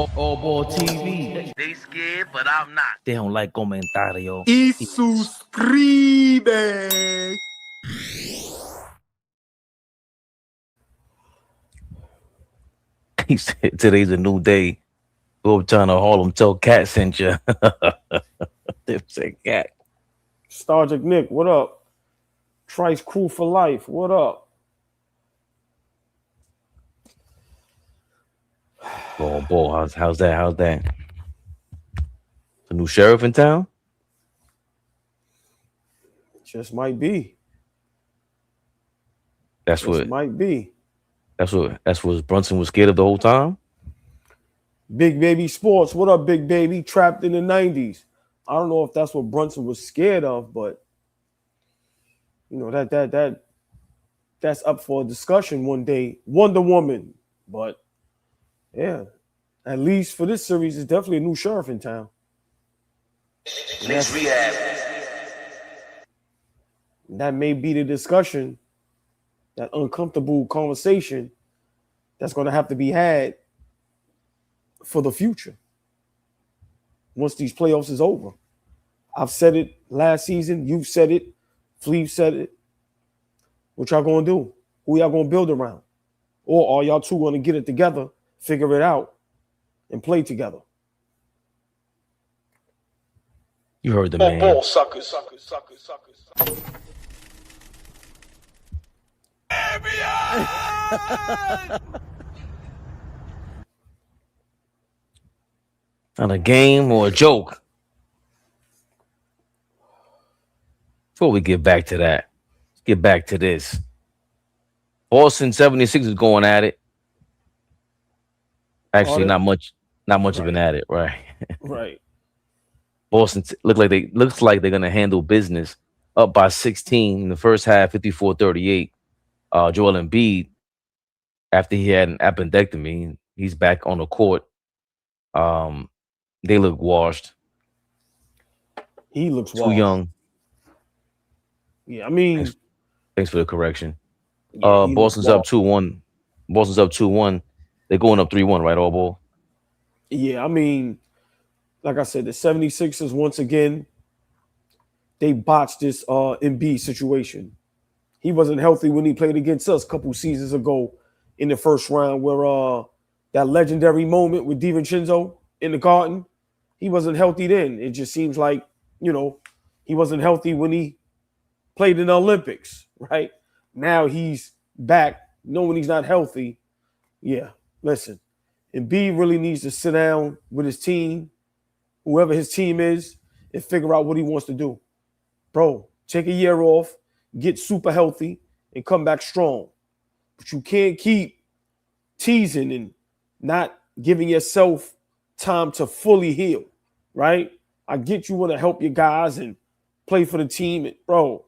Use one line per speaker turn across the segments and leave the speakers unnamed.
AllBall TV.
They scared, but I'm not.
They don't like comentario.
Y suscribe.
He said today's a new day. Go up trying to Harlem, tell Kat sent you. They say Kat.
Stargic Nick, what up? Trice Crew for Life, what up?
Oh boy, how's that? How's that? The new sheriff in town?
Just might be.
That's
Just
what
might be.
that's what Brunson was scared of the whole time.
Big Baby Sports, what up, Big Baby? Trapped in the 90s. I don't know if that's what Brunson was scared of, but you know, that's up for a discussion one day. Wonder Woman, but yeah, at least for this series, it's definitely a new sheriff in town.
KNICKS REHAB.
That may be the discussion, that uncomfortable conversation that's going to have to be had for the future once these playoffs is over. I've said it last season. You've said it. Fleeve said it. What y'all going to do? Who y'all going to build around? Or are y'all two going to get it together, figure it out, and play together?
You heard the man.
Ball suckers.
Not a game or a joke. Before we get back to that, let's get back to this. Boston 76 is going at it. Actually, not much of an at it, right?
Right.
Boston looks like they're gonna handle business, up by 16 in the first half, 54-38. Joel Embiid, after he had an appendectomy, he's back on the court. They look washed.
He looks
too young.
Yeah, I mean,
thanks for the correction.
Yeah,
Boston's up 2-1. Boston's up 2-1. They're going up 3-1, right, AllBall?
Yeah, I mean, like I said, the 76ers, once again, they botched this Embiid situation. He wasn't healthy when he played against us a couple seasons ago in the first round, where that legendary moment with DiVincenzo in the Garden, he wasn't healthy then. It just seems like, you know, he wasn't healthy when he played in the Olympics, right? Now he's back knowing he's not healthy. Yeah, listen, Embiid really needs to sit down with his team, whoever his team is, and figure out what he wants to do. Bro, take a year off, get super healthy, and come back strong. But you can't keep teasing and not giving yourself time to fully heal, right? I get you want to help your guys and play for the team. Bro,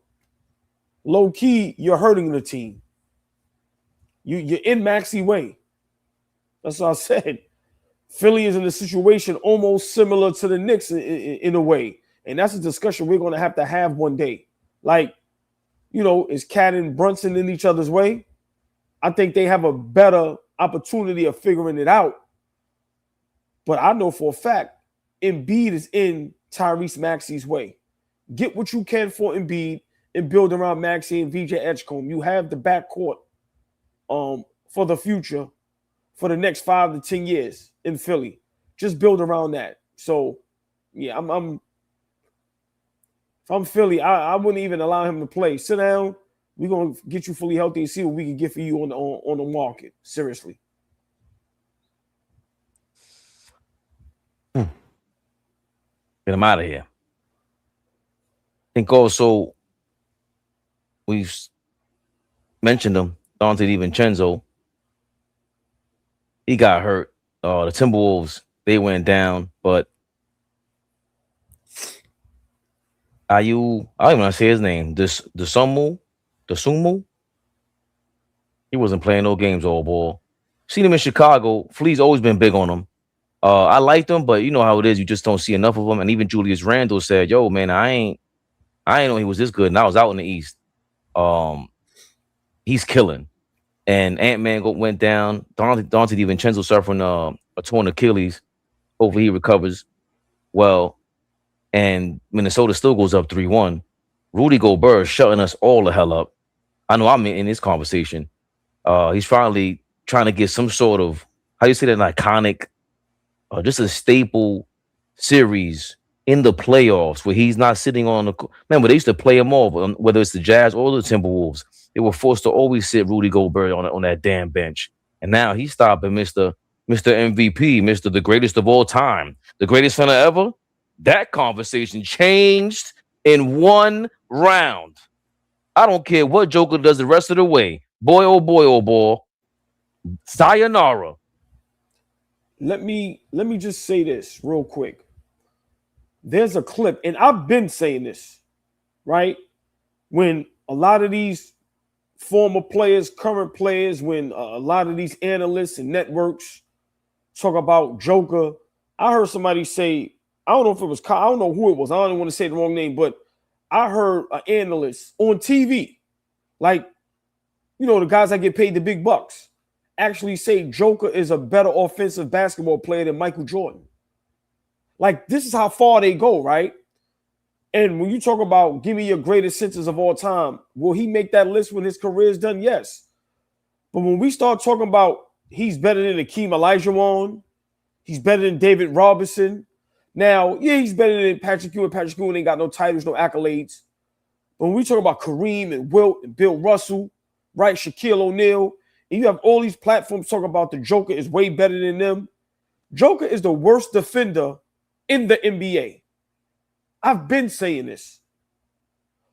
low key, you're hurting the team. You're in Maxey way. That's what I said. Philly is in a situation almost similar to the Knicks in a way. And that's a discussion we're going to have one day. Like, you know, is Kat and Brunson in each other's way? I think they have a better opportunity of figuring it out. But I know for a fact, Embiid is in Tyrese Maxey's way. Get what you can for Embiid and build around Maxey and VJ Edgecombe. You have the backcourt for the future, for the next 5 to 10 years in Philly. Just build around that. So, yeah, if I'm Philly, I wouldn't even allow him to play. Sit down. We're going to get you fully healthy and see what we can get for you on the market. Seriously.
Get him out of here. I think also we've mentioned him, Dante DiVincenzo. He got hurt. The Timberwolves, they went down, but I don't even want to say his name. The Sumu. He wasn't playing no games, AllBall. Seen him in Chicago. Flea's always been big on him. I liked him, but you know how it is. You just don't see enough of him. And even Julius Randle said, "Yo, man, I ain't know he was this good." And I was out in the East. He's killing. And Ant-Man went down. Dante DiVincenzo suffering a torn Achilles. Hopefully he recovers well. And Minnesota still goes up 3-1. Rudy Gobert is shutting us all the hell up. I know I'm in this conversation. He's finally trying to get some sort of, how you say that, an iconic, just a staple series in the playoffs where he's not sitting on the. Remember, they used to play him off, whether it's the Jazz or the Timberwolves. They were forced to always sit Rudy Gobert on that damn bench. And now he's stopping Mr. MVP, Mr. the greatest of all time, the greatest center ever. That conversation changed in one round. I don't care what Joker does the rest of the way. Boy, oh boy, oh boy. Sayonara.
Let me just say this real quick. There's a clip, and I've been saying this, right? When a lot of these former players, current players, when a lot of these analysts and networks talk about Joker, I heard somebody say, I don't know if it was, I don't know who it was. I don't want to say the wrong name, but I heard an analyst on TV, like, you know, the guys that get paid the big bucks, actually say Joker is a better offensive basketball player than Michael Jordan. Like, this is how far they go, right? And when you talk about give me your greatest centers of all time, will he make that list when his career is done? Yes. But when we start talking about he's better than Akeem Olajuwon, he's better than David Robinson. Now, yeah, he's better than Patrick Ewing. Patrick Ewing ain't got no titles, no accolades. But when we talk about Kareem and Wilt and Bill Russell, right, Shaquille O'Neal, and you have all these platforms talking about the Joker is way better than them. Joker is the worst defender in the NBA. I've been saying this.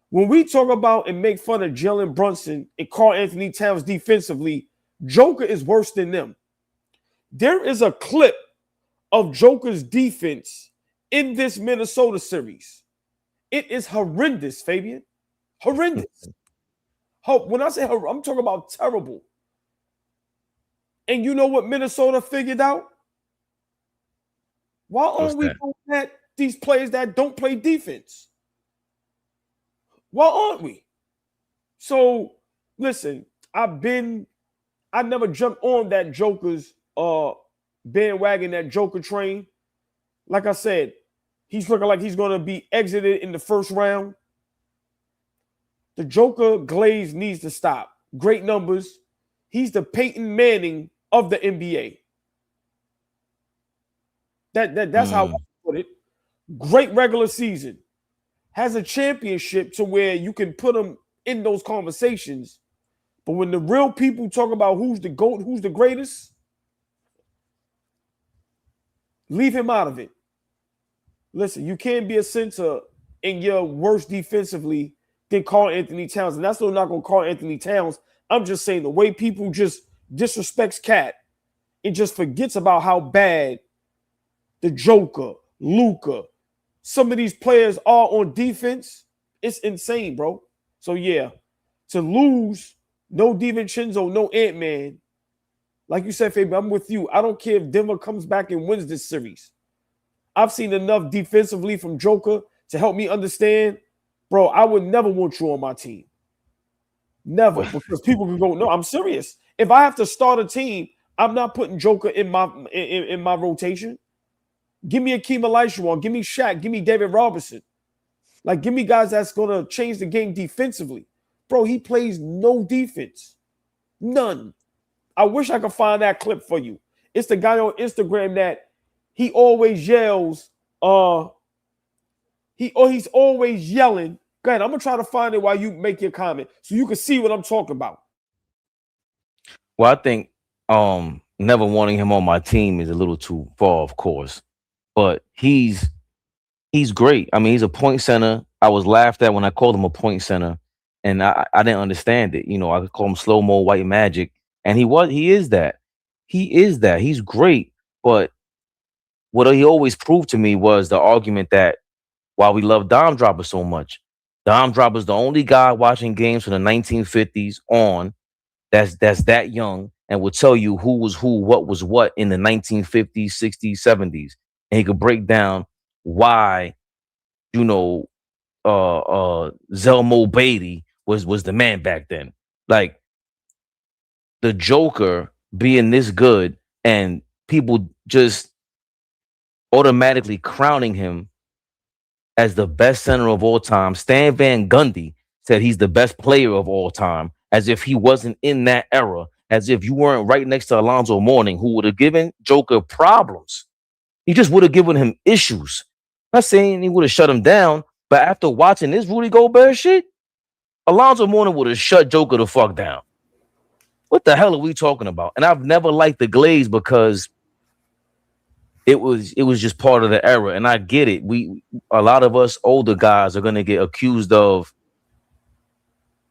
When we talk about and make fun of Jalen Brunson and Karl Anthony Towns defensively, Joker is worse than them. There is a clip of Joker's defense in this Minnesota series. It is horrendous, Fabian. Horrendous. When I say horrendous, I'm talking about terrible. And you know what Minnesota figured out? Why aren't we doing that? These players that don't play defense. Why aren't we? So listen, I never jumped on that Joker's bandwagon, that Joker train. Like I said, he's looking like he's going to be exited in the first round. The Joker glaze needs to stop. Great numbers. He's the Peyton Manning of the NBA. That's how I put it. Great regular season. Has a championship to where you can put him in those conversations. But when the real people talk about who's the GOAT, who's the greatest, leave him out of it. Listen, you can't be a center and you're worse defensively than Karl Anthony Towns. And that's no knock on Karl Anthony Towns. I'm just saying the way people just disrespects Kat, it just forgets about how bad the Joker, Luka, some of these players are on defense. It's insane, bro. So, yeah, to lose, no DiVincenzo, no Ant-Man. Like you said, Fabian, I'm with you. I don't care if Denver comes back and wins this series. I've seen enough defensively from Joker to help me understand, bro, I would never want you on my team. Never. Because people can go, no, I'm serious. If I have to start a team, I'm not putting Joker in my rotation. Give me Akeem Olajuwon. Give me Shaq. Give me David Robinson. Like, give me guys that's going to change the game defensively. Bro, he plays no defense. None. I wish I could find that clip for you. It's the guy on Instagram that he always yells. He's always yelling. Go ahead. I'm going to try to find it while you make your comment so you can see what I'm talking about.
Well, I think never wanting him on my team is a little too far, of course. But he's great. I mean, he's a point center. I was laughed at when I called him a point center, and I didn't understand it. You know, I could call him slow-mo white magic, and he is that. He is that. He's great. But what he always proved to me was the argument that while we love Dime Dropper so much, Dime Dropper's the only guy watching games from the 1950s on that's that young and will tell you who was who, what was what in the 1950s, 60s, 70s. And he could break down why, you know, Zelmo Beatty was the man back then. Like, the Joker being this good and people just automatically crowning him as the best center of all time. Stan Van Gundy said he's the best player of all time, as if he wasn't in that era, as if you weren't right next to Alonzo Mourning, who would have given Joker problems. He just would have given him issues. I'm not saying he would have shut him down, but after watching this Rudy Gobert shit, Alonzo Mourning would have shut Joker the fuck down. What the hell are we talking about? And I've never liked the Glaze because it was just part of the era. And I get it. A lot of us older guys are gonna get accused of,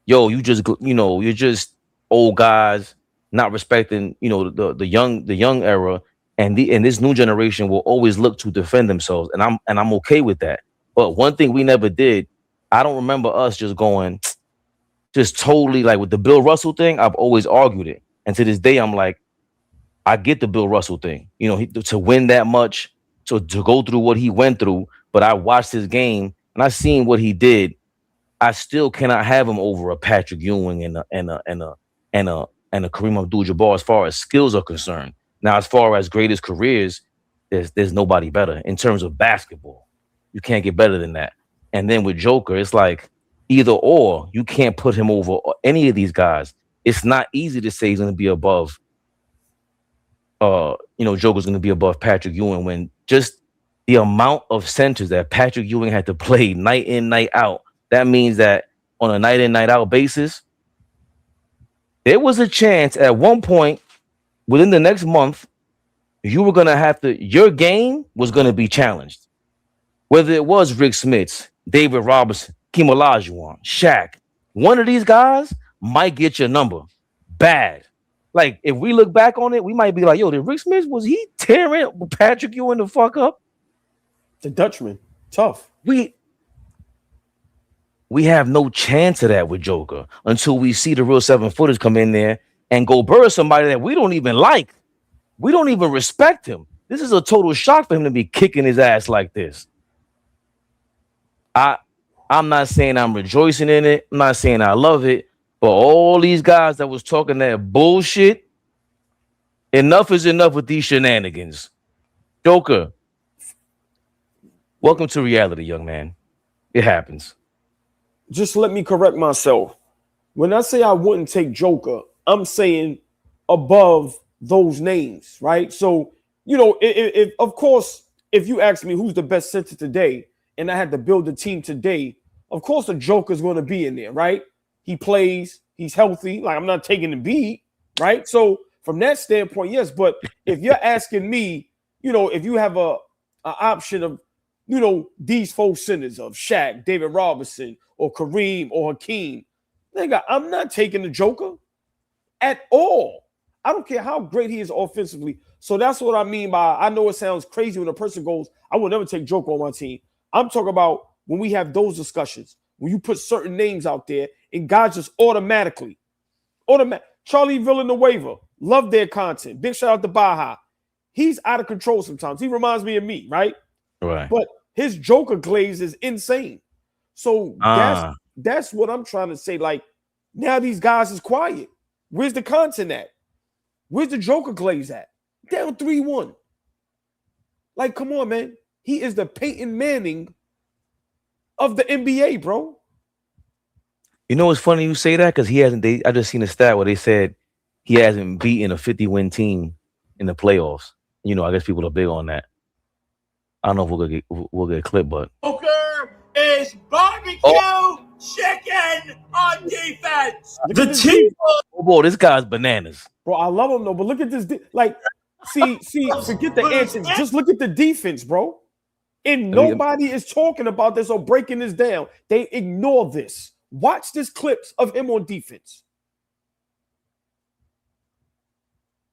yo, you're just old guys not respecting, the young era, and this new generation will always look to defend themselves. And I'm okay with that. But one thing we never did, I don't remember us just going just totally like with the Bill Russell thing. I've always argued it. And to this day, I'm like, I get the Bill Russell thing, to win that much, to go through what he went through. But I watched his game and I seen what he did. I still cannot have him over a Patrick Ewing and a Kareem Abdul-Jabbar as far as skills are concerned. Now, as far as greatest careers, there's nobody better in terms of basketball. You can't get better than that. And then with Joker, it's like either or. You can't put him over any of these guys. It's not easy to say he's going to be above. Joker's going to be above Patrick Ewing when just the amount of centers that Patrick Ewing had to play night in, night out. That means that on a night in, night out basis, there was a chance at one point within the next month, you were going to have to, your game was going to be challenged. Whether it was Rick Smits, David Robinson, Keem Olajuwon, Shaq, one of these guys might get your number bad. Like, if we look back on it, we might be like, yo, did Rick Smits, was he tearing Patrick Ewing the fuck up?
The Dutchman, tough.
We have no chance of that with Joker until we see the real 7-footers come in there and Gobert is somebody that we don't even like. We don't even respect him. This is a total shock for him to be kicking his ass like this. I'm not saying I'm rejoicing in it. I'm not saying I love it. But all these guys that was talking that bullshit, enough is enough with these shenanigans. Joker, welcome to reality, young man. It happens.
Just let me correct myself. When I say I wouldn't take Joker, I'm saying above those names, right? So, if of course, if you ask me who's the best center today, and I had to build a team today, of course the Joker's going to be in there, right? He plays, he's healthy. Like, I'm not taking the beat, right? So from that standpoint, yes. But if you're asking me, if you have a option of, these four centers of Shaq, David Robinson, or Kareem or Hakeem, nigga, I'm not taking the Joker at all. I don't care how great he is offensively. So that's what I mean by, I know it sounds crazy when a person goes, I will never take Joker on my team. I'm talking about when we have those discussions, when you put certain names out there and guys just automatically. Charlie Villanueva, love their content. Big shout out to Baja. He's out of control sometimes. He reminds me of me, right?
Right.
But his Joker glaze is insane. So that's what I'm trying to say. Like, now these guys is quiet. Where's the content at? Where's the Joker glaze at? Down 3-1. Like, come on, man. He is the Peyton Manning of the NBA, bro.
You know what's funny you say that? Because I just seen a stat where they said he hasn't beaten a 50-win team in the playoffs. I guess people are big on that. I don't know if we'll get a clip, but
Joker is barbecue chicken on defense.
The team.
Oh boy, this guy's bananas.
Bro, I love him though, but look at this. See, forget the antics. Just look at the defense, bro. And nobody is talking about this or breaking this down. They ignore this. Watch this clips of him on defense.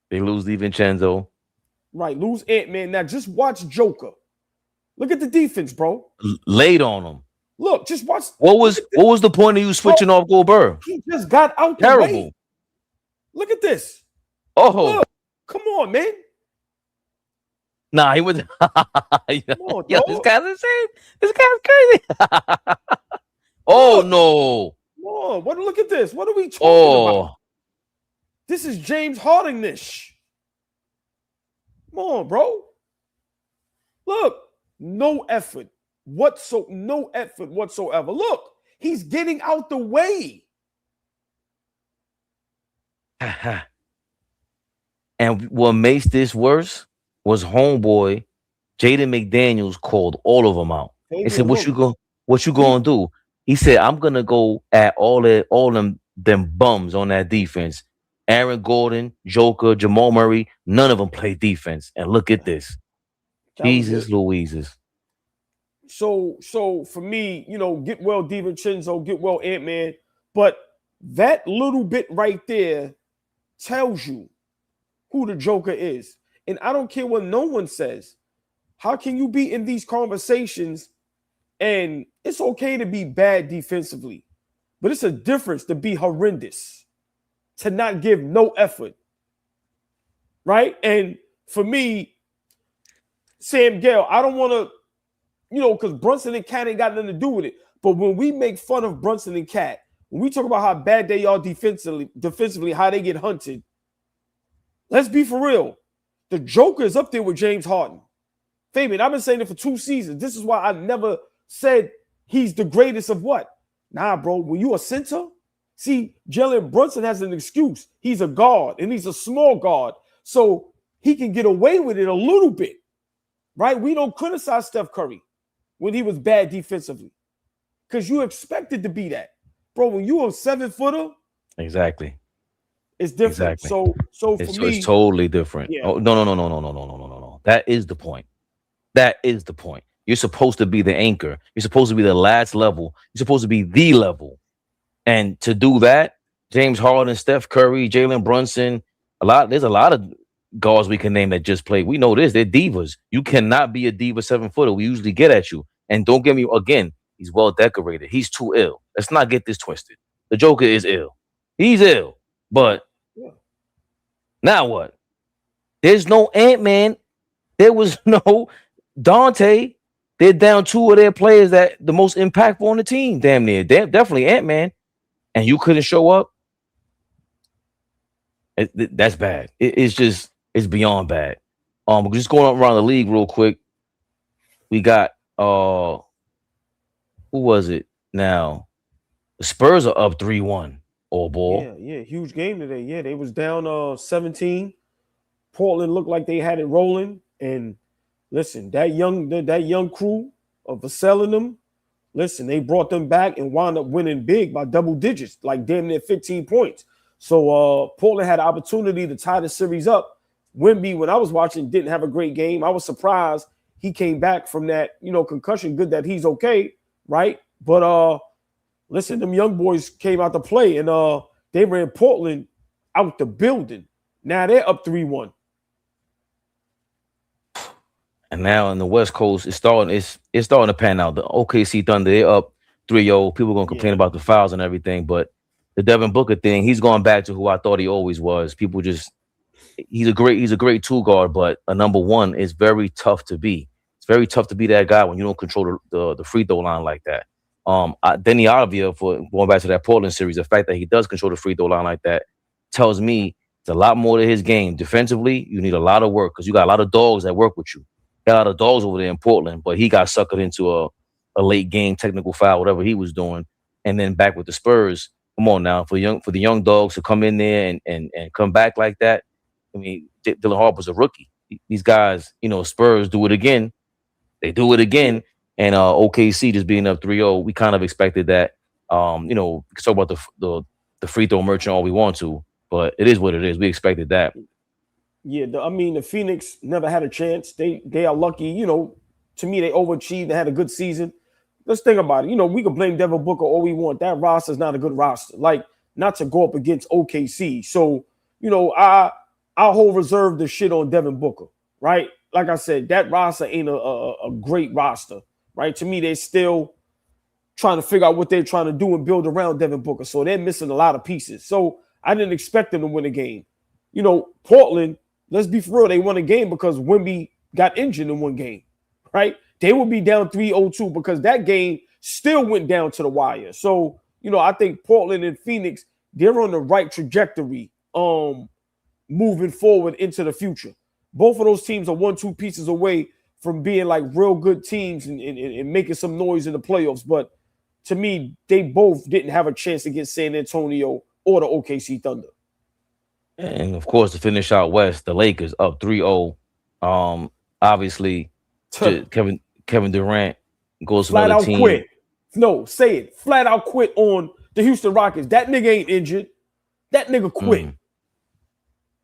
They lose DiVincenzo.
Right, lose Ant-Man. Now just watch Joker. Look at the defense, bro.
Laid on him.
Look, just watch.
What was the point of you switching off Gobert?
He just got out the way. Look at this.
Oh,
look, come on, man.
Nah, he was. Yo, this guy's insane. This guy's crazy. Oh no!
Oh, look at this. What are we talking about? This is James Harden-ish. Come on, bro. Look, no effort whatsoever. Look, he's getting out the way.
And what makes this worse was homeboy Jaden McDaniels called all of them out. He said, "What you gonna do?" He said, "I'm gonna go at all them bums on that defense. Aaron Gordon, Joker, Jamal Murray, none of them play defense. And look at this, Jesus Louises."
So for me, get well, DiVincenzo, get well, Ant-Man. But that little bit right there tells you who the Joker is. And I don't care what no one says. How can you be in these conversations and it's okay to be bad defensively, but it's a difference to be horrendous, to not give no effort, right? And for me, Sam Gale, I don't want to, because Brunson and Kat ain't got nothing to do with it. But when we make fun of Brunson and Kat, when we talk about how bad they are defensively, how they get hunted, let's be for real. The Joker is up there with James Harden. Fabian, I've been saying it for 2 seasons. This is why I never said he's the greatest of what? Nah, bro, when you a center, see, Jalen Brunson has an excuse. He's a guard, and he's a small guard. So he can get away with it a little bit, right? We don't criticize Steph Curry when he was bad defensively because you expected to be that. Bro, when you a 7-footer,
exactly,
it's different.
Exactly.
So for me,
it's totally different.
Yeah.
Oh, no. That is the point. That is the point. You're supposed to be the anchor. You're supposed to be the last level. You're supposed to be the level. And to do that, James Harden, Steph Curry, Jalen Brunson, there's a lot of guards we can name that just play. We know this. They're divas. You cannot be a diva 7-footer. We usually get at you. And don't get me, again, he's well decorated. He's too ill. Let's not get this twisted. The Joker is ill. He's ill. But now what? There's no Ant-Man. There was no Dante. They're down 2 of their players that the most impactful on the team. Damn near. Definitely Ant-Man. And you couldn't show up. That's bad. It's beyond bad. Just going around the league real quick. We got who was it now? The Spurs are up 3-1. All ball.
Yeah, huge game today. Yeah, they was down 17. Portland looked like they had it rolling. And listen, that young crew of selling them, listen, they brought them back and wound up winning big by double digits, like damn near 15 points. So Portland had an opportunity to tie the series up. Wemby, when I was watching, didn't have a great game. I was surprised he came back from that, concussion. Good that he's okay, right? But listen, them young boys came out to play, and they ran Portland out the building. Now they're up 3-1.
And now in the West Coast, it's starting to pan out. The OKC Thunder, they're up 3-0. People are gonna complain about the fouls and everything, but the Devin Booker thing, he's going back to who I thought he always was. He's a great 2 guard, but a number 1 is very tough to be. It's very tough to be that guy when you don't control the free throw line like that. Denny Avdia, for going back to that Portland series, the fact that he does control the free throw line like that tells me it's a lot more to his game. Defensively, you need a lot of work because you got a lot of dogs that work with you. Got a lot of dogs over there in Portland, but he got suckered into a late game technical foul, whatever he was doing, and then back with the Spurs. Come on now, for the young dogs to come in there and come back like that. I mean, Dylan Harper's a rookie. These guys, Spurs do it again. They do it again. And OKC just being up 3-0, we kind of expected that. We can talk about the free throw merchant all we want to, but it is what it is. We expected that.
Yeah, the Phoenix never had a chance. They are lucky. To me, they overachieved. They had a good season. Let's think about it. We can blame Devin Booker all we want. That roster is not a good roster. Like, not to go up against OKC. So, I'll hold reserve the shit on Devin Booker, right? Like I said, that roster ain't a great roster, right? To me, they're still trying to figure out what they're trying to do and build around Devin Booker. So they're missing a lot of pieces. So I didn't expect them to win a game. Portland, let's be for real, they won a game because Wemby got injured in one game, right? They would be down 3-0-2 because that game still went down to the wire. So, I think Portland and Phoenix, they're on the right trajectory moving forward into the future. both of those teams are 1-2 pieces away from being like real good teams and making some noise in the playoffs. But to me, they both didn't have a chance against San Antonio or the OKC Thunder.
And of course, to finish out West, the Lakers up 3-0. Obviously, Kevin Durant goes to
flat
another
out
team.
Quit. No, say it. Flat out quit on the Houston Rockets. That nigga ain't injured. That nigga quit.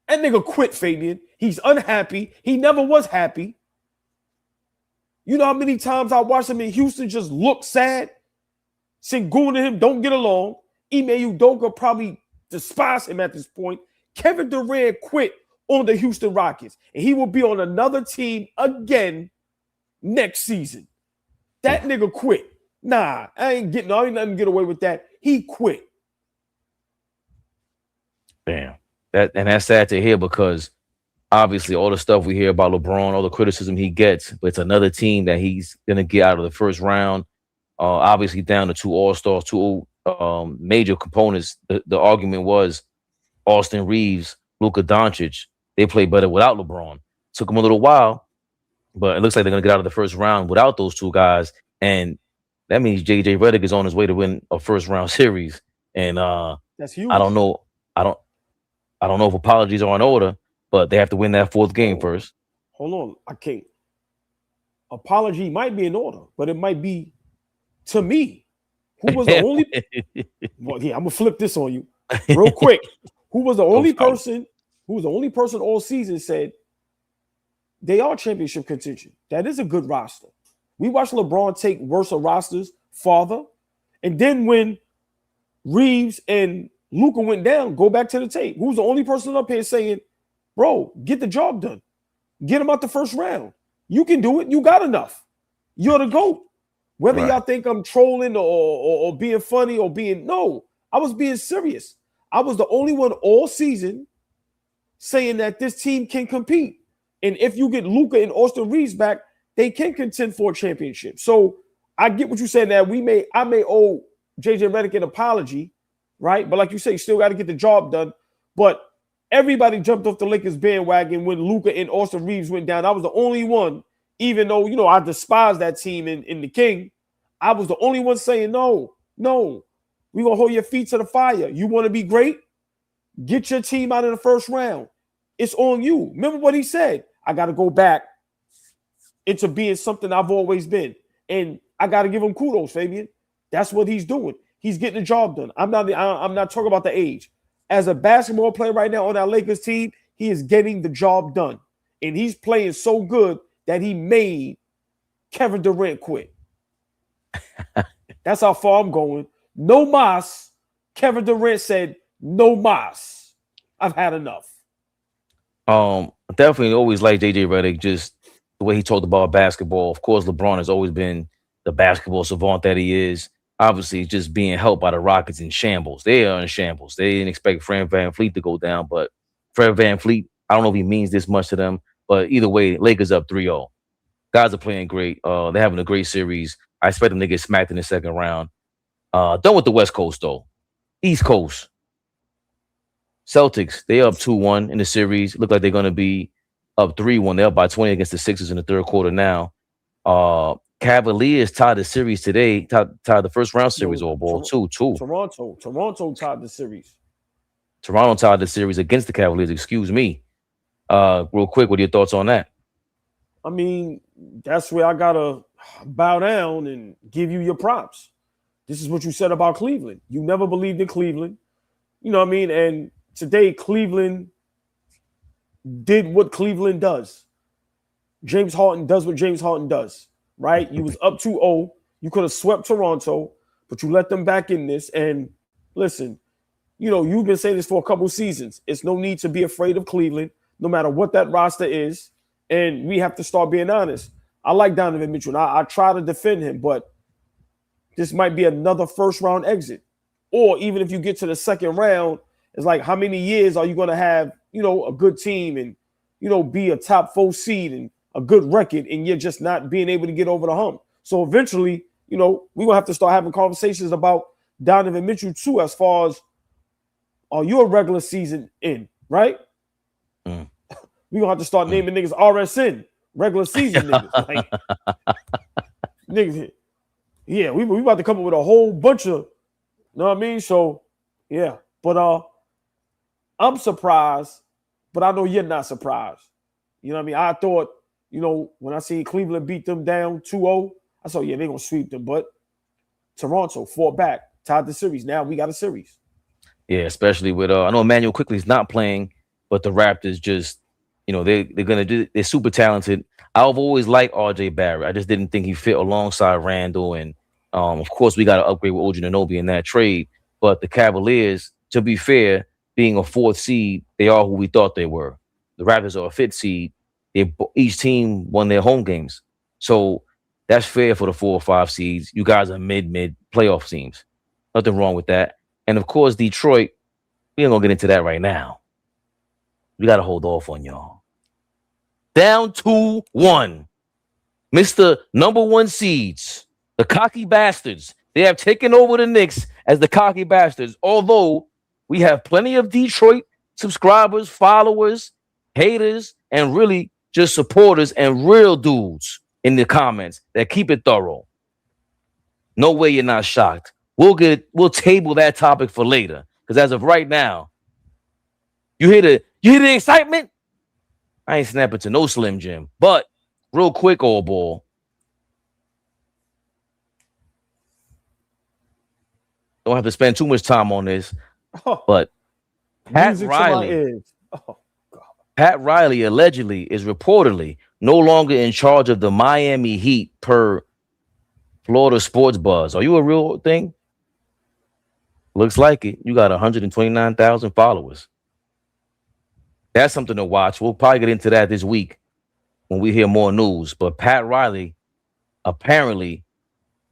That nigga quit, Fabian. He's unhappy. He never was happy. You know how many times I watched him in Houston just look sad? Sengun and him don't get along. Ime Udoka probably despise him at this point. Kevin Durant quit on the Houston Rockets, and he will be on another team again next season. That nigga quit. Nah, I ain't nothing to get away with that. He quit.
Damn. That's sad to hear because obviously all the stuff we hear about LeBron, all the criticism he gets, but it's another team that he's gonna get out of the first round. Obviously down to 2 All-Stars, 2 major components. The argument was Austin Reeves, Luka Doncic, they play better without LeBron. Took them a little while, but it looks like they're gonna get out of the first round without those 2 guys, and that means JJ Redick is on his way to win a first round series. And
that's huge.
I don't know if apologies are in order, but they have to win that 4th game first.
Hold on, I can't. Apology might be in order, but it might be to me. Who was the only? Well, yeah, I'm gonna flip this on you real quick. Who was the only person? Who was the only person all season said they are championship contention? That is a good roster. We watched LeBron take worse rosters farther, and then when Reeves and Luka went down, go back to the tape. Who's the only person up here saying, bro, get the job done. Get him out the first round. You can do it. You got enough. You're the GOAT. Whether y'all think I'm trolling or being funny or being, no, I was being serious. I was the only one all season saying that this team can compete. And if you get Luka and Austin Reeves back, they can contend for a championship. So I get what you said that I may owe JJ Redick an apology, right? But like you say, you still got to get the job done. But everybody jumped off the Lakers bandwagon when Luka and Austin Reeves went down. I was the only one, even though, you know, I despise that team in the King. I was the only one saying, no, we're going to hold your feet to the fire. You want to be great? Get your team out in the first round. It's on you. Remember what he said? I got to go back into being something I've always been. And I got to give him kudos, Fabian. That's what he's doing. He's getting the job done. I'm not talking about the age. As a basketball player right now on our Lakers team, he is getting the job done. And he's playing so good that he made Kevin Durant quit. That's how far I'm going. No mas. Kevin Durant said, no mas. I've had enough.
Definitely always like JJ Redick, just the way he talked about basketball. Of course, LeBron has always been the basketball savant that he is. Obviously, just being helped by the Rockets in shambles. They are in shambles. They didn't expect Fred VanVleet to go down, but Fred VanVleet, I don't know if he means this much to them, but either way, Lakers up 3-0. Guys are playing great. They're having a great series. I expect them to get smacked in the second round. Done with the West Coast, though. East Coast. Celtics, they up 2-1 in the series. Look like they're going to be up 3-1. They're up by 20 against the Sixers in the third quarter now. Cavaliers tied the series today. Tied the first round series AllBall 2-2.
Toronto tied the series.
Toronto tied the series against the Cavaliers. Excuse me. Real quick, what are your thoughts on that?
I mean, that's where I gotta bow down and give you your props. This is what you said about Cleveland. You never believed in Cleveland. You know what I mean? And today, Cleveland did what Cleveland does. James Harden does what James Harden does, right? You was up 2-0. You could have swept Toronto, but you let them back in this. And listen, you know, you've been saying this for a couple seasons. It's no need to be afraid of Cleveland, no matter what that roster is. And we have to start being honest. I like Donovan Mitchell. I try to defend him, but this might be another first-round exit. Or even if you get to the second round, it's like, how many years are you going to have, you know, a good team and, you know, be a top 4 seed and a good record, and you're just not being able to get over the hump? So eventually, you know, we're going to have to start having conversations about Donovan Mitchell too, as far as, are you a regular season in, right? We gonna have to start naming niggas RSN, regular season niggas. Like, niggas, yeah, we about to come up with a whole bunch of, you know what I mean? So, yeah. But I'm surprised, but I know you're not surprised. You know what I mean? I thought, you know, when I seen Cleveland beat them down 2-0, I thought, yeah, they're gonna sweep them. But Toronto fought back, tied the series. Now we got a series.
Yeah, especially with I know Emmanuel Quickly's not playing, but the Raptors just, you know, they're super talented. I've always liked RJ Barrett. I just didn't think he fit alongside Randall, and of course we got to upgrade with OG Anunoby in that trade. But the Cavaliers, to be fair, being a 4th seed, they are who we thought they were. The Raptors are a 5th seed. Each team won their home games, so that's fair for the 4 or 5 seeds. You guys are mid playoff teams. Nothing wrong with that. And of course, Detroit, we ain't gonna get into that right now. We gotta hold off on y'all. Down 2-1. Mr. Number 1 seeds, the cocky bastards. They have taken over the Knicks as the cocky bastards. Although we have plenty of Detroit subscribers, followers, haters, and really just supporters and real dudes in the comments that keep it thorough. No way you're not shocked. We'll table that topic for later. Because as of right now, you hear the excitement? I ain't snapping to no Slim Jim. But real quick, AllBall. Don't have to spend too much time on this. But Pat Riley, Pat Riley allegedly is reportedly no longer in charge of the Miami Heat per Florida Sports Buzz. Are you a real thing? Looks like it. You got 129,000 followers. That's something to watch. We'll probably get into that this week when we hear more news. But Pat Riley apparently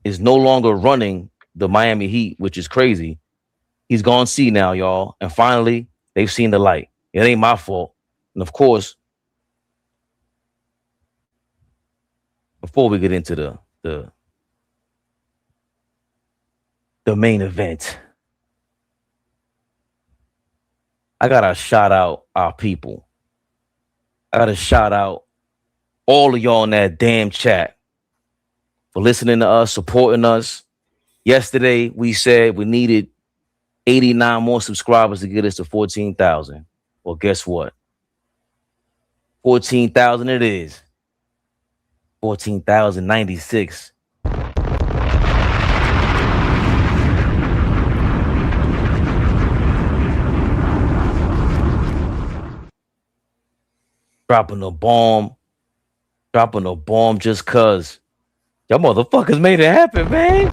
is no longer running the Miami Heat, which is crazy. He's gone see now, y'all. And finally, they've seen the light. It ain't my fault. And of course, before we get into the main event, I gotta shout out our people. I gotta shout out all of y'all in that damn chat for listening to us, supporting us. Yesterday, we said we needed 89 more subscribers to get us to 14,000. Well, guess what? 14,000 it is. 14,096. Dropping a bomb just cause y'all motherfuckers made it happen, man.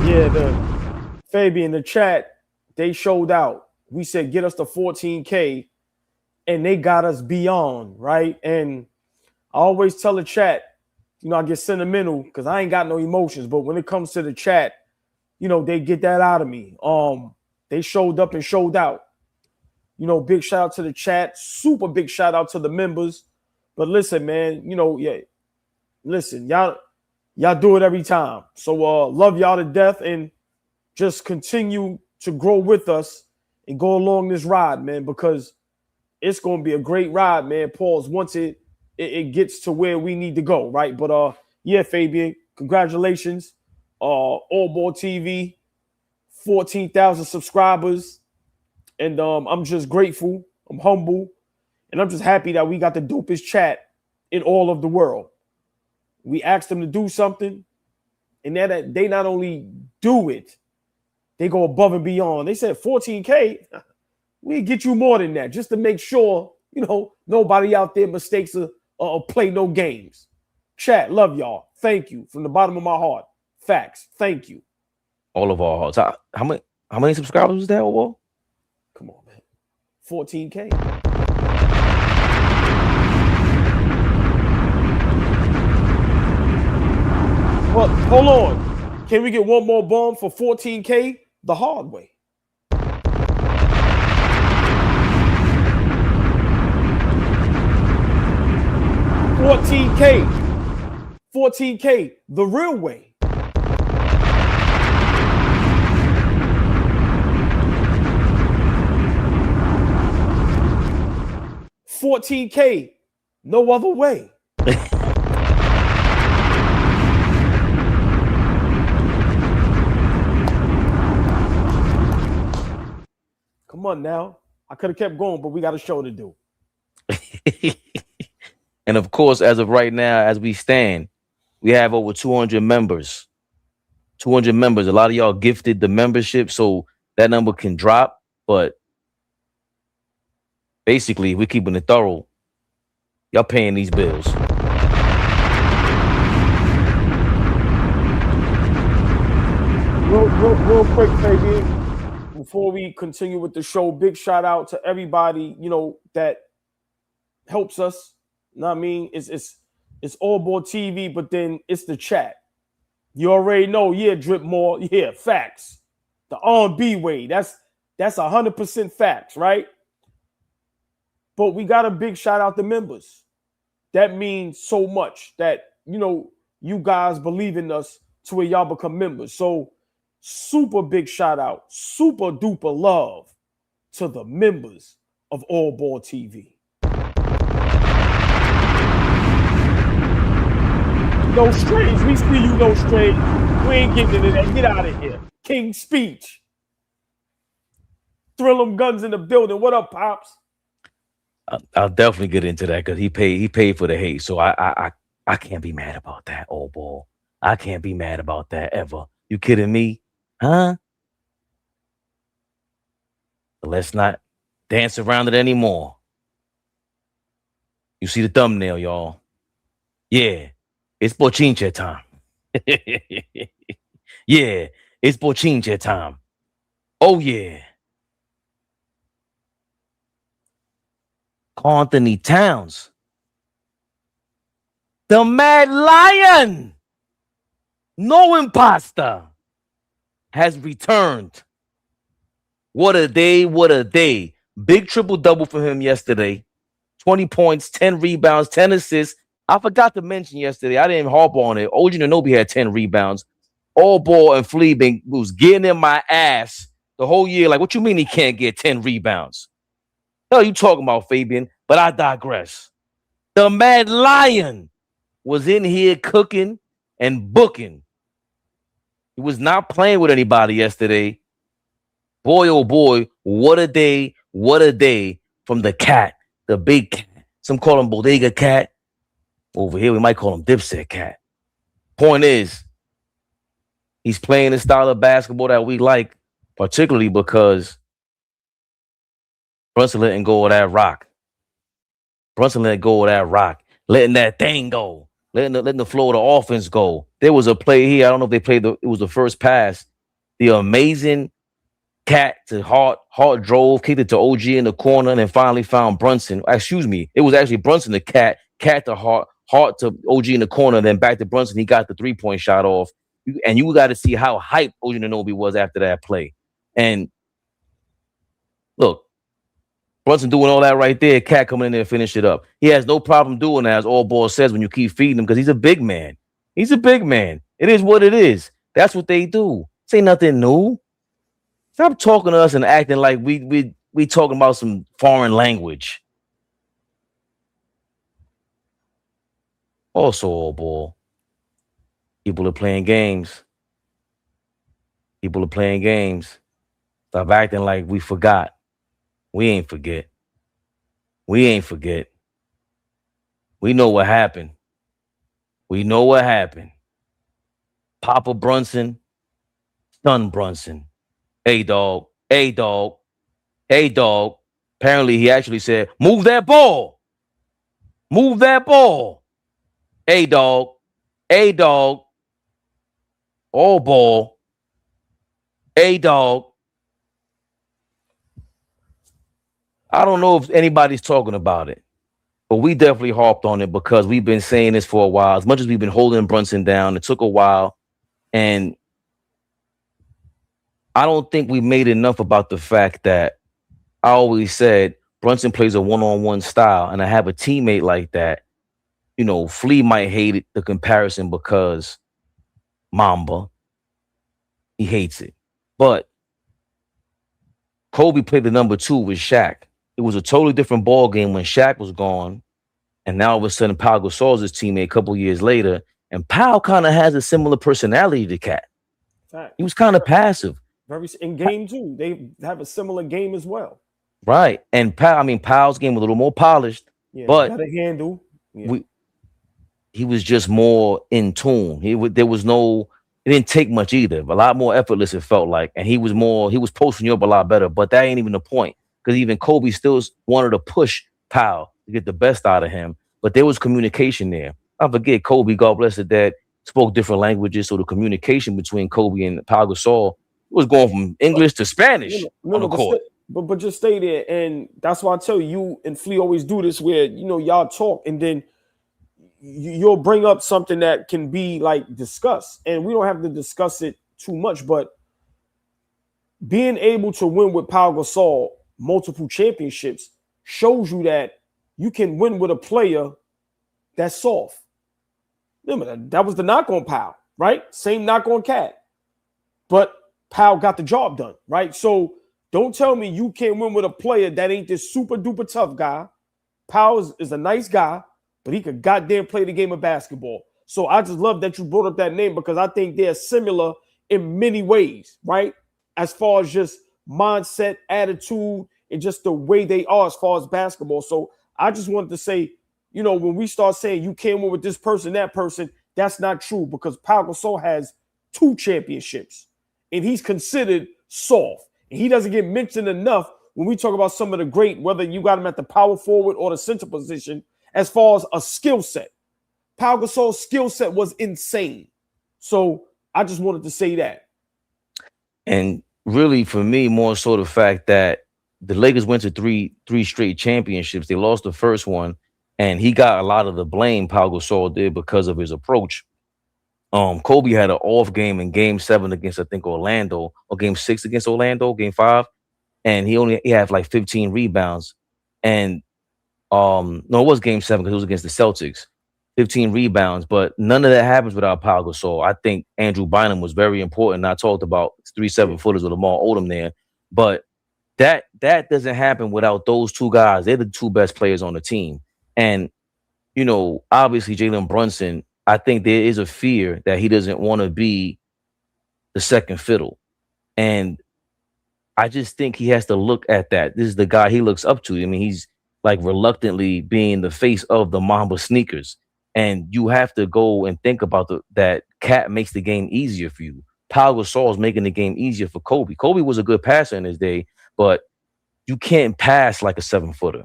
Yeah, the Fabian, the chat, they showed out. We said get us to 14K, and they got us beyond, right? And I always tell the chat, you know, I get sentimental because I ain't got no emotions, but when it comes to the chat, you know, they get that out of me. They showed up and showed out. You know, big shout out to the chat. Super big shout out to the members. But listen, man, you know, yeah, listen, y'all do it every time. So love y'all to death and just continue to grow with us and go along this ride, man, because it's going to be a great ride, man. Pause once it gets to where we need to go, right? But yeah, Fabian, congratulations. AllBall TV, 14,000 subscribers, and I'm just grateful. I'm humble, and I'm just happy that we got the dopest chat in all of the world. We asked them to do something, and that they not only do it, they go above and beyond. They said 14K, we get you more than that, just to make sure, you know, nobody out there mistakes or play no games. Chat, love y'all. Thank you from the bottom of my heart. Facts. Thank you.
All of our hearts. How many subscribers was that, AllBall?
Come on, man. 14K. Well, hold on. Can we get one more bomb for 14K the hard way? $14K the real way. $14K. No other way. Come on now. I could have kept going, but we got a show to do.
And of course, as of right now, as we stand, we have over 200 members. 200 members. A lot of y'all gifted the membership, so that number can drop. But basically, we're keeping it thorough. Y'all paying these bills.
Real quick, Fabian. Before we continue with the show, big shout out to everybody, that helps us. You know what I mean? It's AllBall TV, but then it's the chat. You already know, Drip more. Yeah, facts. The R&B way. That's 100% facts, right? But we got a big shout out to members. That means so much that, you guys believe in us to where y'all become members. So super big shout out, super duper love to the members of AllBall TV. No strange. We see you, no strange. We ain't getting into that. Get out of here. King Speech. Thrill 'em guns in the building. What up, Pops?
I'll definitely get into that because he paid for the hate. So I can't be mad about that, AllBall. I can't be mad about that ever. You kidding me? Huh? But let's not dance around it anymore. You see the thumbnail, y'all. Yeah, it's bochinche time. Yeah, it's bochinche time. Oh, yeah. Anthony Towns. The Mad Lion. No imposter. Has returned. What a day, what a day. Big triple-double for him yesterday. 20 points, 10 rebounds, 10 assists. I forgot to mention yesterday, I didn't harp on it. OG Anunoby had 10 rebounds. AllBall and Flea was getting in my ass the whole year. Like, what you mean he can't get 10 rebounds? Hell, you talking about, Fabian? But I digress. The Mad Lion was in here cooking and booking. He was not playing with anybody yesterday. Boy, oh boy, what a day from the cat, the big cat. Some call him Bodega Cat. Over here, we might call him Dipset Cat. Point is, he's playing the style of basketball that we like, particularly because Brunson letting go of that rock. Brunson letting go of that rock. Letting that thing go. Letting the flow of the offense go. There was a play here. I don't know if they played it was the first pass. The amazing Cat to Hart drove, kicked it to OG in the corner, and then finally found Brunson. Excuse me. It was actually Brunson to Cat to Hart to OG in the corner, then back to Brunson. He got the 3-point shot off. And you got to see how hyped OG Anunoby was after that play. And look, Brunson doing all that right there, Cat coming in there and finish it up. He has no problem doing that, as AllBall says, when you keep feeding him, because he's a big man. He's a big man. It is what it is. That's what they do. This ain't nothing new. Stop talking to us and acting like we talking about some foreign language. Also, AllBall, people are playing games. People are playing games. Stop acting like we forgot. We ain't forget. We ain't forget. We know what happened. We know what happened. Papa Brunson, son Brunson. Hey, dog. Hey, dog. Hey, dog. Apparently, he actually said, move that ball. Move that ball. Hey, dog. Hey, dog. AllBall. Hey, dog. I don't know if anybody's talking about it, but we definitely harped on it because we've been saying this for a while. As much as we've been holding Brunson down, it took a while. And I don't think we made enough about the fact that I always said Brunson plays a one-on-one style, and I have a teammate like that. You know, Flea might hate the comparison because Mamba, he hates it. But Kobe played the number 2 with Shaq. it was a totally different ball game when Shaq was gone, and now all of a sudden Pau Gasol's his teammate a couple years later, and Pau kind of has a similar personality to Cat.
Fact.
He was kind of passive.
Very in game too. They have a similar game as well.
Right. And Powell's game was a little more polished, but
got a handle. Yeah.
He was just more in tune. It didn't take much either. A lot more effortless, it felt like. And he was posting you up a lot better, but that ain't even the point. Because even Kobe still wanted to push Powell to get the best out of him. But there was communication there. I forget Kobe, God bless his dad, spoke different languages. So the communication between Kobe and Pau Gasol was going from English to Spanish on the court.
But just stay there. And that's why I tell you and Flea always do this where, y'all talk and then you'll bring up something that can be like discussed. And we don't have to discuss it too much, but being able to win with Pau Gasol multiple championships shows you that you can win with a player that's soft. Remember, that was the knock on Pau, right? Same knock on Cat. But Pau got the job done, right? So don't tell me you can't win with a player that ain't this super duper tough guy. Pau is a nice guy, but he could goddamn play the game of basketball. So I just love that you brought up that name because I think they're similar in many ways, right? As far as just mindset, attitude, and just the way they are as far as basketball. So I just wanted to say, when we start saying you can't win with this person, that person, that's not true because Pau Gasol has 2 championships and he's considered soft. And he doesn't get mentioned enough when we talk about some of the great, whether you got him at the power forward or the center position, as far as a skill set. Pau Gasol's skill set was insane. So I just wanted to say that.
And really, for me, more so the fact that the Lakers went to three straight championships. They lost the first one, and he got a lot of the blame, Pau Gasol did, because of his approach. Kobe had an off game in Game 7 against, I think, Orlando, or Game 6 against Orlando, Game 5, and he had like 15 rebounds. And no, it was Game 7 because it was against the Celtics. 15 rebounds, but none of that happens without Pau Gasol. I think Andrew Bynum was very important. I talked about 3 7-footers with Lamar Odom there, but that doesn't happen without those 2 guys. They're the 2 best players on the team. And, obviously Jalen Brunson, I think there is a fear that he doesn't want to be the second fiddle. And I just think he has to look at that. This is the guy he looks up to. I mean, he's like reluctantly being the face of the Mamba sneakers. And you have to go and think about that Cat makes the game easier for you. Pau Gasol is making the game easier for Kobe. Kobe was a good passer in his day, but you can't pass like a 7-footer.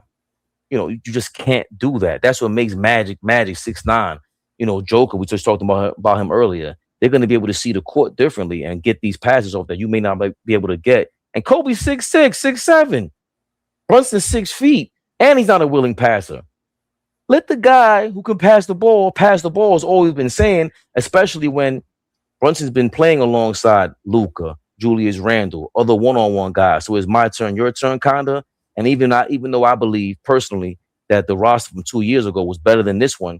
You just can't do that. That's what makes Magic 6'9". Joker, we just talked about him earlier. They're going to be able to see the court differently and get these passes off that you may not be able to get. And Kobe's 6'6", 6'7". Brunson's 6 feet, and he's not a willing passer. Let the guy who can pass the ball, has always been saying, especially when Brunson's been playing alongside Luka, Julius Randle, other one-on-one guys. So it's my turn, your turn, kinda. And even though I believe personally that the roster from 2 years ago was better than this one,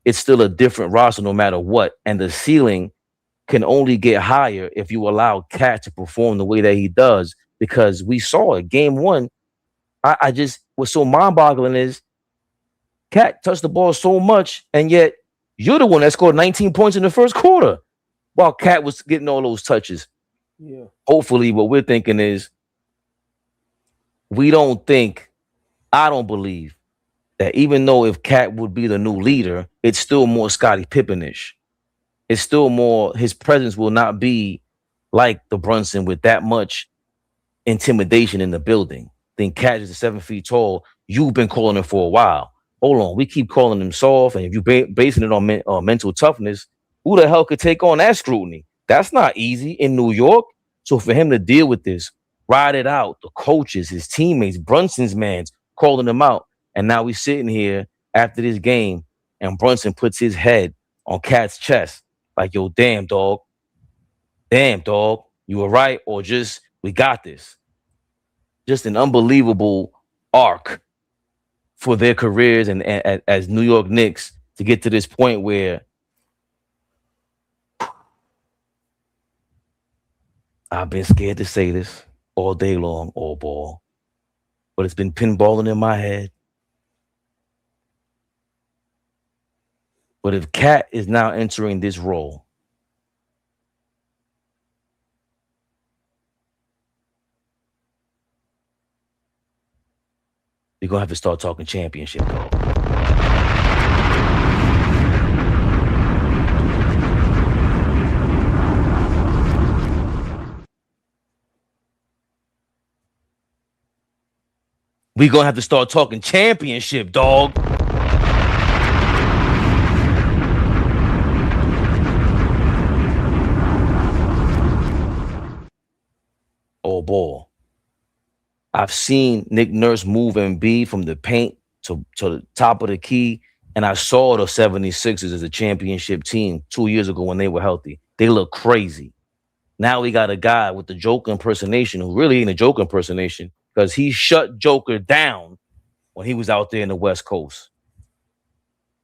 it's still a different roster no matter what. And the ceiling can only get higher if you allow Cat to perform the way that he does, because we saw it. Game 1, I just was so mind-boggling is Cat touched the ball so much, and yet you're the one that scored 19 points in the first quarter while Cat was getting all those touches.
Yeah.
Hopefully what we're thinking is I don't believe that even though if Cat would be the new leader, it's still more Scottie Pippen-ish. It's still more, his presence will not be like the Brunson with that much intimidation in the building. Then Cat is 7 feet tall. You've been calling him for a while. Hold on, we keep calling him soft, and if you're basing it on mental toughness, who the hell could take on that scrutiny? That's not easy in New York. So for him to deal with this, ride it out, the coaches, his teammates, Brunson's mans, calling him out, and now we sitting here after this game, and Brunson puts his head on Cat's chest, like, yo, damn, dog, you were right, or just, we got this. Just an unbelievable arc for their careers and as New York Knicks to get to this point where I've been scared to say this all day long, AllBall, but it's been pinballing in my head. But if Kat is now entering this role, we're going to have to start talking championship, dog. We're going to have to start talking championship, dog. Oh, boy. I've seen Nick Nurse move Embiid from the paint to the top of the key, and I saw the 76ers as a championship team 2 years ago when they were healthy. They look crazy. Now we got a guy with the Joker impersonation who really ain't a Joker impersonation because he shut Joker down when he was out there in the West Coast.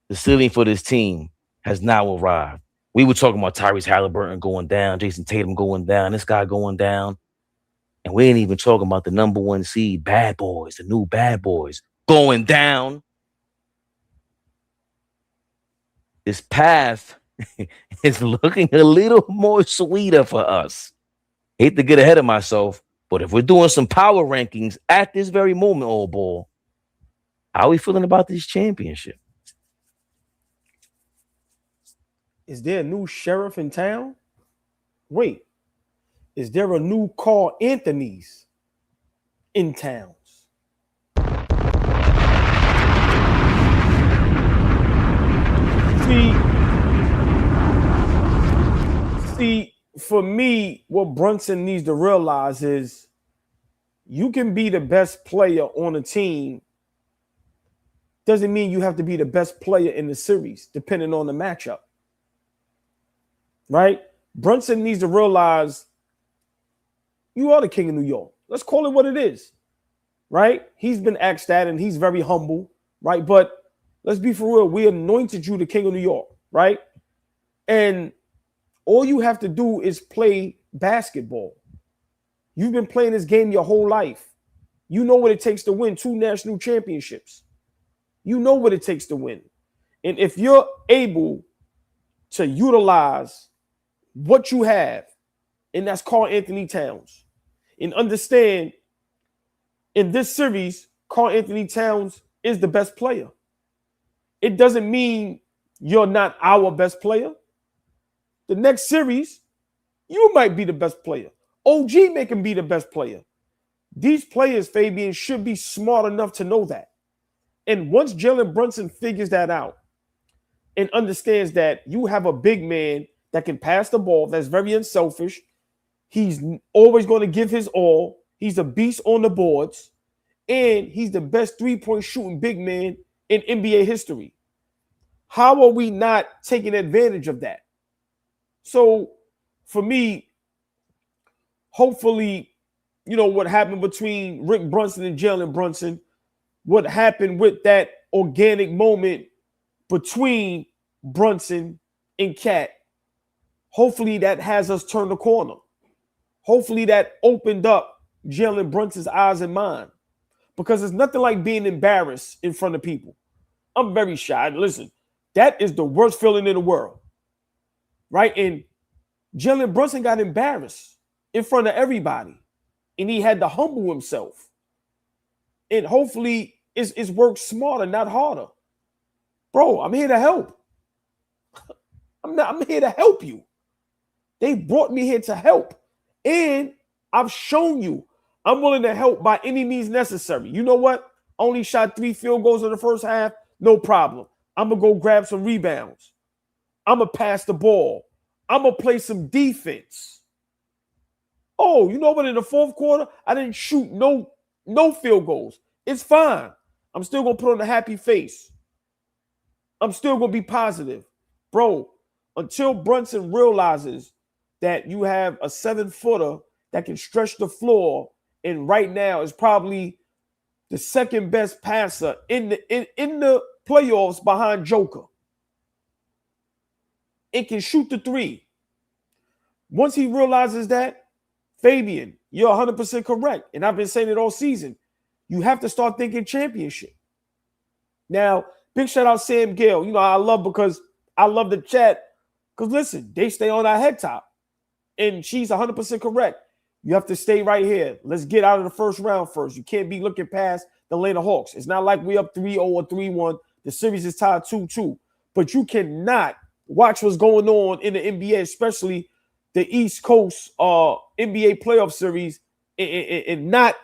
The ceiling for this team has now arrived. We were talking about Tyrese Halliburton going down, Jason Tatum going down, this guy going down. And we ain't even talking about the number 1 seed, bad boys, the new bad boys going down. This path is looking a little more sweeter for us. Hate to get ahead of myself, but if we're doing some power rankings at this very moment, old boy, how are we feeling about this championship?
Is there a new sheriff in town? Wait. Is there a new Carl Anthony's in towns? See, for me, what Brunson needs to realize is you can be the best player on a team. Doesn't mean you have to be the best player in the series, depending on the matchup. Right? Brunson needs to realize you are the king of New York. Let's call it what it is, right? He's been asked that, and he's very humble, right? But let's be for real. We anointed you the king of New York, right? And all you have to do is play basketball. You've been playing this game your whole life. You know what it takes to win 2 national championships. You know what it takes to win. And if you're able to utilize what you have, and that's Karl Anthony Towns, and understand in this series, Karl Anthony Towns is the best player. It doesn't mean you're not our best player. The next series, you might be the best player. OG make him be the best player. These players, Fabian, should be smart enough to know that. And once Jalen Brunson figures that out and understands that you have a big man that can pass the ball, that's very unselfish, he's always going to give his all. He's a beast on the boards. And he's the best three-point shooting big man in NBA history. How are we not taking advantage of that? So, for me, hopefully, you know, what happened between Rick Brunson and Jalen Brunson, what happened with that organic moment between Brunson and Kat, hopefully that has us turn the corner. Hopefully that opened up Jalen Brunson's eyes and mind, because it's nothing like being embarrassed in front of people. I'm very shy. Listen, that is the worst feeling in the world, right? And Jalen Brunson got embarrassed in front of everybody, and he had to humble himself. And hopefully it's worked smarter, not harder. Bro, I'm here to help. I'm here to help you. They brought me here to help. And I've shown you I'm willing to help by any means necessary. You know what? Only shot 3 field goals in the first half. No problem. I'm going to go grab some rebounds. I'm going to pass the ball. I'm going to play some defense. Oh, you know what? In the fourth quarter, I didn't shoot no field goals. It's fine. I'm still going to put on a happy face. I'm still going to be positive. Bro, until Brunson realizes that you have a 7-footer that can stretch the floor, and right now is probably the second best passer in the playoffs behind Joker. It can shoot the 3. Once he realizes that, Fabian, you're 100% correct. And I've been saying it all season. You have to start thinking championship. Now, big shout out Sam Gale. You know, I love the chat. Because listen, they stay on our head top. And she's 100% correct. You have to stay right here. Let's get out of the first round first. You can't be looking past the Atlanta Hawks. It's not like we up 3-0 or 3-1. The series is tied 2-2. But you cannot watch what's going on in the NBA, especially the East Coast NBA playoff series, and not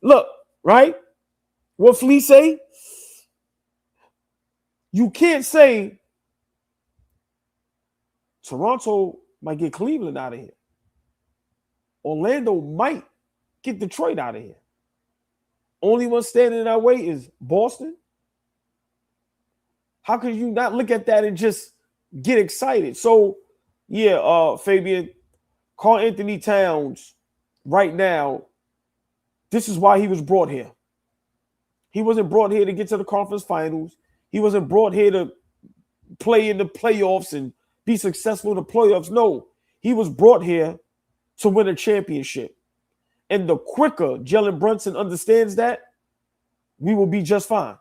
look, right? What Flea say? You can't say Toronto might get Cleveland out of here. Orlando might get Detroit out of here. Only one standing in our way is Boston. How could you not look at that and just get excited? So, yeah, Fabian, Karl Anthony Towns right now, this is why he was brought here. He wasn't brought here to get to the conference finals. He wasn't brought here to play in the playoffs and be successful in the playoffs. No, he was brought here to win a championship. And the quicker Jalen Brunson understands that, we will be just fine.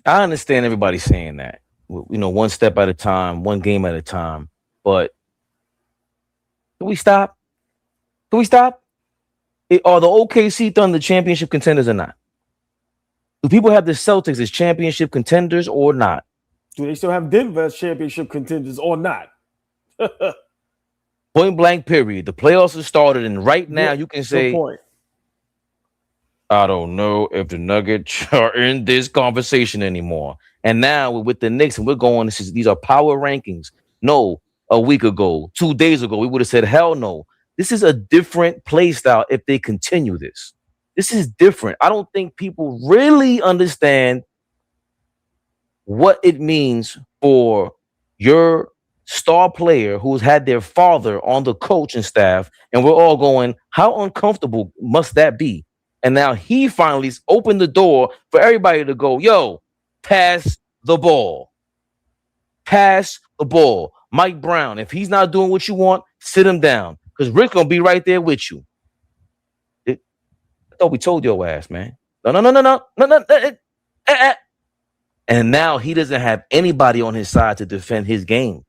I understand everybody saying that, you know, one step at a time, one game at a time. But can we stop? Can we stop? Are the OKC Thunder championship contenders or not? Do people have the Celtics as championship contenders or not?
Do they still have Denver as championship contenders or not?
Point blank, period. The playoffs have started, and right now you can say, I don't know if the Nuggets are in this conversation anymore. And now we're with the Knicks, and we're going, these are power rankings. No, a week ago, 2 days ago, we would have said, hell no. This is a different play style if they continue this. This is different. I don't think people really understand what it means for your star player who's had their father on the coaching staff, and we're all going, how uncomfortable must that be? And now he finally opened the door for everybody to go, yo, pass the ball. Pass the ball. Mike Brown, if he's not doing what you want, sit him down. Because Rick's going to be right there with you. I thought we told your ass, man. No. And now he doesn't have anybody on his side to defend his game.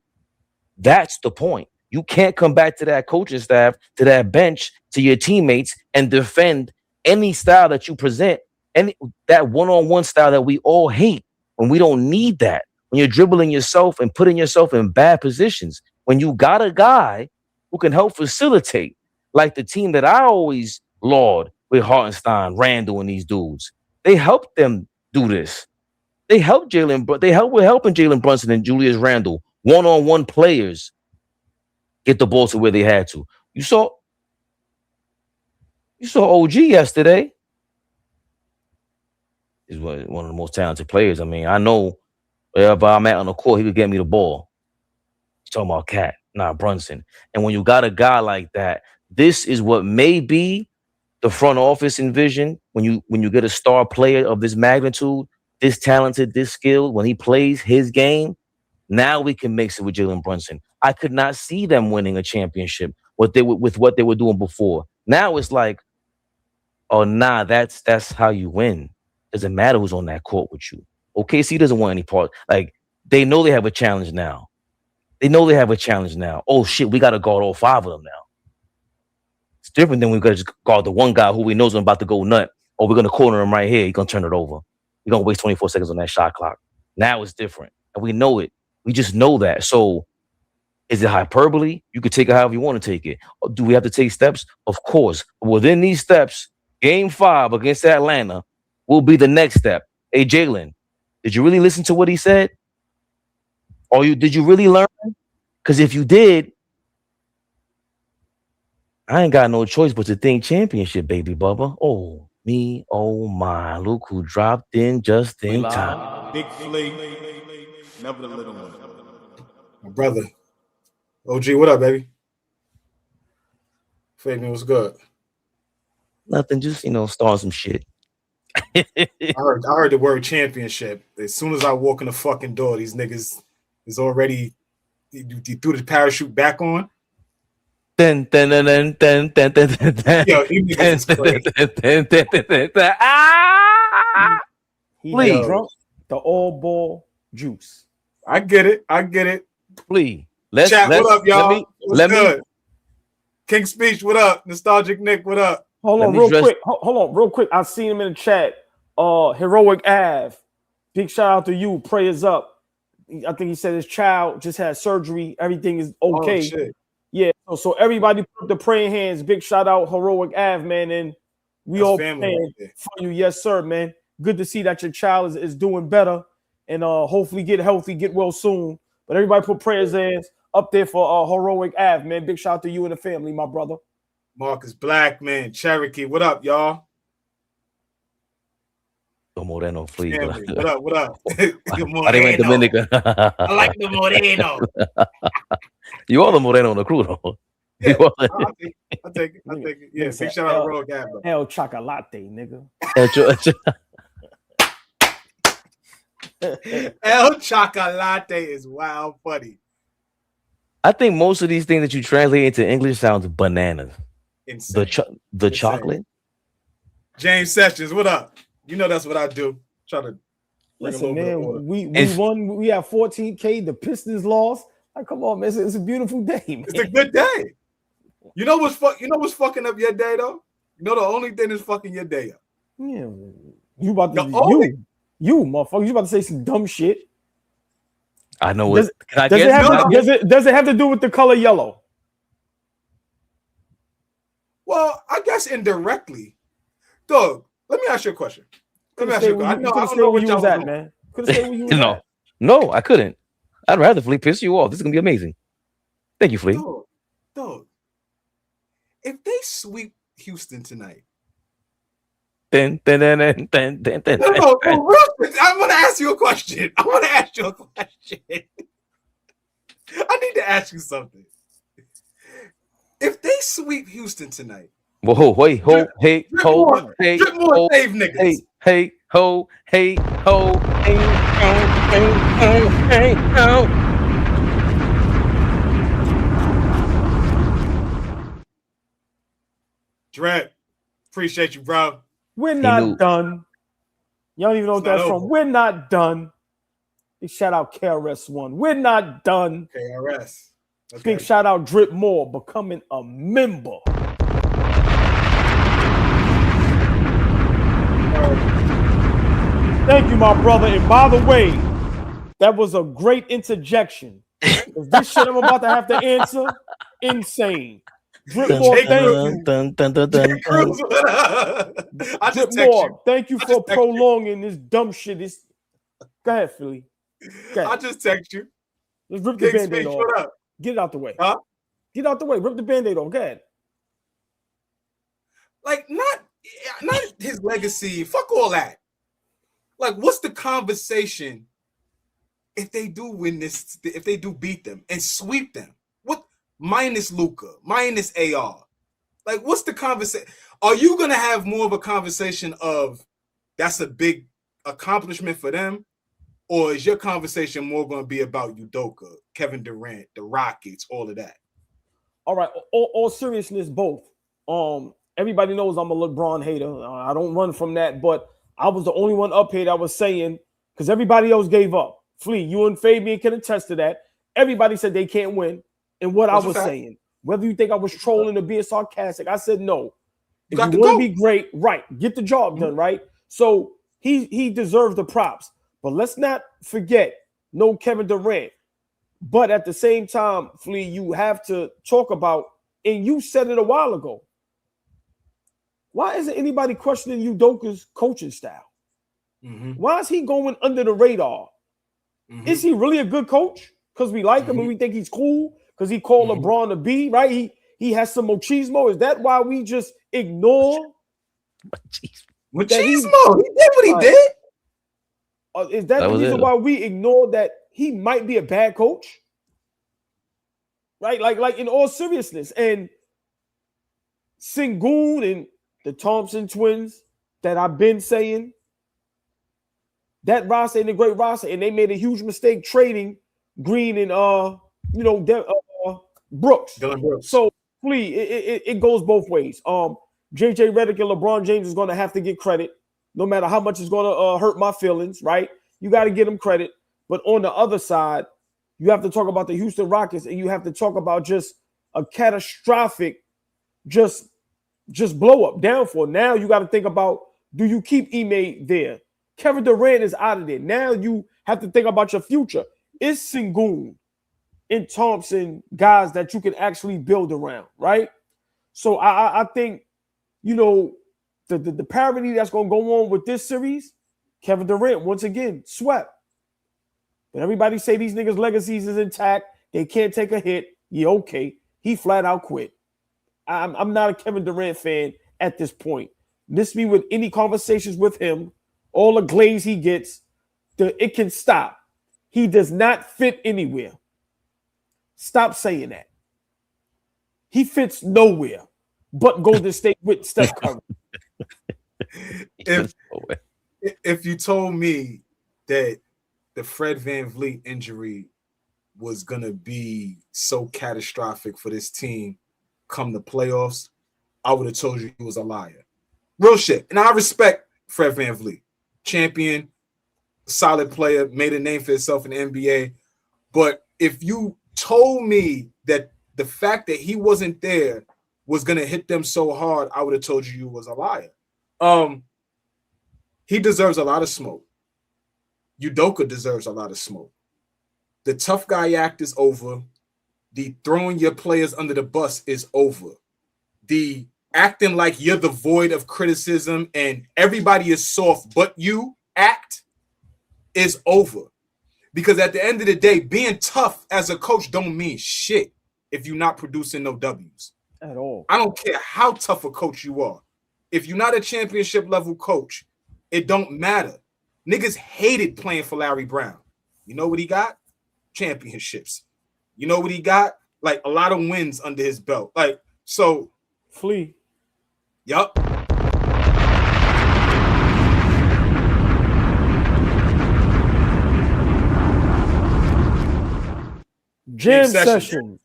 That's the point. You can't come back to that coaching staff, to that bench, to your teammates, and defend any style that you present, and that one-on-one style that we all hate, when we don't need that. When you're dribbling yourself and putting yourself in bad positions. When you got a guy who can help facilitate, like the team that I always laud with Hartenstein, Randall, and these dudes. They helped them do this. They helped Jalen, but they helped with helping Jalen Brunson and Julius Randle, one-on-one players, get the ball to where they had to. You saw OG yesterday. He's one of the most talented players. I mean, I know wherever I'm at on the court, he could get me the ball. He's talking about Kat, not Brunson. And when you got a guy like that, this is what may be the front office envision when you get a star player of this magnitude, this talented, this skilled, when he plays his game. Now we can mix it with Jalen Brunson. I could not see them winning a championship with what they were doing before. Now it's like, oh, nah, that's how you win. Doesn't matter who's on that court with you. OKC doesn't want any part. Like, they know they have a challenge now. Oh, shit, we got to guard all 5 of them now. It's different than we got to just guard the one guy who we know is about to go nut. Oh, we're going to corner him right here. He's going to turn it over. You're going to waste 24 seconds on that shot clock. Now it's different. And we know it. We just know that. So is it hyperbole? You could take it however you want to take it. Do we have to take steps? Of course. Within these steps, Game 5 against Atlanta will be the next step. Hey, Jalen, did you really listen to what he said? Or did you really learn? Because if you did, I ain't got no choice but to think championship, baby Bubba. Oh, me, oh my. Look who dropped in just in time.
Big Flea, never the little one.
My brother. OG, what up, baby? Fabian, what's good?
Nothing, just, starting some shit.
I heard the word championship. As soon as I walk in the fucking door, these niggas is already, you threw the parachute back on.
Yo,
he niggas is crazy.
He
Please.
had drunk the AllBall juice.
I get it.
Please.
Chat, what up, y'all? What's
let
good? King Speech, what up? Nostalgic Nick, what up?
Hold on, real quick. I seen him in the chat. Heroic Ave. Big shout out to you. Prayers up. I think he said his child just had surgery. Everything is okay.
Oh, shit.
Yeah. So everybody put the praying hands. Big shout out Heroic Ave, man. And we
That's
all
family
praying
right
for you. Yes, sir, man. Good to see that your child is doing better and hopefully get healthy, get well soon. But everybody put prayers hands up there for Heroic Ave, man. Big shout out to you and the family, my brother.
Marcus Black, man. Cherokee, what up, y'all?
Moreno, please.
What up?
I didn't Dominica.
I like the Moreno.
You are the Moreno on the crew, though.
Yeah, I'll take it. Yeah, big shout out to Royal Gabba.
El Chocolate, nigga.
El Chocolate is wild funny.
I think most of these things that you translate into English sounds bananas.
Insane.
The chocolate.
James Sessions, what up? You know that's what I do. Try to
listen, man. We won. We have 14K. The Pistons lost. Like, come on, man. It's a beautiful day, man.
It's a good day. You know what's fucking up your day though? You know the only thing that's fucking your day up.
Yeah, you about to you motherfucker. You about to say some dumb shit.
I know.
Does it have to do with the color yellow?
Well, I guess indirectly. Dog, let me ask you a question. I don't know where you was at, man. Couldn't say where you was at.
No, I couldn't. I'd rather Flea piss you off. This is gonna be amazing. Thank you, Flea.
Dog. If they sweep Houston tonight.
No,
I'm gonna ask you a question. I need to ask you something. If they sweep Houston tonight,
whoa, wait, hey, ho, hey,
ho, save niggas.
Hey, ho, hey, ho, hey, ho.
Durant, appreciate you, bro.
We're not done. Y'all don't even know what that's from. We're not done. Big shout out KRS1. We're not done.
KRS. Okay.
Big shout out Drip Moore becoming a member. Thank you, my brother. And by the way, that was a great interjection. This shit I'm about to have to answer, insane. Drip Moore, thank you. Drip Moore, thank you for prolonging this dumb shit. Go ahead, Philly.
I just text you.
Let's rip the Band-Aid off. What up? Get it out the way.
Huh?
Get out the way. Rip the Band-Aid off. Go ahead.
Like, not his legacy. Fuck all that. Like, what's the conversation if they do win this, if they do beat them and sweep them? What, minus Luka, minus AR? Like, what's the conversation? Are you going to have more of a conversation of that's a big accomplishment for them? Or is your conversation more going to be about Udoka, Kevin Durant, the Rockets, all of that?
All right. All seriousness, both. Everybody knows I'm a LeBron hater. I don't run from that, but I was the only one up here that was saying, because everybody else gave up. Flea, you and Fabian can attest to that. Everybody said they can't win. And what I was saying, whether you think I was trolling or being sarcastic, I said no. If you want to be great, right, get the job done, right? So he deserves the props. But let's not forget, no Kevin Durant. But at the same time, Flea, you have to talk about, and you said it a while ago, why isn't anybody questioning Udoka's coaching style? Mm-hmm. Why is he going under the radar? Mm-hmm. Is he really a good coach? Because we like him and we think he's cool? Because he called LeBron a B, right? He has some machismo. Is that why we just ignore?
Machismo? He did what he did.
Is that the reason why we ignore that he might be a bad coach? Right? Like in all seriousness. And Sengun and the Thompson twins that I've been saying, that roster ain't a great roster, and they made a huge mistake trading Green and Brooks.
Dylan Brooks.
So Flea, it goes both ways. JJ Redick and LeBron James is going to have to get credit, no matter how much it's going to hurt my feelings, right? You got to get them credit. But on the other side, you have to talk about the Houston Rockets, and you have to talk about just a catastrophic, just blow up, downfall. Now you got to think about, do you keep Ime there? Kevin Durant is out of there. Now you have to think about your future. Is Sengun and Thompson guys that you can actually build around, right? So I think, you know, the parity that's going to go on with this series, Kevin Durant, once again, swept. But everybody say these niggas' legacies is intact. They can't take a hit. Yeah, okay. He flat out quit. I'm not a Kevin Durant fan at this point. Miss me with any conversations with him, all the glaze he gets, it can stop. He does not fit anywhere. Stop saying that. He fits nowhere but Golden State with Steph Curry.
If you told me that the Fred VanVleet injury was going to be so catastrophic for this team come the playoffs, I would have told you he was a liar. Real shit. And I respect Fred VanVleet. Champion, solid player, made a name for himself in the NBA. But if you told me that the fact that he wasn't there was going to hit them so hard, I would have told you was a liar. He deserves a lot of smoke. Udoka deserves a lot of smoke. The tough guy act is over. The throwing your players under the bus is over. The acting like you're the void of criticism and everybody is soft but you act is over. Because at the end of the day, being tough as a coach don't mean shit if you're not producing no W's.
At all.
I don't care how tough a coach you are. If you're not a championship level coach, it don't matter. Niggas hated playing for Larry Brown. You know what he got? Championships. You know what he got? Like a lot of wins under his belt. Like, so.
Flea.
Yup.
Jam session.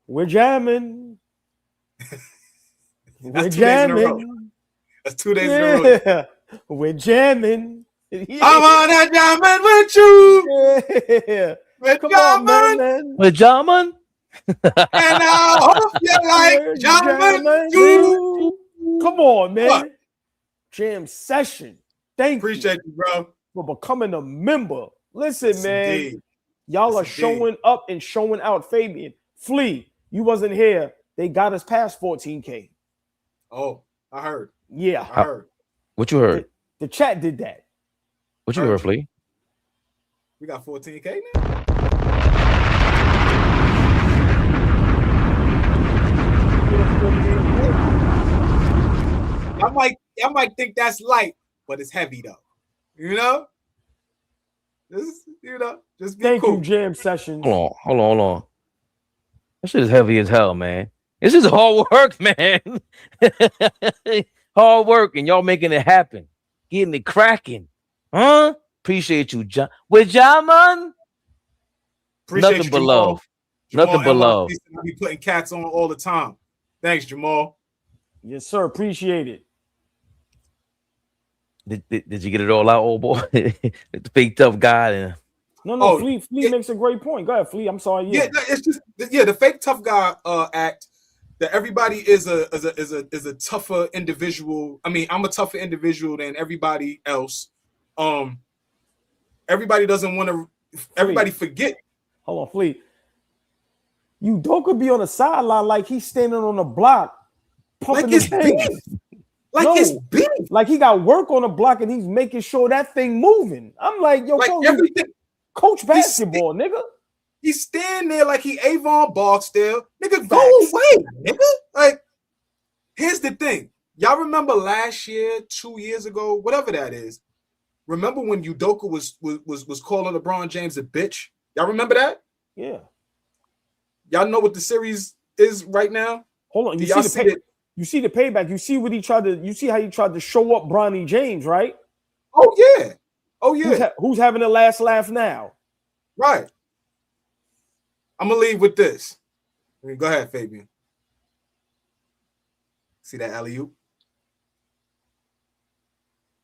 We're jamming. We're jamming.
That's 2 days in a row.
We're jamming. Yeah.
I'm on that jamming with you.
Yeah.
We're
Come
jamming.
on, man.
With Jaman?
And I hope you like jamming too.
Come on, man.
What?
Jam session. Thank
Appreciate you, bro.
for becoming a member. Listen,
Yes,
man.
indeed.
Y'all
Yes,
are showing up and showing out. Fabian, Flea, you wasn't here. They got us past 14K.
Oh, I heard.
Yeah.
I heard.
What you heard?
The chat did that.
What you heard, Flea?
We got 14K now. I might think that's light, but it's heavy though. You know? Just be
Thank
cool.
you, Jam Sessions.
Hold on. That shit is heavy as hell, man. This is hard work, man. Hard work, and y'all making it happen. Getting it cracking. Huh? Appreciate you, John. With Jaman?
Appreciate
Nothing
you,
but
Jamal.
love. Nothing but love.
I be putting cats on all the time. Thanks, Jamal.
Yes, sir. Appreciate it.
Did you get it all out, old boy? The big tough guy. And
No, Flea makes a great point. Go ahead, Flea. I'm sorry.
Yeah, it's just the fake tough guy act that everybody is a tougher individual. I mean, I'm a tougher individual than everybody else. Everybody doesn't want to. Everybody forget.
Hold on, Flea. Udoka be on the sideline like he's standing on the block, pumping
Like
his
it's
hands.
beef. Like it's beef.
Like he got work on the block and he's making sure that thing moving. I'm like, yo,
Like
coach,
everything.
coach basketball, nigga.
He's standing there like he Avon Barksdale. Nigga, go away, nigga. Like, here's the thing. Y'all remember last year, 2 years ago, whatever that is. Remember when Udoka was calling LeBron James a bitch? Y'all remember that?
Yeah.
Y'all know what the series is right now?
Hold on. You see the payback. You see what he tried to. You see how he tried to show up Bronny James, right?
Oh yeah. Oh yeah.
Who's having the last laugh now?
Right. I'm gonna leave with this. Go ahead, Fabian. See that alley-oop?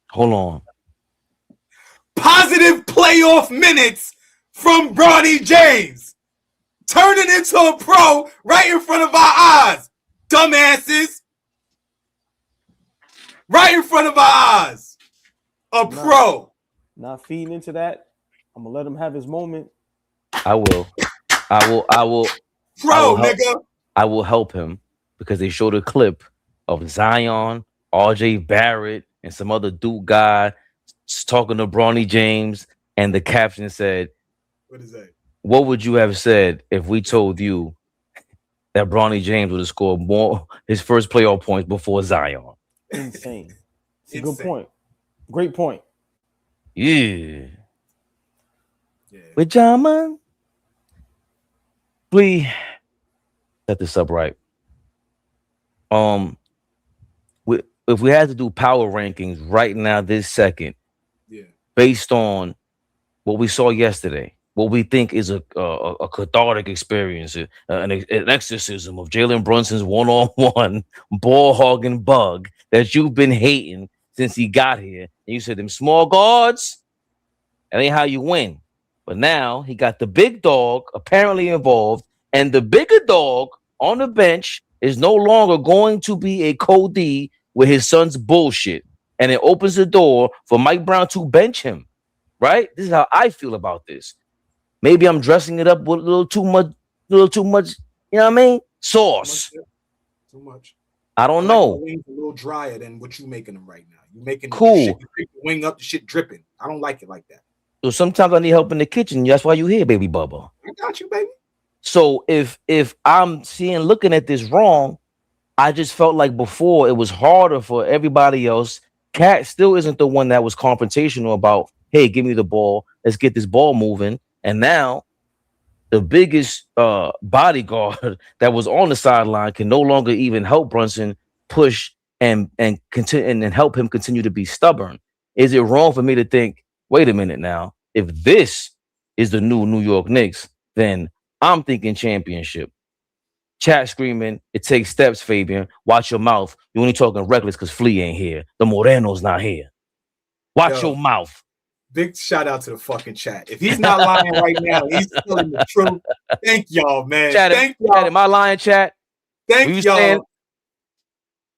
Hold on.
Positive playoff minutes from Bronny James. Turning into a pro right in front of our eyes. Dumbasses. Right in front of our eyes. A pro.
Not feeding into that. I'm gonna let him have his moment.
I will.
Pro, nigga.
I will help him because they showed a clip of Zion, RJ Barrett, and some other Duke guy talking to Bronny James, and the caption said,
"What is that?
What would you have said if we told you that Bronny James would have scored more his first playoff points before Zion?"
Insane. It's a good point. Great point.
Yeah. With Jama, please set this up right. If we had to do power rankings right now, this second, based on what we saw yesterday, what we think is a cathartic experience, an exorcism of Jalen Brunson's one-on-one ball hogging bug that you've been hating since he got here. And you said them small guards, that ain't how you win. But now he got the big dog apparently involved, and the bigger dog on the bench is no longer going to be a Cody with his son's bullshit. And it opens the door for Mike Brown to bench him, right? This is how I feel about this. Maybe I'm dressing it up with a little too much, you know what I mean? Sauce.
Too much.
I don't know.
The wings a little drier than what you making them right now. You making
cool.
The wing up, the shit dripping. I don't like it like that.
So sometimes I need help in the kitchen. That's why you here, baby Bubba.
I got you, baby.
So if I'm looking at this wrong, I just felt like before it was harder for everybody else. Kat still isn't the one that was confrontational about, hey, give me the ball. Let's get this ball moving. And now the biggest bodyguard that was on the sideline can no longer even help Brunson push and continue and help him continue to be stubborn. Is it wrong for me to think, wait a minute now, if this is the new New York Knicks, then I'm thinking championship. Chat screaming, it takes steps, Fabian. Watch your mouth. You're only talking reckless because Flea ain't here. The Moreno's not here. Watch your mouth.
Big shout out to the fucking chat. If he's not lying right now, he's telling the truth. Thank y'all, man. Thank y'all.
Am I lying, chat?
Thank y'all.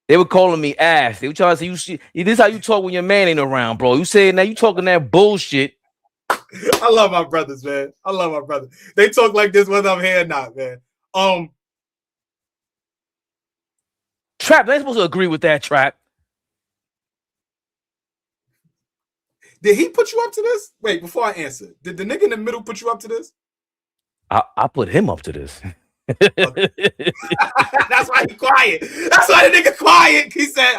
They were calling me ass. They were trying to say, this is how you talk when your man ain't around, bro. You saying now you talking that bullshit.
I love my brothers, man. I love my brothers. They talk like this whether I'm here or not, man.
Trap, they ain't supposed to agree with that, Trap.
Did he put you up to this? Wait, before I answer, did the nigga in the middle put you up to this?
I put him up to this.
Okay. That's why he quiet. That's why the nigga quiet. He said,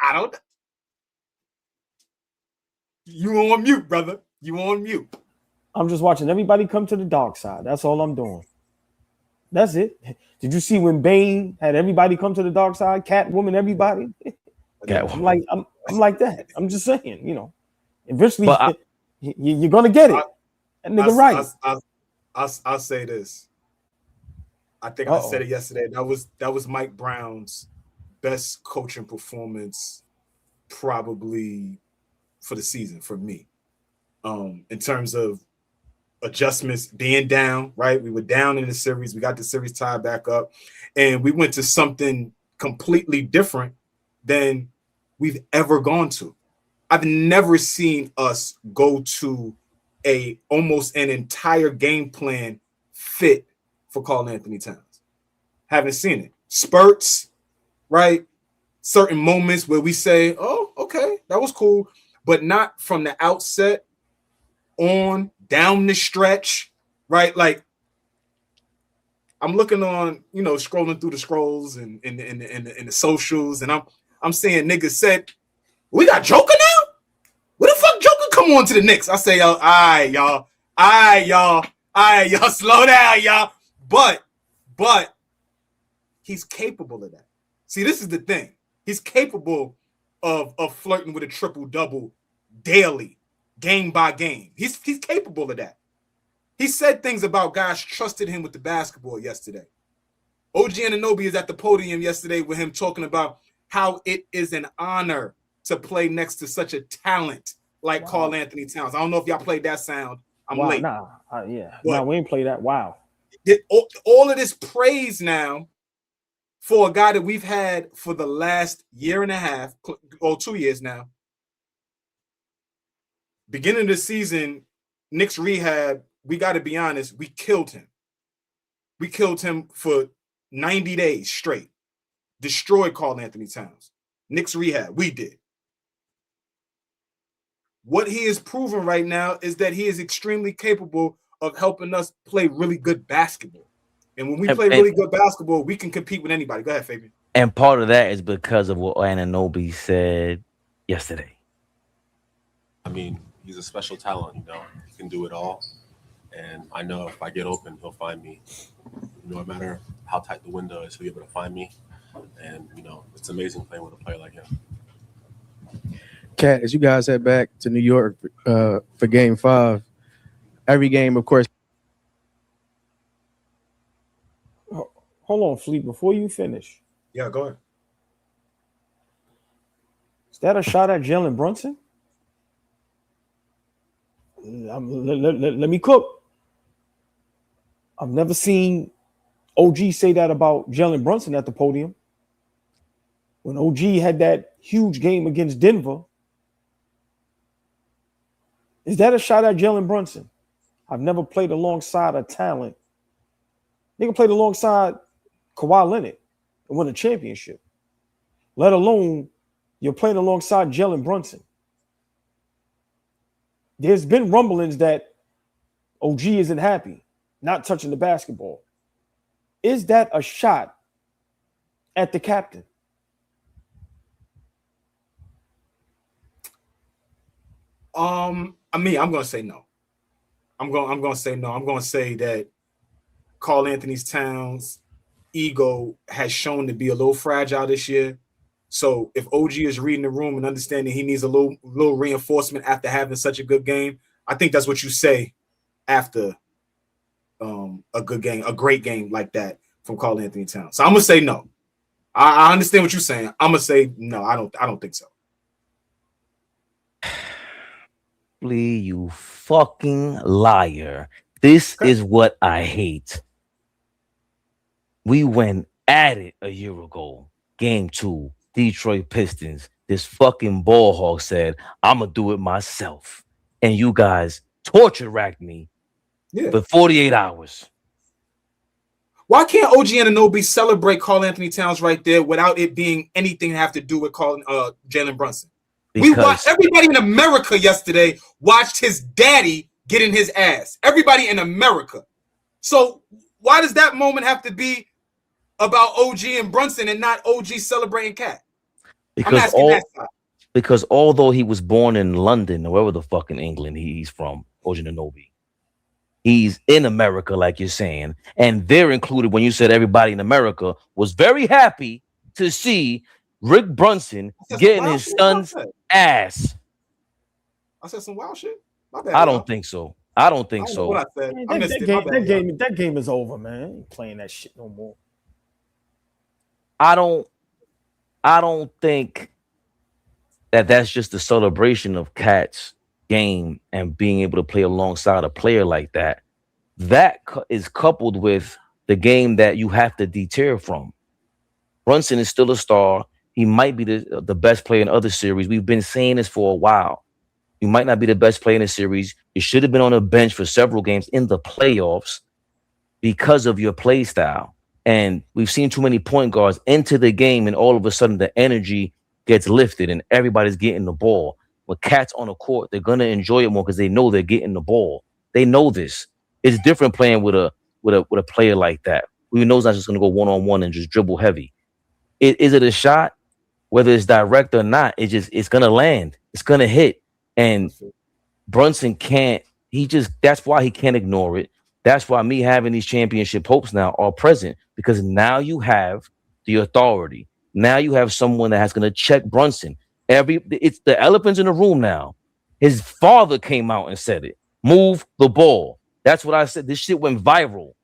I don't know. You on mute, brother. You on mute.
I'm just watching everybody come to the dark side. That's all I'm doing. That's it. Did you see when Bane had everybody come to the dark side? Catwoman, everybody. I'm like that. I'm just saying, eventually you're gonna get it. That nigga right.
I'll say this. I think I said it yesterday. That was Mike Brown's best coaching performance, probably for the season for me. In terms of adjustments, being down, right? We were down in the series. We got the series tied back up, and we went to something completely different than we've ever gone to. I've never seen us go to almost an entire game plan fit for Karl Anthony Towns. Haven't seen it. Spurts, right? Certain moments where we say, oh, okay, that was cool, but not from the outset on down the stretch, right? Like I'm looking on, scrolling through the scrolls and in the socials, and I'm saying niggas said, we got Joker now? Where the fuck Joker come on to the Knicks? I say, all right, y'all, slow down, y'all. But he's capable of that. See, this is the thing. He's capable of flirting with a triple-double daily, game by game. He's capable of that. He said things about guys trusted him with the basketball yesterday OG Anunoby is at the podium yesterday with him talking about how it is an honor to play next to such a talent like Karl Anthony Towns. I don't know if y'all played that sound. I'm late.
We ain't play that. Wow.
All of this praise now for a guy that we've had for the last year and a half, or 2 years now. Beginning of the season, KNICKS Rehab, we got to be honest, we killed him. We killed him for 90 days straight. Destroyed Karl Anthony Towns. KNICKS Rehab, we did. What he is proving right now is that he is extremely capable of helping us play really good basketball. And when we play really good basketball, we can compete with anybody. Go ahead, Fabian.
And part of that is because of what Anunoby said yesterday.
I mean, he's a special talent, you know. He can do it all. And I know if I get open, he'll find me. No matter how tight the window is, he'll be able to find me. And, you know, it's amazing playing with a player like him.
Kat, as you guys head back to New York for Game 5, every game, of course.
Hold on, Fleet, before you finish.
Yeah, go ahead.
Is that a shot at Jalen Brunson? Let me cook. I've never seen OG say that about Jalen Brunson at the podium. When OG had that huge game against Denver, is that a shot at Jalen Brunson? I've never played alongside a talent. Nigga played alongside Kawhi Leonard and won a championship. Let alone you're playing alongside Jalen Brunson. There's been rumblings that OG isn't happy, not touching the basketball. Is that a shot at the captain?
I mean, I'm gonna say no. I'm gonna say no. I'm gonna say that Karl Anthony Towns' ego has shown to be a little fragile this year. So if OG is reading the room and understanding he needs a little reinforcement after having such a good game, I think that's what you say after a good game, a great game like that from Karl Anthony Towns. So I'm gonna say no. I understand what you're saying. I'm gonna say no. I don't think so.
You fucking liar. This is what I hate. We went at it a year ago. Game 2, Detroit Pistons. This fucking ball hog said, I'm going to do it myself. And you guys torture racked me for 48 hours.
Why can't OG Anunoby celebrate Karl Anthony Towns right there without it being anything to have to do with Jalen Brunson? We watched, everybody in America yesterday watched his daddy get in his ass. Everybody in America. So why does that moment have to be about OG and Brunson and not OG celebrating Kat?
Because although he was born in London or wherever the fuck in England he's from, OG Anunoby, he's in America, like you're saying, and they're included when you said everybody in America was very happy to see Rick Brunson getting his son's ass.
I said some wild shit. My bad,
I don't think so. I don't think so.
What I said.
Man, that game is over, man. I ain't playing that shit no more.
I don't think that's just a celebration of Kat's game and being able to play alongside a player like that. That is coupled with the game that you have to deter from. Brunson is still a star. He might be the best player in other series. We've been saying this for a while. You might not be the best player in the series. You should have been on the bench for several games in the playoffs because of your play style. And we've seen too many point guards enter the game, and all of a sudden the energy gets lifted and everybody's getting the ball. When Kat's on the court, they're gonna enjoy it more because they know they're getting the ball. They know this. It's different playing with a player like that. We know it's not just gonna go one-on-one and just dribble heavy. Is it a shot? Whether it's direct or not, it's gonna land. It's gonna hit. And Brunson can't. That's why he can't ignore it. That's why me having these championship hopes now are present, because now you have the authority. Now you have someone that's going to check Brunson. It's the elephants in the room now. His father came out and said it. Move the ball. That's what I said. This shit went viral.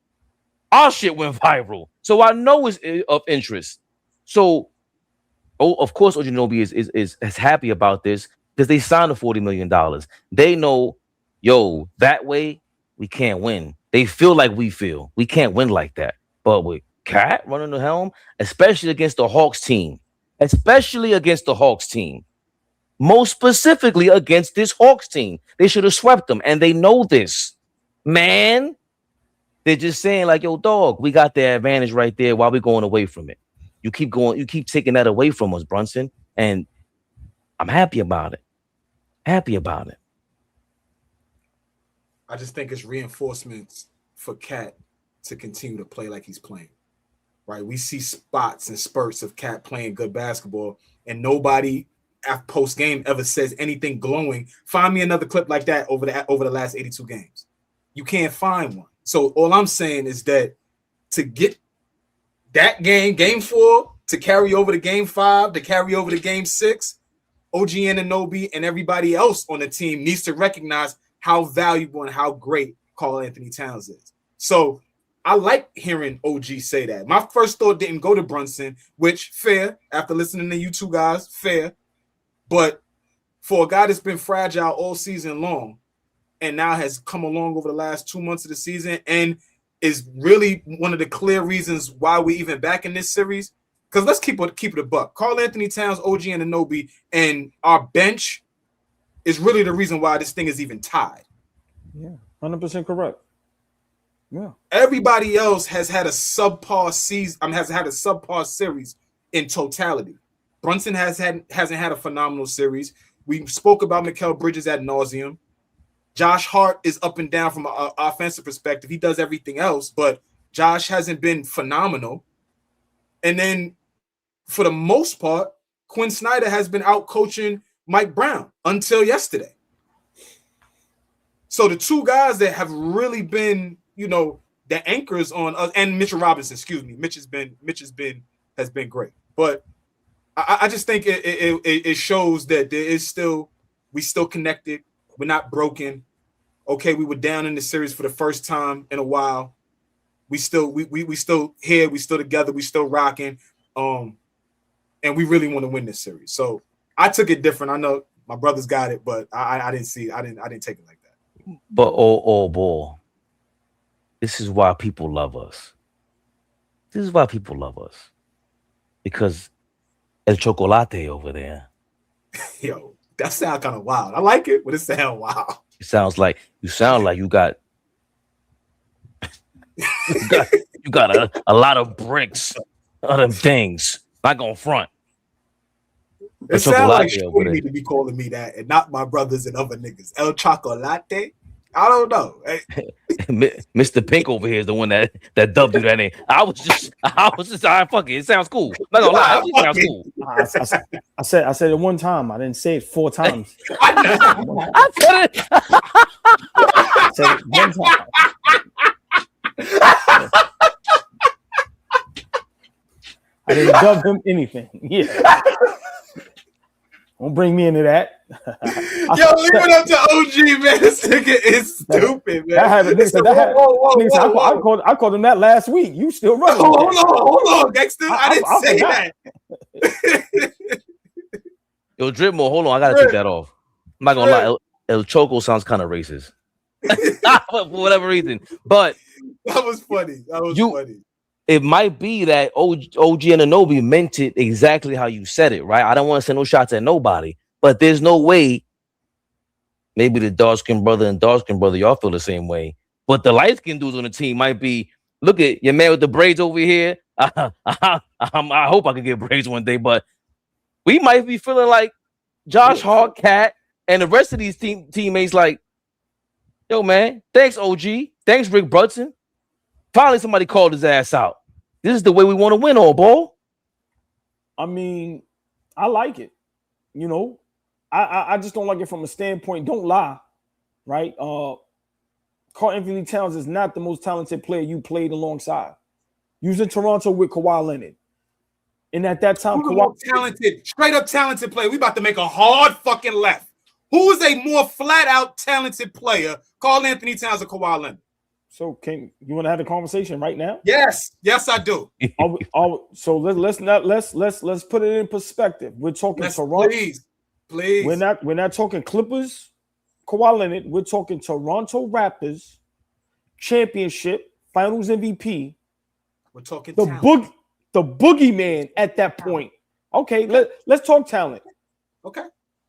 Our shit went viral. So I know it's of interest. So, of course, OG Anunoby is happy about this because they signed the $40 million. They know, yo, that way we can't win. They feel like we feel. We can't win like that. But with Kat running the helm, especially against the Hawks team, most specifically against this Hawks team, they should have swept them, and they know this. Man, they're just saying like, yo, dog, we got the advantage right there while we're going away from it. You keep taking that away from us, Brunson, and I'm happy about it.
I just think it's reinforcements for Kat to continue to play like he's playing. Right? We see spots and spurts of Kat playing good basketball, and nobody after post game ever says anything glowing. Find me another clip like that over the last 82 games. You can't find one. So all I'm saying is that to get that game 4, to carry over to game 5, to carry over to game 6, OG Anunoby and everybody else on the team needs to recognize how valuable and how great Karl-Anthony Towns is. So I like hearing OG say that. My first thought didn't go to Brunson, which fair after listening to you two guys, fair. But for a guy that's been fragile all season long and now has come along over the last 2 months of the season and is really one of the clear reasons why we even back in this series. Because let's keep it a buck. Karl-Anthony Towns, OG Anunoby, and our bench is really the reason why this thing is even tied.
Yeah, 100% correct. Yeah.
Everybody else has had a subpar season. Has had a subpar series in totality. Brunson hasn't had a phenomenal series. We spoke about Mikal Bridges ad nauseum. Josh Hart is up and down from an offensive perspective. He does everything else, but Josh hasn't been phenomenal. And then, for the most part, Quinn Snyder has been out coaching Mike Brown until yesterday. So the two guys that have really been, the anchors on us, and Mitchell Robinson, excuse me, Mitch has been great. But I just think it shows that we still connected. We're not broken. Okay, we were down in the series for the first time in a while. We still here. We still together. We still rocking. And we really want to win this series. So I took it different. I know my brothers got it, but I didn't see it. I didn't take it like that.
But all ball. This is why people love us. Because El Chocolate over there.
Yo, that sounds kind of wild. I like it, but it sounds wild.
You sound like you got you got a lot of bricks of them things. Not gonna front.
It sounds like you need to be calling me that and not my brothers and other niggas. El Chocolate? I don't know.
Mr. Pink over here is the one that dubbed you that name. I was just fuck it. It sounds cool. Not gonna lie, it sounds cool.
I said it one time. I didn't say it 4 times.
I said it.
I said it one time. I didn't dub him anything. Yeah. Don't bring me into that.
Yo, leave it up to OG, man. This nigga is stupid, man.
I called him that last week. You still running?
Hold on, Dexter. I didn't say that.
Yo, Dripmo, hold on. I gotta take that off. I'm not gonna lie. El Choco sounds kind of racist for whatever reason. But
that was funny. Funny.
It might be that OG Anunoby meant it exactly how you said it, right? I don't want to send no shots at nobody, but there's no way. Maybe the dark-skinned brother and dark-skinned brother, y'all feel the same way. But the light-skinned dudes on the team might be, look at your man with the braids over here. I hope I can get braids one day, but we might be feeling like Josh Hart, Kat, and the rest of these teammates like, yo, man, thanks, OG. Thanks, Rick Brunson. Finally, somebody called his ass out. This is the way we want to win, AllBall.
I mean, I like it. I just don't like it from a standpoint. Don't lie, right? Karl-Anthony Towns is not the most talented player you played alongside. You was in Toronto with Kawhi Leonard. And at that time,
straight up talented player. We about to make a hard fucking left. Who is a more flat out talented player, Karl-Anthony Towns or Kawhi Leonard?
So can you want to have the conversation right now?
Yes, I do.
So let's put it in perspective. We're talking Toronto.
Please.
We're not talking Clippers, Kawhi Leonard. We're talking Toronto Raptors, championship, Finals MVP.
We're talking
the boogeyman at that point. Okay, let's talk talent.
Okay,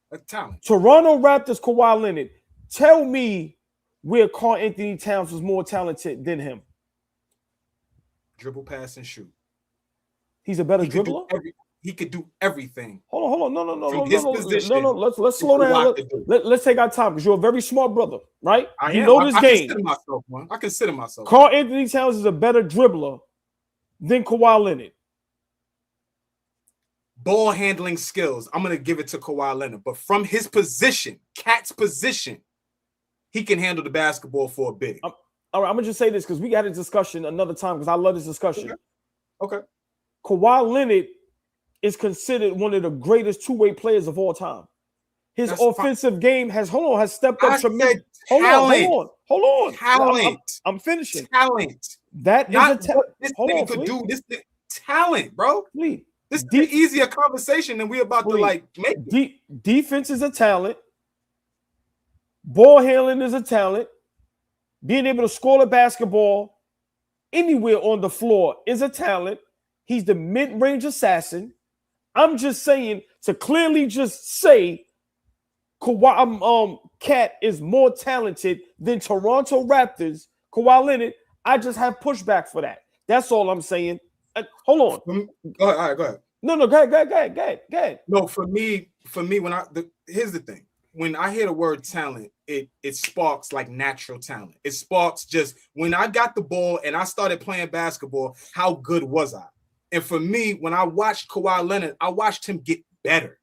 that's talent.
Toronto Raptors, Kawhi Leonard. Tell me where Karl Anthony Towns was more talented than him.
Dribble, pass, and shoot.
He's a better dribbler.
He could do everything.
Hold on. No. Let's slow down. Let's take our time because you're a very smart brother, right? You know this game.
I consider myself.
Karl Anthony Towns is a better dribbler than Kawhi Leonard.
Ball handling skills, I'm going to give it to Kawhi Leonard. But from his position, Kat's position, he can handle the basketball for a big.
All right, I'm going to just say this because we got a discussion another time because I love this discussion.
Okay.
Kawhi Leonard is considered one of the greatest two-way players of all time. His offensive game has stepped up tremendously. Hold on.
Talent.
I'm finishing.
Talent.
That is a talent.
This nigga could do this. Talent, bro.
Please.
This is an easier conversation than we about to make.
Defense is a talent. Ball handling is a talent. Being able to score the basketball anywhere on the floor is a talent. He's the mid-range assassin. I'm just saying to clearly just say Kat is more talented than Toronto Raptors. Kawhi Leonard, I just have pushback for that. That's all I'm saying. Hold on.
Go ahead. All right, go ahead.
No, go ahead.
No, for me, here's the thing. When I hear the word talent, it sparks like natural talent. It sparks just when I got the ball and I started playing basketball, how good was I? And for me, when I watched Kawhi Leonard, I watched him get better.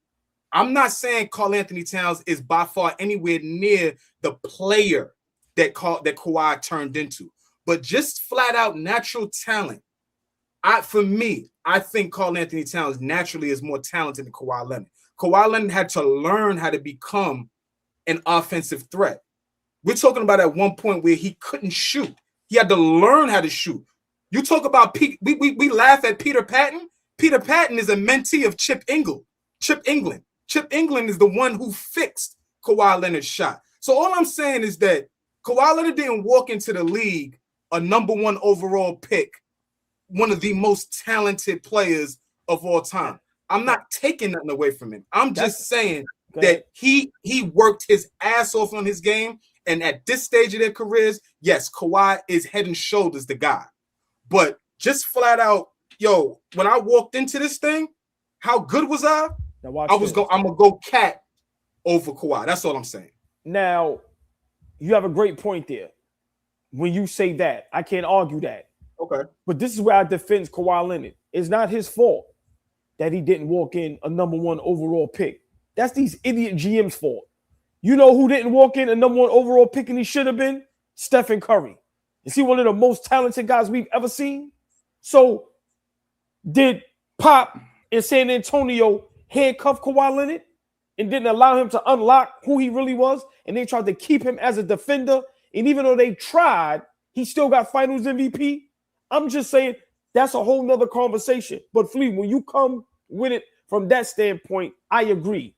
I'm not saying Karl Anthony Towns is by far anywhere near the player that Kawhi turned into, but just flat out natural talent. I think Karl Anthony Towns naturally is more talented than Kawhi Leonard. Kawhi Leonard had to learn how to become an offensive threat. We're talking about at one point where he couldn't shoot. He had to learn how to shoot. You talk about we laugh at Peter Patton. Peter Patton is a mentee of Chip England. Chip England is the one who fixed Kawhi Leonard's shot. So all I'm saying is that Kawhi Leonard didn't walk into the league a number 1 overall pick, one of the most talented players of all time. I'm not taking nothing away from him. I'm just saying that he worked his ass off on his game. And at this stage of their careers, yes, Kawhi is head and shoulders the guy. But just flat out, when I walked into this thing, how good was I? I'm gonna go Kat over Kawhi. That's all I'm saying.
Now, you have a great point there. When you say that, I can't argue that.
Okay.
But this is where I defend Kawhi Leonard. It's not his fault that he didn't walk in a number 1 overall pick. That's these idiot GM's fault. You know who didn't walk in a number 1 overall pick and he should have been? Stephen Curry. Is he one of the most talented guys we've ever seen? So did Pop in San Antonio handcuff Kawhi Leonard and didn't allow him to unlock who he really was? And they tried to keep him as a defender. And even though they tried, he still got Finals MVP. I'm just saying that's a whole nother conversation. But Flea, when you come with it from that standpoint, I agree.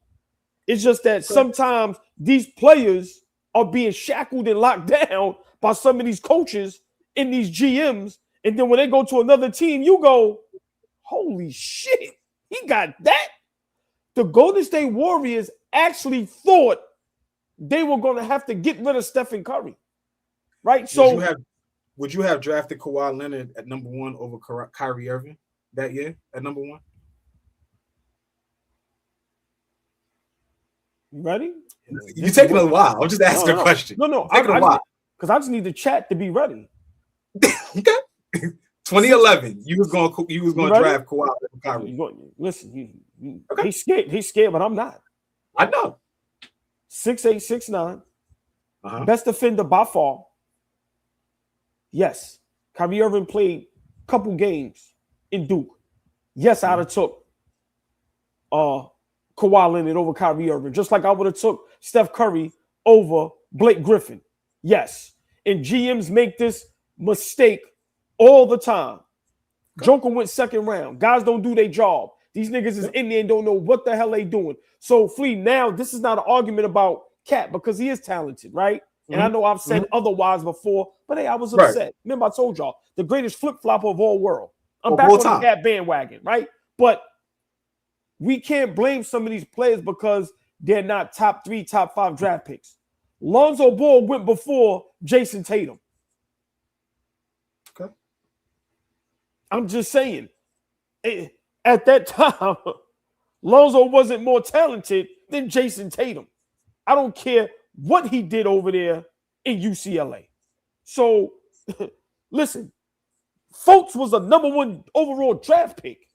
It's just that sometimes these players are being shackled and locked down by some of these coaches in these GMs. And then when they go to another team, you go, holy shit, he got that? The Golden State Warriors actually thought they were going to have to get rid of Stephen Curry. Right? So
would you have drafted Kawhi Leonard at number 1 over Kyrie Irving that year at number 1?
You ready?
You're taking a while. I'm just asking a question.
No. Because I just need the chat to be ready.
Okay. 2011, you was going to draft Kawhi over Kyrie.
Listen, he's scared, but I'm not.
I know.
6'8", 6'9", best defender by far. Yes, Kyrie Irving played a couple games in Duke. Yes, I'd have took Kawhi Leonard over Kyrie Irving, just like I would have took Steph Curry over Blake Griffin. Yes, and GMs make this mistake all the time. Joker went second round. Guys don't do their job. These niggas is in there and don't know what the hell they doing. So, Flea, now this is not an argument about Kat because he is talented, right? And I know I've said otherwise before, but hey, I was upset.
Right.
Remember, I told y'all the greatest flip-flopper of all world. I'm
Of
back
all
on
time.
the Kat bandwagon, right? But we can't blame some of these players because they're not top 3, top 5 draft picks. Lonzo Ball went before Jason Tatum.
Okay.
I'm just saying. At that time, Lonzo wasn't more talented than Jason Tatum. I don't care what he did over there in UCLA. So, listen, Fultz was a #1 overall draft pick.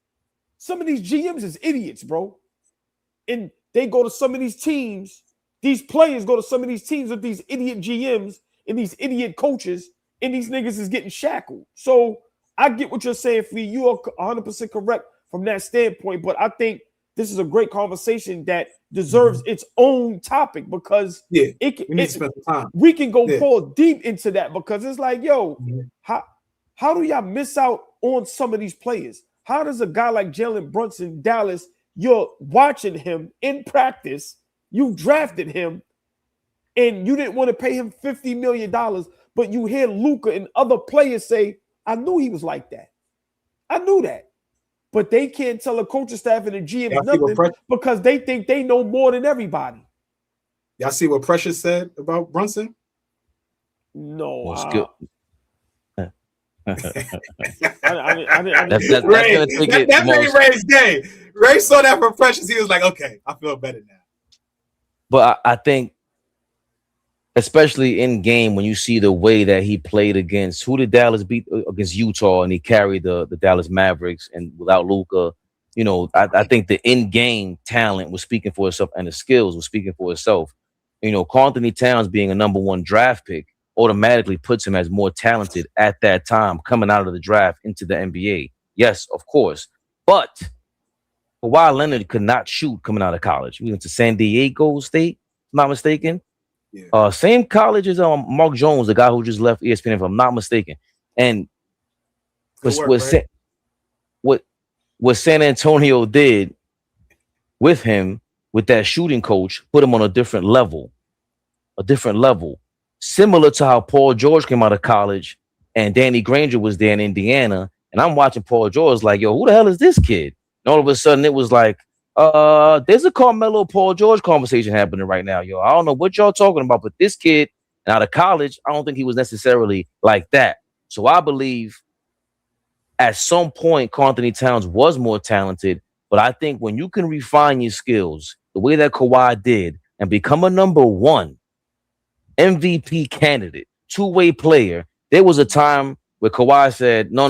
Some of these GMs is idiots, bro. And they go to some of these teams. These players go to some of these teams with these idiot GMs and these idiot coaches, and these niggas is getting shackled. So I get what you're saying, Flea. You are 100% correct from that standpoint, but I think this is a great conversation that deserves its own topic because
we need to spend some time.
We can go pull deep into that because it's like, yo, how do y'all miss out on some of these players? How does a guy like Jalen Brunson, Dallas, you're watching him in practice, you drafted him, and you didn't want to pay him $50 million, but you hear Luka and other players say, I knew he was like that. I knew that. But they can't tell a coaching staff and a GM nothing because they think they know more than everybody.
Y'all see what Precious said about Brunson?
No.
That made Ray's day. Ray saw that from Precious. He was like, okay, I feel better now.
But I think, especially in game, when you see the way that he played against who did Dallas beat against Utah, and he carried the Dallas Mavericks, and without Luka, you know, I think the in-game talent was speaking for itself, and the skills was speaking for itself. You know, Karl-Anthony Towns being a #1 draft pick automatically puts him as more talented at that time coming out of the draft into the NBA. Yes, of course. But Kawhi Leonard could not shoot coming out of college. We went to San Diego State, if I'm not mistaken.
Yeah.
Same college as Mark Jones, the guy who just left ESPN, if I'm not mistaken. And what San Antonio did with him, with that shooting coach, put him on a different level. Similar to how Paul George came out of college and Danny Granger was there in Indiana. And I'm watching Paul George like, yo, who the hell is this kid? And all of a sudden it was like, there's a Carmelo Paul George conversation happening right now, yo. I don't know what y'all talking about, but this kid out of college, I don't think he was necessarily like that. So I believe at some point, Karl-Anthony Towns was more talented, but I think when you can refine your skills the way that Kawhi did and become a #1 MVP candidate, two-way player, there was a time where Kawhi said, no.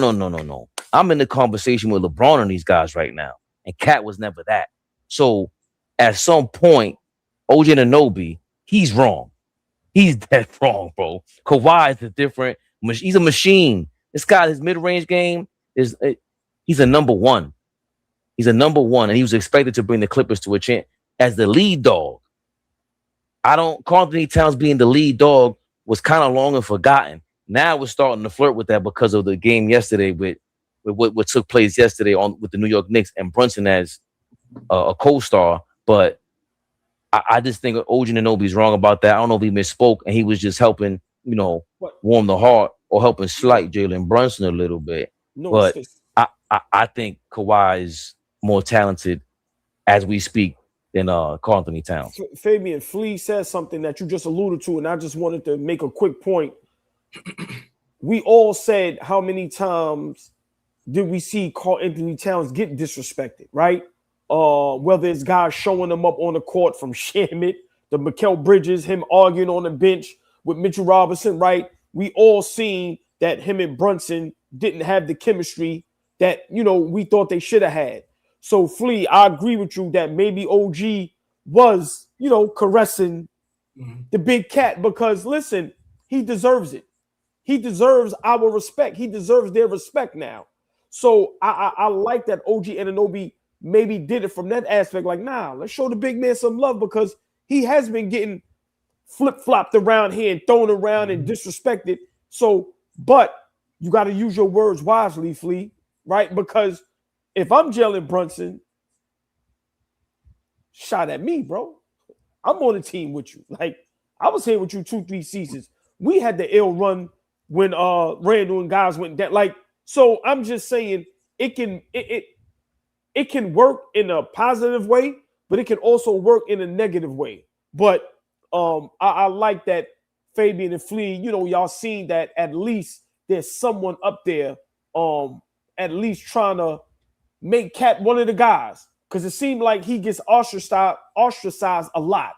I'm in the conversation with LeBron and these guys right now. And Kat was never that. So at some point, OG Anunoby, he's wrong. He's dead wrong, bro. Kawhi is a different, he's a machine. This guy, his mid-range game, he's a #1. He's a #1, and he was expected to bring the Clippers to a chance as the lead dog. Karl-Anthony Towns being the lead dog was kind of long and forgotten. Now we're starting to flirt with that because of the game yesterday with what took place yesterday with the New York Knicks and Brunson as a co-star. But I just think OG Anunoby's wrong about that. I don't know if he misspoke and he was just helping, warm the heart or helping slight Jalen Brunson a little bit. No, but I think Kawhi is more talented as we speak than Karl-Anthony Towns.
Fabian, Flea said something that you just alluded to, and I just wanted to make a quick point. We all said how many times did we see Karl-Anthony Towns get disrespected, right? Whether it's guys showing him up on the court from Shamit, the Mikal Bridges, him arguing on the bench with Mitchell Robinson, right? We all seen that him and Brunson didn't have the chemistry that, we thought they should have had. So, Flea, I agree with you that maybe OG was, caressing the big cat because, listen, he deserves it. He deserves our respect. He deserves their respect now. So I like that OG Anunoby maybe did it from that aspect. Like, nah, let's show the big man some love because he has been getting flip-flopped around here and thrown around and disrespected. So, but you got to use your words wisely, Flea, right? Because if I'm Jalen Brunson, shot at me, bro. I'm on the team with you. Like, I was here with you 2-3 seasons. We had the ill run when Randall and guys went down. Like, so I'm just saying it can work in a positive way, but it can also work in a negative way. But I like that Fabian and Flea, you know, y'all seen that at least there's someone up there at least trying to make Kat one of the guys. Because it seemed like he gets ostracized a lot.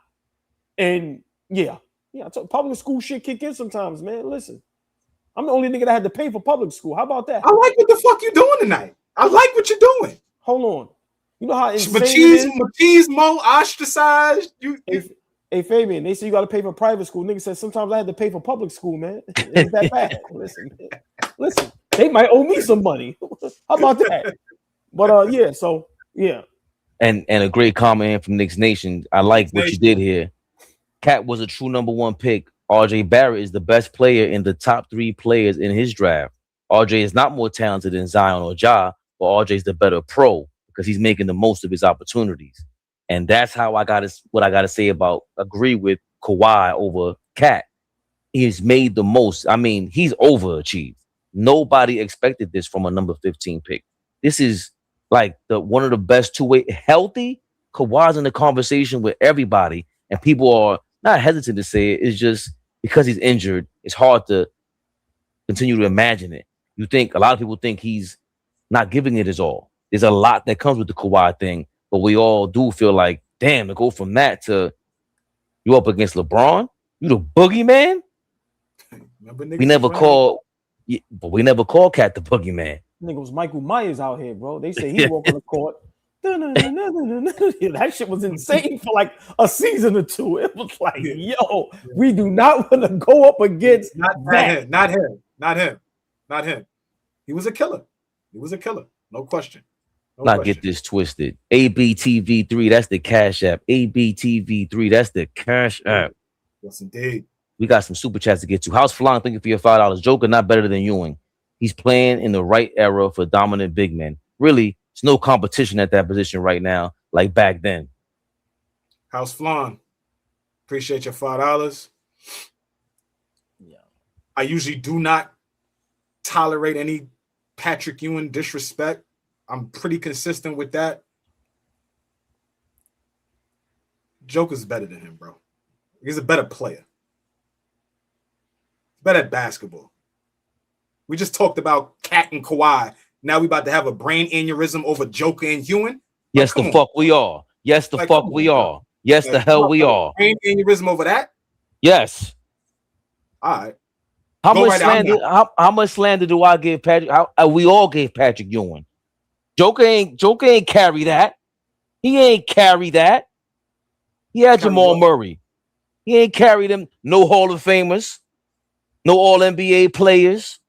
And yeah, public school shit kick in sometimes, man. Listen, I'm the only nigga that had to pay for public school. How about that?
I like what the fuck you doing tonight. I like what you're doing.
Hold on. You know how insane it is?
Machismo, ostracized.
Hey, Fabian, they say you got to pay for private school. Nigga said sometimes I had to pay for public school, man. It's that bad. Listen, they might owe me some money. How about that? But yeah, so yeah.
And a great comment from Knicks Nation. I like what you did here. Kat was a true number 1 pick. RJ Barrett is the best player in the top 3 players in his draft. RJ is not more talented than Zion or Ja, but RJ is the better pro because he's making the most of his opportunities. And that's how what I gotta say about agree with Kawhi over Kat. He's made the most. I mean, he's overachieved. Nobody expected this from a number 15 pick. This is like one of the best two-way healthy. Kawhi's in the conversation with everybody, and people are not hesitant to say it. It's just because he's injured, it's hard to continue to imagine it. You think a lot of people think he's not giving it his all. There's a lot that comes with the Kawhi thing, but we all do feel like, damn, to go from that to you up against LeBron, you the boogeyman. We never call Kat the boogeyman.
Nigga was Michael Myers out here, bro. They say he walk on the court. That shit was insane for like a season or two. It was like, yo, we do not want to go up against
not him. He was a killer. No question.
Get this twisted. ABTV3, that's the Cash App. ABTV3, that's the Cash App.
Yes, indeed.
We got some super chats to get to. House Flying, thank you for your $5. Joker not better than Ewing. He's playing in the right era for dominant big men. Really, it's no competition at that position right now, like back then.
House Flan, appreciate your $5.
Yeah.
I usually do not tolerate any Patrick Ewing disrespect. I'm pretty consistent with that. Joker's better than him, bro. He's a better player. Better at basketball. We just talked about Kat and Kawhi. Now we about to have a brain aneurysm over Joker and Ewing.
Yes, the fuck we are. Yes, the fuck we are. Yes, the hell we are.
Brain aneurysm over that?
Yes.
All right.
How much slander do I give Patrick? We all gave Patrick Ewing. Joker ain't carry that. He ain't carry that. He had Jamal Murray. He ain't carried him. No Hall of Famers. No All NBA players.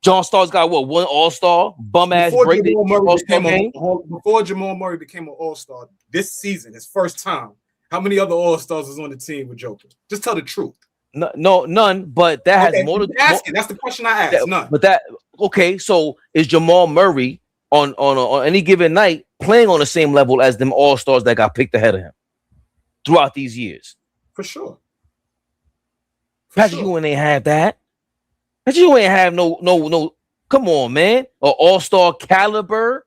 John Starr's got what? One All-Star? Bum ass break.
Before Jamal Murray became an All-Star this season, his first time, how many other All-Stars was on the team with Joker? Just tell the truth.
No, none. But that has more to
asking. That's the question I asked. None.
But so is Jamal Murray on any given night playing on the same level as them All-Stars that got picked ahead of him throughout these years?
For sure.
Patrick Ewing ain't had that. Patrick Ewing ain't have no. Come on, man. An All-Star caliber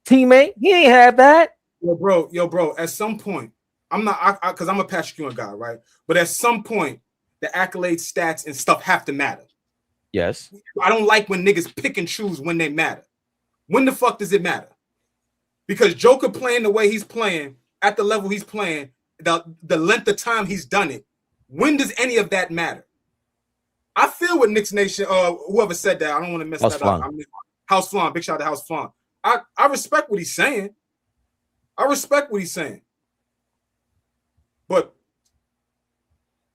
teammate. He ain't have that.
Yo, bro. At some point, I'm not because I'm a Patrick Ewing guy, right? But at some point, the accolades, stats, and stuff have to matter.
Yes.
I don't like when niggas pick and choose when they matter. When the fuck does it matter? Because Joker playing the way he's playing, at the level he's playing, the length of time he's done it, when does any of that matter? I feel with Knicks Nation, whoever said that, I don't want to mess that up. I mean, House Flan, big shout out to House Flan. I respect what he's saying. But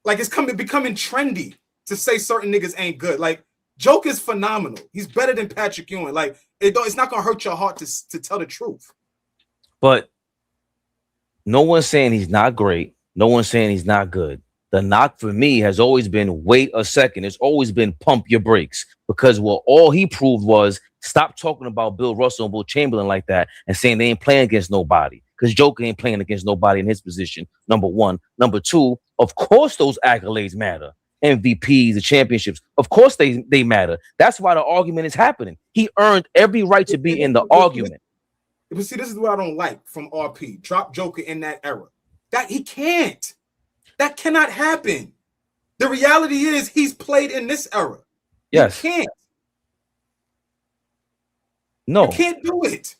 like it's becoming trendy to say certain niggas ain't good. Like Joker's phenomenal. He's better than Patrick Ewing. Like it's not gonna hurt your heart to tell the truth.
But no one's saying he's not great. No one's saying he's not good. The knock for me has always been wait a second. It's always been pump your brakes, because all he proved was stop talking about Bill Russell and Will Chamberlain like that and saying they ain't playing against nobody, because Joker ain't playing against nobody in his position. Number one. Number two, of course those accolades matter. MVPs, the championships, of course they matter. That's why the argument is happening. He earned every right to be in the argument.
But see, this is what I don't like from RP. Drop Joker in that era. That he can't. That cannot happen. The reality is he's played in this era.
Yes.
You can't.
No.
You can't do it.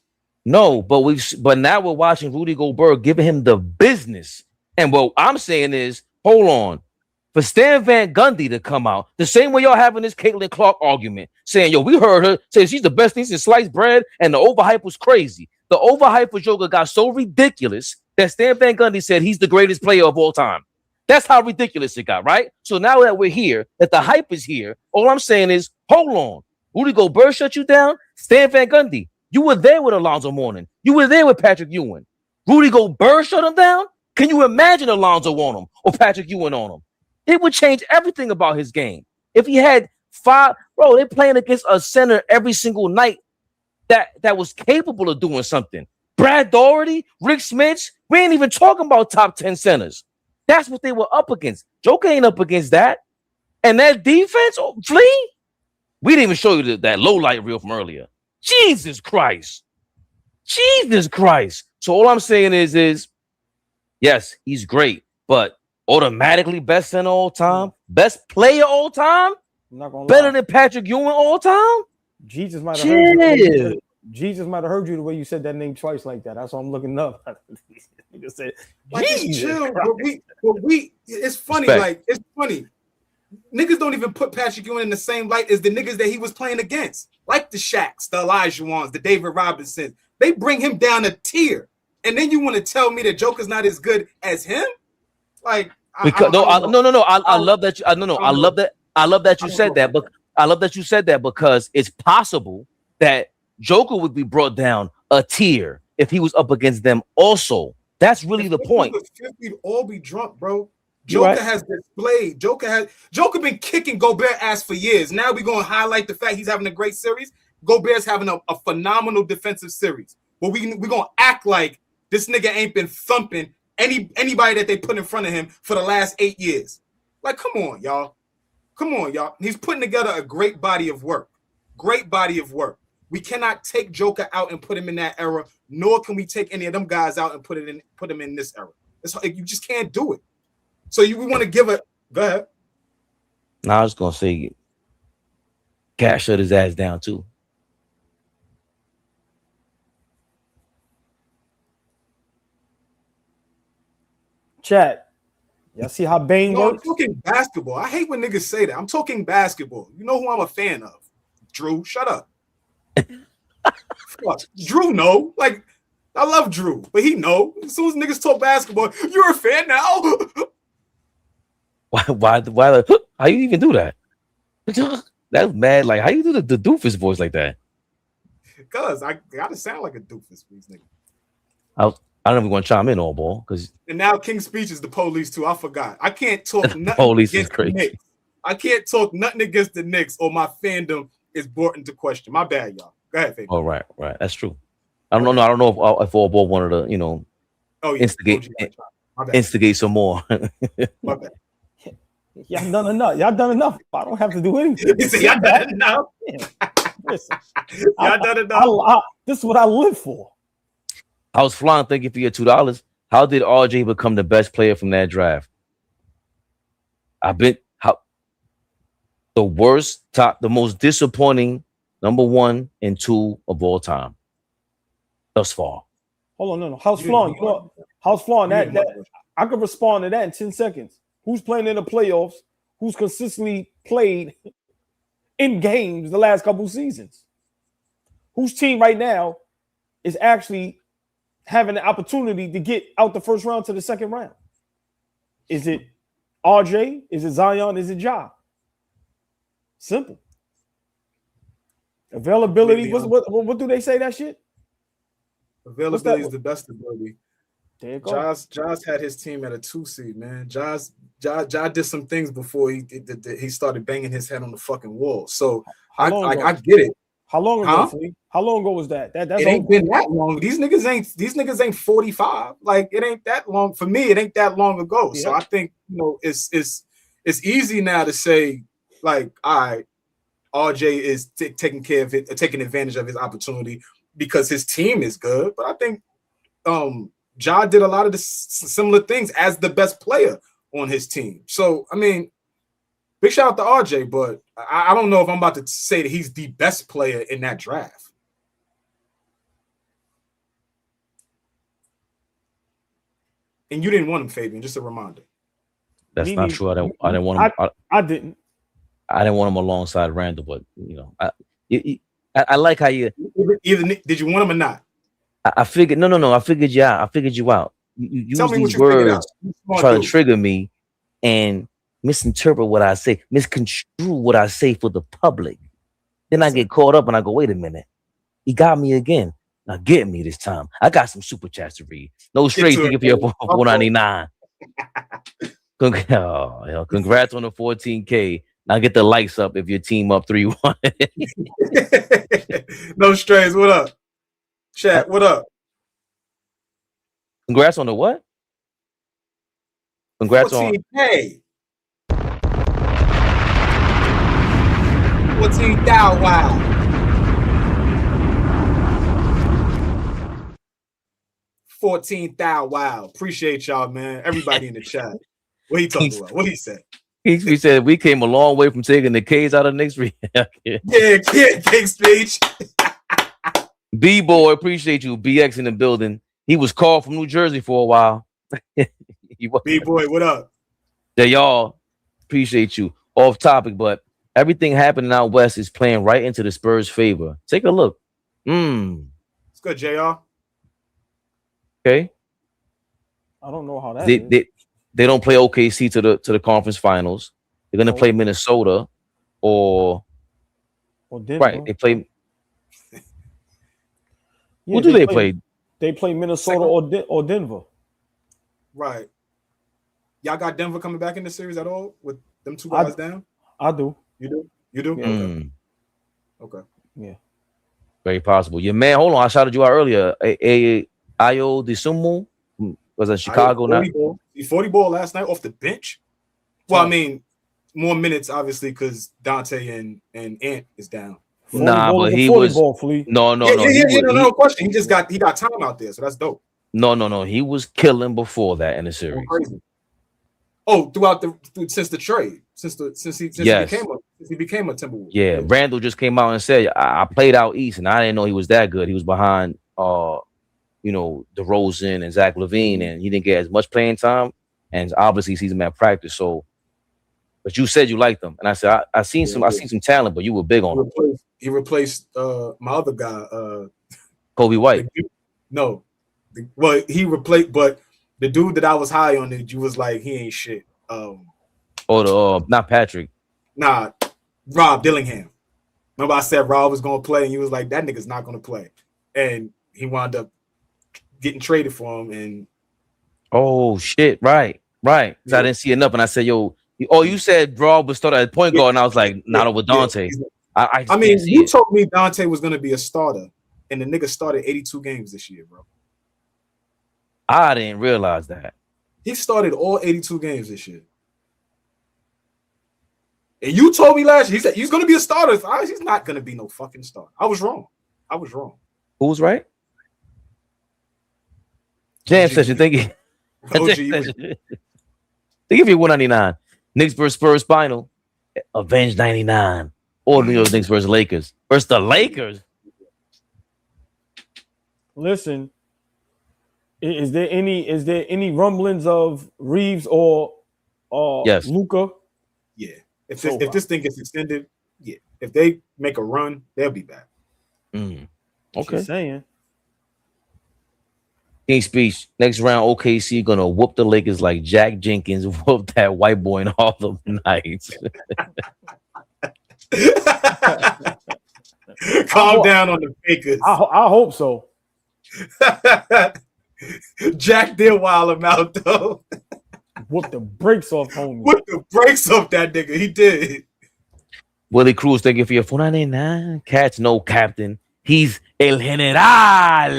No, but now we're watching Rudy Gobert giving him the business. And what I'm saying is, hold on. For Stan Van Gundy to come out the same way y'all having this Caitlin Clark argument, saying, yo, we heard her say she's the best thing since sliced bread, and the overhype was crazy. The overhype for Joker got so ridiculous that Stan Van Gundy said he's the greatest player of all time. That's how ridiculous it got, right? So now that we're here, that the hype is here, all I'm saying is, hold on. Rudy Gobert shut you down? Stan Van Gundy, you were there with Alonzo Mourning. You were there with Patrick Ewing. Rudy Gobert shut him down? Can you imagine Alonzo on him or Patrick Ewing on him? It would change everything about his game. If he had five, bro, they're playing against a center every single night that was capable of doing something. Brad Daugherty, Rick Smits, we ain't even talking about top 10 centers. That's what they were up against. Joker ain't up against that. And that defense, Flea, we didn't even show you that low light reel from earlier. Jesus Christ. Jesus Christ. So all I'm saying is yes, he's great, but automatically best center all time, best player all time, better than Patrick Ewing all time.
Jesus might have heard you. Jesus might have heard you the way you said that name twice like that. That's why I'm looking up. You said,
like, chill. But we, it's funny.
Respect.
Like, it's funny. Niggas don't even put Patrick Ewing in the same light as the niggas that he was playing against, like the Shaqs, the Olajuwons, the David Robinsons. They bring him down a tier, and then you want to tell me that Joker's not as good as him? Like,
because I love that. I love that you said that, but I love that you said that because it's possible that Joker would be brought down a tier if he was up against them also. That's really the point.
We'd all be drunk, bro. Joker has displayed. Joker been kicking Gobert ass for years. Now we're going to highlight the fact he's having a great series. Gobert's having a phenomenal defensive series. But we're going to act like this nigga ain't been thumping anybody that they put in front of him for the last 8 years. Like, come on, y'all. Come on, y'all. He's putting together a great body of work. Great body of work. We cannot take Joker out and put him in that era, nor can we take any of them guys out and put him in this era. You just can't do it. So we want to give it. Go ahead.
Now I was gonna say, Cat shut his ass down too.
Chat. Y'all see how Bane works?
I'm talking basketball. I hate when niggas say that. I'm talking basketball. You know who I'm a fan of? Drew. Shut up. Drew know. Like, I love Drew, but he know. As soon as niggas talk basketball, you're a fan now.
Why? How you even do that? That's mad. Like, how you do the doofus voice like that?
Because I gotta sound like a doofus for these niggas.
I don't even want to chime in, AllBall, because
and now King's Speech is the police too. I forgot. I can't talk nothing
police
against
is crazy.
The Knicks. I can't talk nothing against the Knicks, or my fandom is brought into question. My bad, y'all. Go ahead, Fabian.
Oh, right. That's true. I don't know if AllBall wanted to, instigate some more.
My bad.
Y'all done enough. Y'all done enough. I don't have to do anything.
Y'all done enough.
Listen,
y'all done enough.
This is what I live for.
I was flying thinking for your $2. How did RJ become the best player from that draft? The most disappointing number 1 and 2 of all time thus far.
Hold on, no. House Flaunt, House Flaunt, that I could respond to that in 10 seconds. Who's playing in the playoffs? Who's consistently played in games the last couple seasons? Whose team right now is actually having the opportunity to get out the first round to the second round? Is it RJ? Is it Zion? Is it Ja? Simple. Availability. What do they say that shit?
Availability is the best ability.
There you go.
Josh had his team at a 2 seed, man. Josh Ja did some things before he started banging his head on the fucking wall. So
How long ago?
I get it.
How long ago,
Huh?
Flea? How long ago was that? That's
It ain't been that long. These niggas ain't 45. Like, it ain't that long. For me, it ain't that long ago.
Yeah.
So I think, you know, it's easy now to say, like, all right, RJ is taking care of it, taking advantage of his opportunity because his team is good. But I think Ja did a lot of the similar things as the best player on his team. So, I mean, big shout out to RJ, but I don't know if I'm about to say that he's the best player in that draft. And you didn't want him, Fabian, just a reminder.
That's
Me
not
neither.
true. I didn't want him.
I didn't.
I didn't want him alongside Randall, but you know, I like how you.
Either did you want him or not?
I figured no. I figured you out. I figured you out. You
Tell
use
me what
these
you figured out.
words
You
to
smart
try to
dude.
trigger me and misinterpret what I say, misconstrue what I say for the public. Then I get caught up and I go, wait a minute, he got me again. Now get me this time. I got some super chats to read. No straight
to
to
it,
give you
man.
up 199. Congrats on the 14K. Now get the likes up if your team up 3-1.
No strays. What up? Chat, what up?
Congrats on the what? Congrats on
14K. 14,000. Wow. 14,000. Wow. Appreciate y'all, man. Everybody in the chat. What he talking about? What he said?
he said we came a long way from taking the K's out of Knicks rehab.
Yeah, big speech.
B-boy, appreciate you. BX in the building. He was called from New Jersey for a while.
B-boy, what up?
Yeah, y'all, appreciate you. Off topic, but everything happening out west is playing right into the Spurs' favor. Take a look.
It's good, JR.
Okay.
I don't know how that is.
They don't play OKC to the conference finals. They're gonna play Minnesota or
Denver.
right. They play.
Yeah,
Who do they play?
They play Minnesota or Denver.
Right. Y'all got Denver coming back in the series at all with them two guys down?
I do.
You do? You do?
Yeah.
Okay.
Yeah.
Very possible. Your man, hold on. I shouted you out earlier. Ayo DeSumo was in Chicago now.
40 ball last night off the bench. Well, I mean, more minutes obviously because Dante and Ant is down.
Nah, but he was no
question. He got time out there, so that's dope.
No. He was killing before that in the series.
Crazy. Oh, since the trade, since he became a Timberwolves.
Yeah, Randall just came out and said I played out east and I didn't know he was that good. He was behind DeRozan and Zach LaVine, and he didn't get as much playing time. And obviously, he sees him at practice. So, but you said you liked him, and I said I seen some talent, but you were big on him.
He replaced my other guy,
Kobe White.
He replaced, but the dude that I was high on, that you was like he ain't shit.
Not Patrick.
Nah, Rob Dillingham. Remember I said Rob was gonna play, and he was like that nigga's not gonna play, and he wound up getting traded for him. And
oh shit, right. So I didn't see enough, and I said, "Yo, you said Rob would start at point guard," and I was like, "Not over Dante." I
mean, you told me Dante was gonna be a starter, and the nigga started 82 games this year, bro.
I didn't realize that.
He started all 82 games this year. And you told me last year, he said he's gonna be a starter. He's not gonna be no fucking starter. I was wrong.
Who was right? Jam session, thank you. They give you 199. Knicks versus Spurs final. Avenge 99. Or New York Knicks versus Lakers. Versus the Lakers.
Listen, is there any rumblings of Reeves or
yes.
Luka?
Yeah. If this thing gets extended, yeah. If they make a run, they'll be back.
Okay.
Just saying.
King speech. Next round, OKC gonna whoop the Lakers like Jack Jenkins whooped that white boy in Harlem Nights.
Calm down on the Lakers.
I hope so.
Jack did wild him out though.
Whoop the brakes off, homie.
What the brakes off that nigga? He did.
Willie Cruz, thank you for your 499. Cats, no captain. He's El General.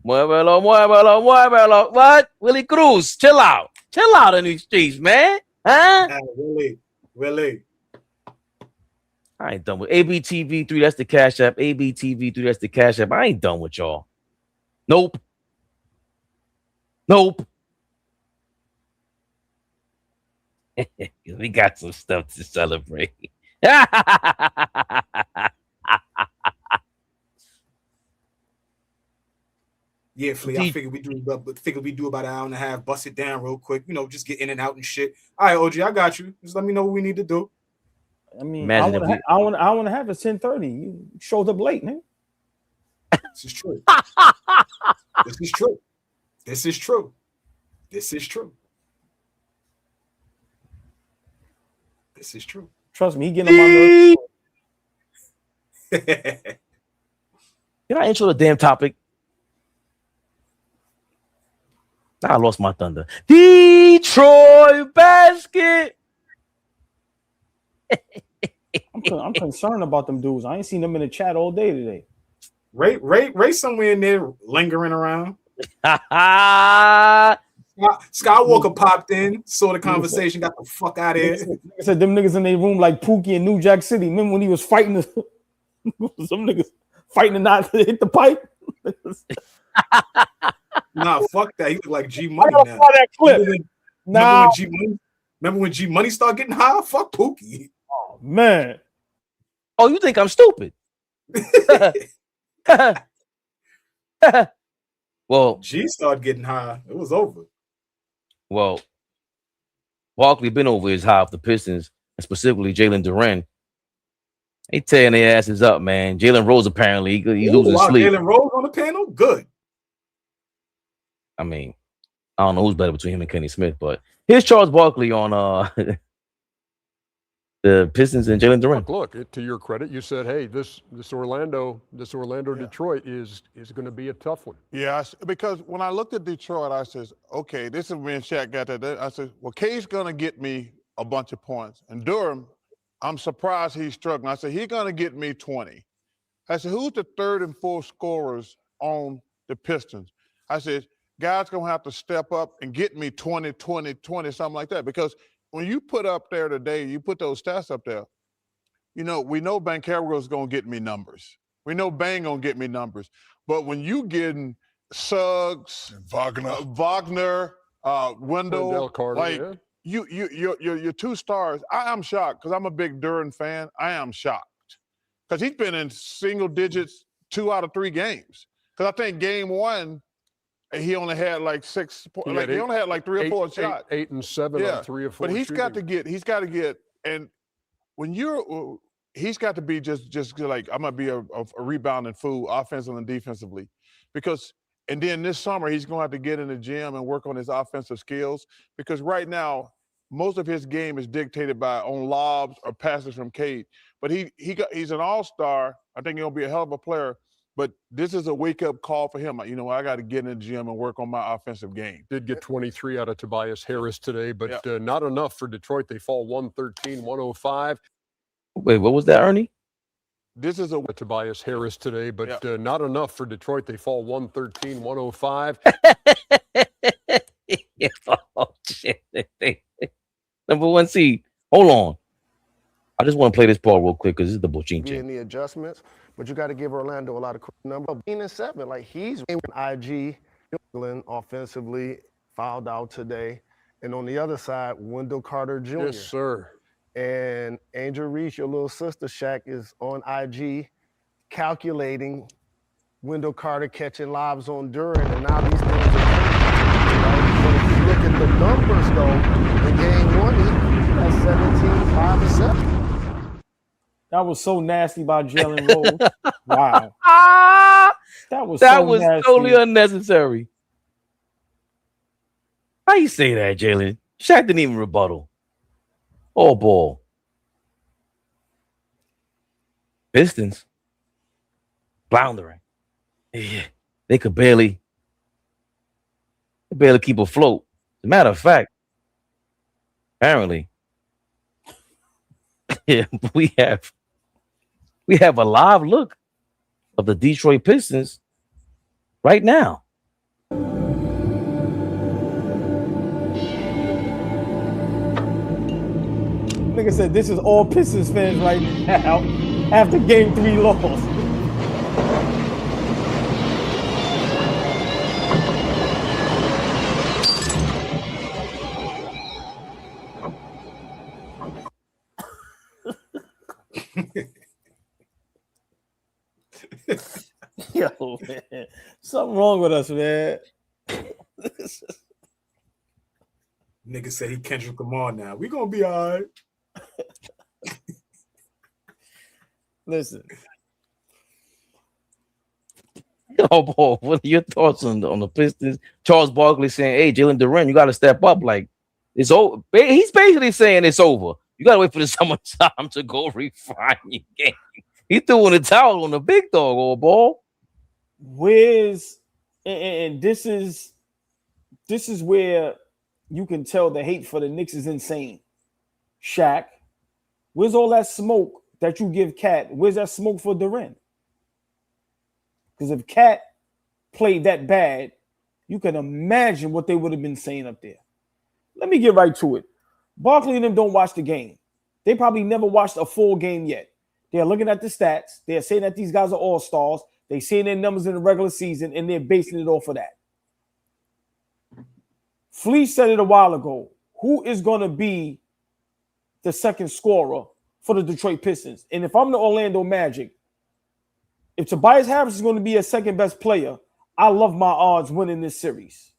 Muévelo, muévelo, muévelo. What? Willie Cruz, chill out. Chill out in these streets, man. Huh?
Willie.
I ain't done with ABTV3. That's the Cash App. ABTV3. That's the Cash App. I ain't done with y'all. Nope. We got some stuff to celebrate.
Yeah, Flea. I figured we do about an hour and a half. Bust it down real quick. You know, just get in and out and shit. All right, OG, I got you. Just let me know what we need to do.
I mean, I want to have it 10:30. You showed up late, man.
This is true. This is true. This is true. This is true. This is true.
Trust me, he getting on my nerves.
Can I intro the damn topic? I lost my thunder. Detroit basket.
I'm concerned about them dudes. I ain't seen them in the chat all day today.
Ray somewhere in there lingering around. Skywalker popped in, saw the conversation, got the fuck out of here.
I said them niggas in their room like Pookie in New Jack City. Remember when he was fighting some niggas fighting to not hit the pipe?
Nah, fuck that. He look like G Money now.
That clip.
Remember when G Money started getting high? Fuck Pookie.
Oh man.
Oh, you think I'm stupid? Well,
G started getting high. It was over.
Well, Barkley been over his high off the Pistons, and specifically Jalen Duren. They tearing their asses up, man. Jalen Rose apparently he losing sleep.
Jalen Rose on the panel, good.
I mean, I don't know who's better between him and Kenny Smith, but here's Charles Barkley on the Pistons and Jalen Duren.
Look, to your credit, you said, "Hey, this Orlando Detroit is going to be a tough one."
Yeah, because when I looked at Detroit, I says, "Okay, this is when Shaq got that." I said, "Well, K's going to get me a bunch of points, and Durham, I'm surprised he's struggling." I said, "He's going to get me 20." I said, "Who's the third and fourth scorers on the Pistons?" I said, "Guys going to have to step up and get me 20, 20, 20, something like that," because when you put up there today, you put those stats up there, you know, we know Banchero is going to get me numbers. We know Bang going to get me numbers. But when you getting Suggs, Wagner, Wendell,
Carter,
like your two stars, I am shocked because I'm a big Duren fan. I am shocked because he's been in single digits 2 out of 3 games. Because I think game 1, he only had like 6 points. Like he only had like 3 or 4 shots.
8 and 7 on 3 or 4.
But he's got to get, and when he's got to be just like, I'm gonna be a rebounding fool offensively and defensively. And then this summer he's gonna have to get in the gym and work on his offensive skills. Because right now, most of his game is dictated by on lobs or passes from Cade. But he's an all-star. I think he'll be a hell of a player. But this is a wake-up call for him. You know, I got to get in the gym and work on my offensive game.
Did get 23 out of Tobias Harris today, but not enough for Detroit. They fall 113-105.
Wait, what was that, Ernie?
This is a
Tobias Harris today, but not enough for Detroit. They fall 113-105.
Oh, shit. Number 1 seed. Hold on. I just want to play this part real quick because this is the Bochinche.
In the adjustments, but you got to give Orlando a lot of number. Being in 7, like he's in IG, offensively fouled out today, and on the other side, Wendell Carter Jr.
Yes, sir.
And Angel Reese, your little sister Shaq, is on IG, calculating Wendell Carter catching lobs on Duren, and now these things are right? But if you look at the numbers, though, in game 1, he got 17, 5, and 7.
That was so nasty by Jalen Rose. Wow. That was
totally unnecessary. How you say that, Jalen? Shaq didn't even rebuttal. All ball. Pistons. Floundering. Yeah. They could barely keep afloat. As a matter of fact, apparently, yeah, we have a live look of the Detroit Pistons right now.
Nigga said this is all Pistons fans right now after game 3 loss. Yo, man. Something wrong with us, man.
Nigga said he Kendrick Lamar now. We gonna be all right.
Listen.
Oh, boy, what are your thoughts on the Pistons? Charles Barkley saying, "Hey, Jalen Duren, you got to step up. Like it's over." He's basically saying it's over. You got to wait for the summertime to go refine your game. He threw in the towel on the big dog, old ball.
Where's and this is where you can tell the hate for the Knicks is insane. Shaq, where's all that smoke that you give Kat? Where's that smoke for Durant? Because if Kat played that bad, you can imagine what they would have been saying up there. Let me get right to it. Barkley and them don't watch the game. They probably never watched a full game yet. They're looking at the stats. They're saying that these guys are all-stars. They're seeing their numbers in the regular season, and they're basing it off of that. Flea said it a while ago. Who is going to be the second scorer for the Detroit Pistons? And if I'm the Orlando Magic, if Tobias Harris is going to be a second-best player, I love my odds winning this series.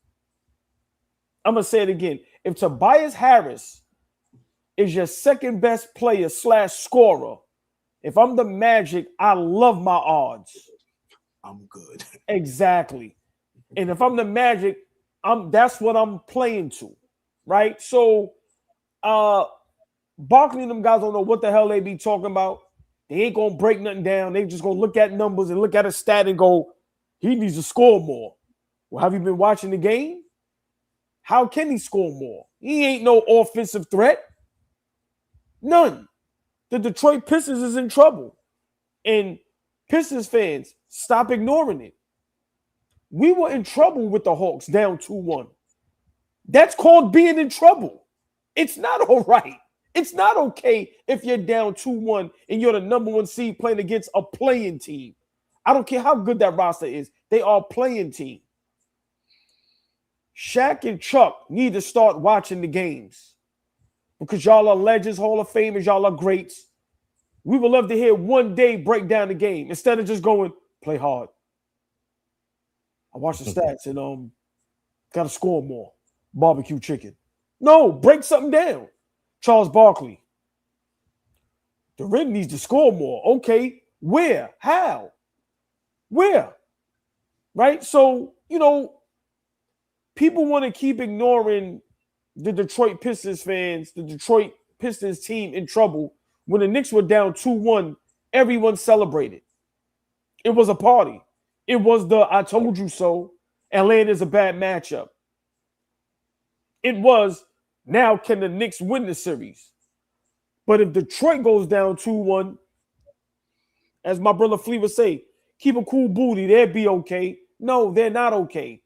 I'm going to say it again. If Tobias Harris is your second-best player / scorer, if I'm the Magic, I love my odds.
I'm good.
Exactly. And if I'm the Magic, that's what I'm playing to, right? So Barkley and them guys don't know what the hell they be talking about. They ain't going to break nothing down. They just going to look at numbers and look at a stat and go, he needs to score more. Well, have you been watching the game? How can he score more? He ain't no offensive threat. None. The Detroit Pistons is in trouble. And Pistons fans, stop ignoring it. We were in trouble with the Hawks down 2-1. That's called being in trouble. It's not all right. It's not okay if you're down 2-1 and you're the number 1 seed playing against a playing team. I don't care how good that roster is. They are a playing team. Shaq and Chuck need to start watching the games because y'all are legends, Hall of Famers, y'all are greats. We would love to hear one day break down the game instead of just going, play hard. I watched the stats and got to score more. Barbecue chicken. No, break something down. Charles Barkley. Duren needs to score more. Okay, where? How? Where? Right? So, people want to keep ignoring the Detroit Pistons fans, the Detroit Pistons team in trouble. When the Knicks were down 2-1, everyone celebrated. It was a party. It was the I told you so. Atlanta's a bad matchup. It was now can the Knicks win the series? But if Detroit goes down 2-1, as my brother Flea would say, keep a cool booty, they'll be okay. No, they're not okay.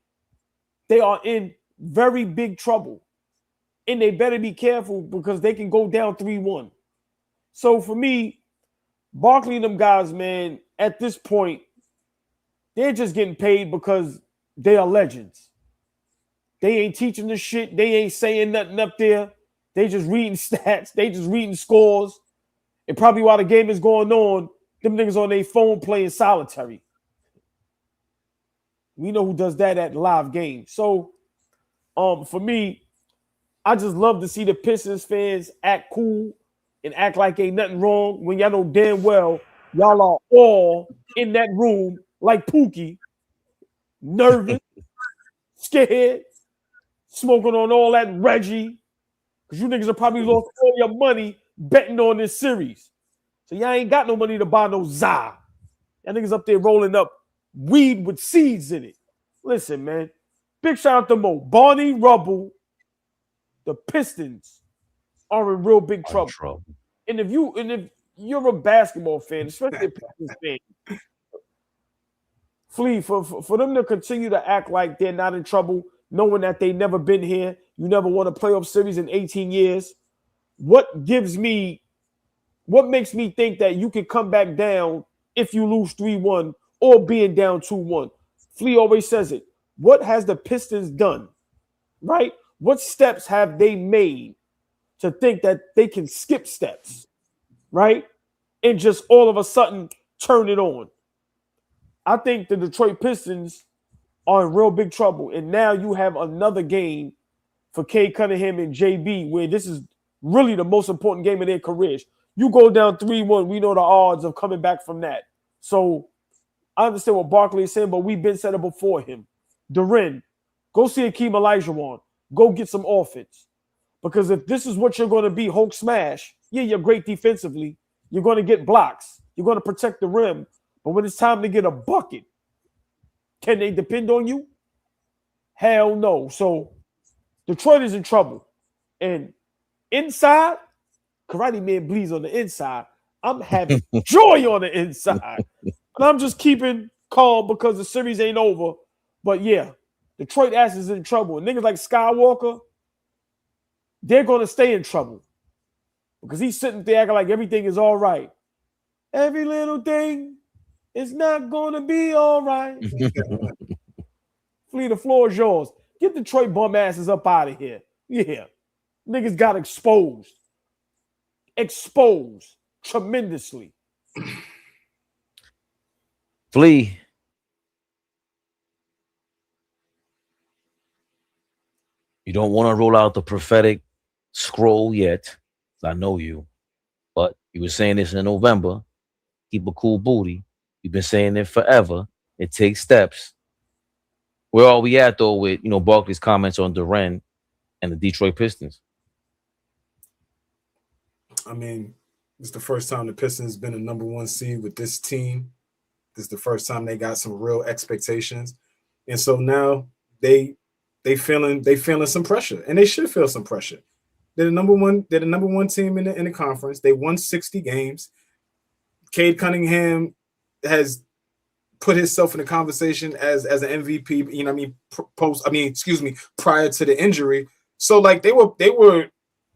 They are in very big trouble. And they better be careful because they can go down 3-1. So for me, Barkley and them guys, man, at this point, they're just getting paid because they are legends. They ain't teaching the shit. They ain't saying nothing up there. They just reading stats. They just reading scores. And probably while the game is going on, them niggas on their phone playing solitary. We know who does that at live games. So, for me, I just love to see the Pistons fans act cool and act like ain't nothing wrong when y'all know damn well y'all are all in that room like Pookie, nervous, scared, smoking on all that Reggie, because you niggas have probably lost all your money betting on this series. So y'all ain't got no money to buy no za. Y'all niggas up there rolling up weed with seeds in it. Listen, man. Big shout out to Mo. Barney Rubble the Pistons are in real big trouble. And if you're a basketball fan, especially a Pistons fan, Flea, for them to continue to act like they're not in trouble, knowing that they never been here, you never won a playoff series in 18 years, what makes me think that you can come back down if you lose 3-1 or being down 2-1? Flea always says it. What has the Pistons done, right? What steps have they made to think that they can skip steps, right? And just all of a sudden turn it on. I think the Detroit Pistons are in real big trouble. And now you have another game for Cade Cunningham and JB, where this is really the most important game of their careers. You go down 3-1, we know the odds of coming back from that. So I understand what Barkley is saying, but we've been set up before him. Duren, go see Akeem Olajuwon. Go get some offense. Because if this is what you're going to be, Hulk smash, yeah, you're great defensively. You're going to get blocks. You're going to protect the rim. But when it's time to get a bucket, can they depend on you? Hell no. So Detroit is in trouble. And inside, Karate Man bleeds on the inside. I'm having joy on the inside. And I'm just keeping calm because the series ain't over. But yeah, Detroit ass is in trouble. And niggas like Skywalker, they're going to stay in trouble. Because he's sitting there acting like everything is all right. Every little thing is not going to be all right. Flea, the floor is yours. Get Detroit bum asses up out of here. Yeah. Niggas got exposed. Exposed tremendously.
Flea. You don't want to roll out the prophetic scroll yet. I know you. But you were saying this in November. Keep a cool booty. You've been saying it forever. It takes steps. Where are we at, though, with, Barkley's comments on Duren and the Detroit Pistons?
I mean, it's the first time the Pistons been a number one seed with this team. This is the first time they got some real expectations. And so now they feeling some pressure, and they should feel some pressure. They're the number one team in the conference. They won 60 games. Cade Cunningham has put himself in the conversation as an MVP, prior to the injury. So like they were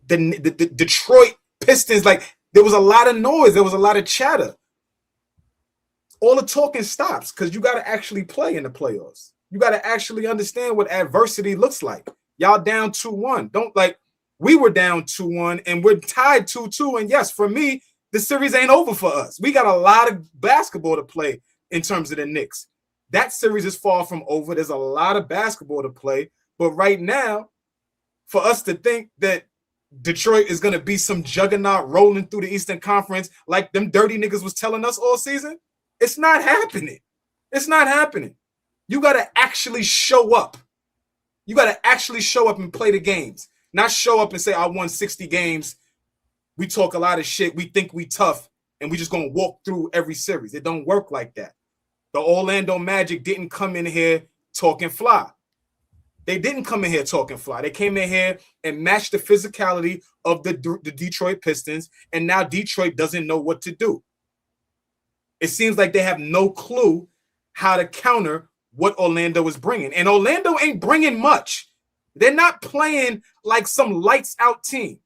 the Detroit Pistons, like there was a lot of noise, there was a lot of chatter. All the talking stops because you got to actually play in the playoffs. You got to actually understand what adversity looks like. Y'all down 2-1. We were down 2-1 and we're tied 2-2. And yes, for me, the series ain't over for us. We got a lot of basketball to play in terms of the Knicks. That series is far from over. There's a lot of basketball to play. But right now, for us to think that Detroit is going to be some juggernaut rolling through the Eastern Conference like them dirty niggas was telling us all season, it's not happening. It's not happening. You got to actually show up. You got to actually show up and play the games. Not show up and say, I won 60 games. We talk a lot of shit. We think we tough, and we just going to walk through every series. It don't work like that. The Orlando Magic didn't come in here talking fly. They didn't come in here talking fly. They came in here and matched the physicality of the Detroit Pistons, and now Detroit doesn't know what to do. It seems like they have no clue how to counter what Orlando is bringing. And Orlando ain't bringing much. They're not playing like some lights-out team.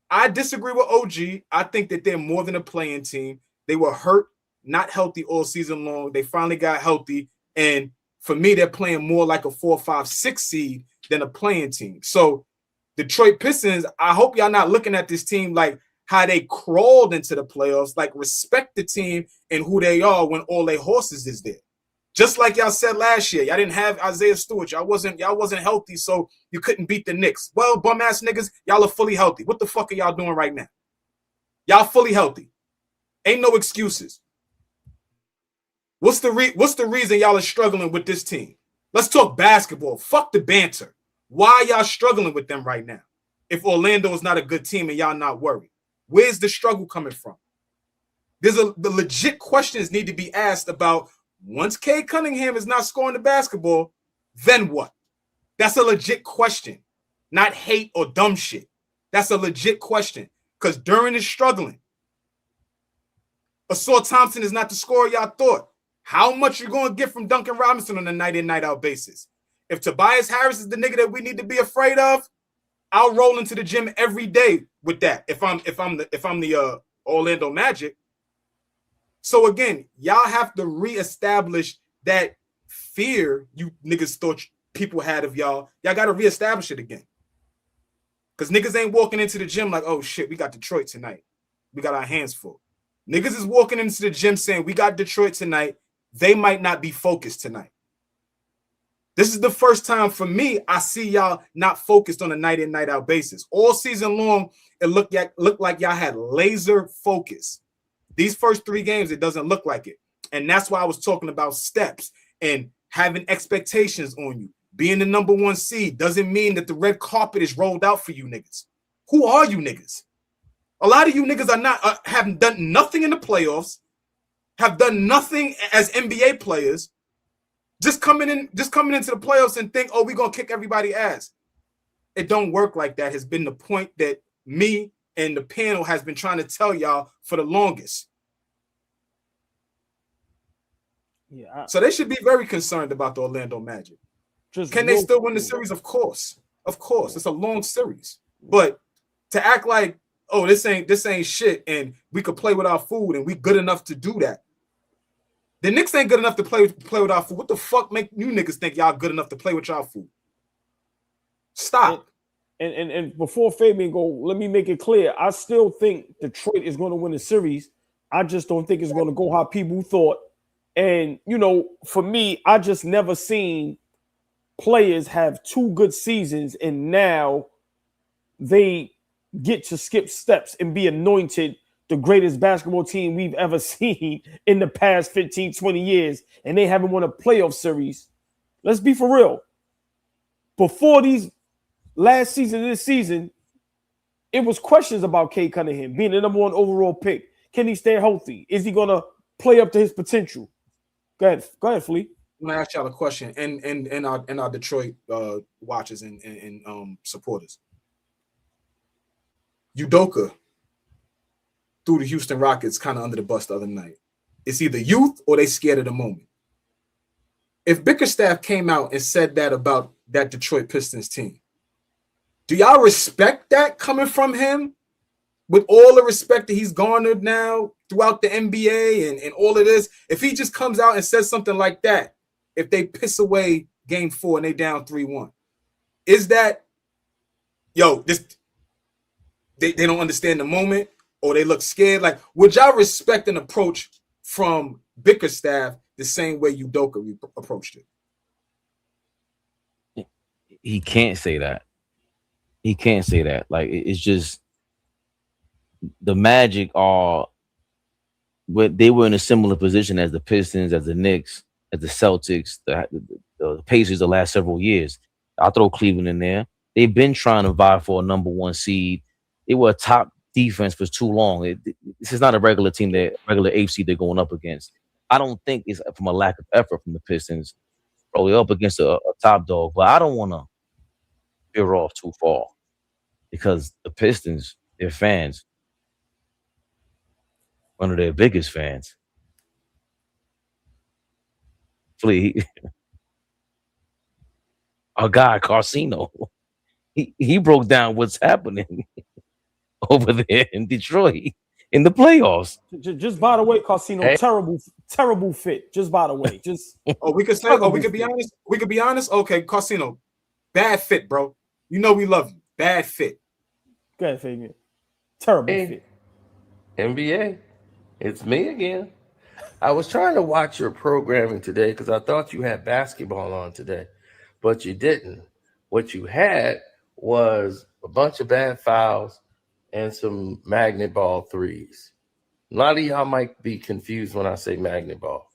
I disagree with OG. I think that they're more than a playing team. They were hurt, not healthy all season long. They finally got healthy. And for me, they're playing more like a 4, 5, 6 seed than a playing team. So Detroit Pistons, I hope y'all not looking at this team like how they crawled into the playoffs. Like, respect the team and who they are when all their horses is there. Just like y'all said last year, y'all didn't have Isaiah Stewart. Y'all wasn't healthy, so you couldn't beat the Knicks. Well, bum ass niggas, y'all are fully healthy. What the fuck are y'all doing right now? Y'all fully healthy. Ain't no excuses. What's the reason y'all are struggling with this team? Let's talk basketball. Fuck the banter. Why y'all struggling with them right now? If Orlando is not a good team and y'all not worried, where's the struggle coming from? The legit questions need to be asked about. Once Cade Cunningham is not scoring the basketball, then what? That's a legit question. not hate or dumb shit. That's a legit question because Duren is struggling. Assault Thompson is not the scorer y'all thought. How much you going to get from Duncan Robinson on a night in, night out basis? If Tobias Harris is the nigga that we need to be afraid of, I'll roll into the gym every day with that. If I'm the Orlando Magic. So again, y'all have to reestablish that fear you niggas thought people had of y'all. Y'all got to reestablish it again. Because niggas ain't walking into the gym like, oh shit, we got Detroit tonight. We got our hands full. Niggas is walking into the gym saying, we got Detroit tonight. They might not be focused tonight. This is the first time for me I see y'all not focused on a night in, night out basis. All season long, it looked like y'all had laser focus. These first 3 games, it doesn't look like it. And that's why I was talking about steps and having expectations on you. Being the number 1 seed doesn't mean that the red carpet is rolled out for you niggas. Who are you niggas? A lot of you niggas are not haven't done nothing in the playoffs, have done nothing as NBA players, just coming into the playoffs and think, oh, we're gonna kick everybody's ass. It don't work like that. Has been the point that me and the panel has been trying to tell y'all for the longest.
Yeah.
So they should be very concerned about the Orlando Magic. Can they still win the series? Of course. Of course. It's a long series. But to act like, oh, this ain't shit and we could play with our food and we good enough to do that. The Knicks ain't good enough to play with our food. What the fuck make you niggas think y'all good enough to play with y'all food? Stop.
And before Fabian go, let me make it clear. I still think Detroit is going to win the series. I just don't think it's going to go how people thought. And, you know, for me, I just never seen players have 2 good seasons and now they get to skip steps and be anointed the greatest basketball team we've ever seen in the past 15, 20 years, and they haven't won a playoff series. Let's be for real. Before these last season and this season, it was questions about Cade Cunningham being the number 1 overall pick. Can he stay healthy? Is he going to play up to his potential? Go ahead, Flea.
I'm gonna ask y'all a question, and our Detroit watchers and supporters. Udoka threw the Houston Rockets kind of under the bus the other night. It's either youth or they scared of the moment. If Bickerstaff came out and said that about that Detroit Pistons team, do y'all respect that coming from him? With all the respect that he's garnered now throughout the NBA and all of this, if he just comes out and says something like that, if they piss away game 4 and they down 3-1, is that, yo, this they don't understand the moment or they look scared? Like, would y'all respect an approach from Bickerstaff the same way Udoka approached it?
He can't say that. He can't say that. Like, it's just the Magic are, they were in a similar position as the Pistons, as the Knicks, as the Celtics, the Pacers the last several years. I'll throw Cleveland in there. They've been trying to vie for a number 1 seed. They were a top defense for too long. This is not a regular team, regular 8th seed they're going up against. I don't think it's from a lack of effort from the Pistons. Probably up against a top dog, but I don't want to veer off too far because the Pistons, their fans, one of their biggest fans, Flea, our guy Carcino, he broke down what's happening over there in Detroit in the playoffs.
Just by the way, Carcino, terrible fit. Just by the way, just
we could say, we could be honest. We could be honest. Okay, Carcino, bad fit, bro. You know we love you. Bad fit.
Go ahead, Fabian. Terrible fit.
NBA, it's me again. I was trying to watch your programming today because I thought you had basketball on today, but you didn't. What you had was a bunch of bad fouls and some magnet ball threes. A lot of y'all might be confused when I say magnet ball.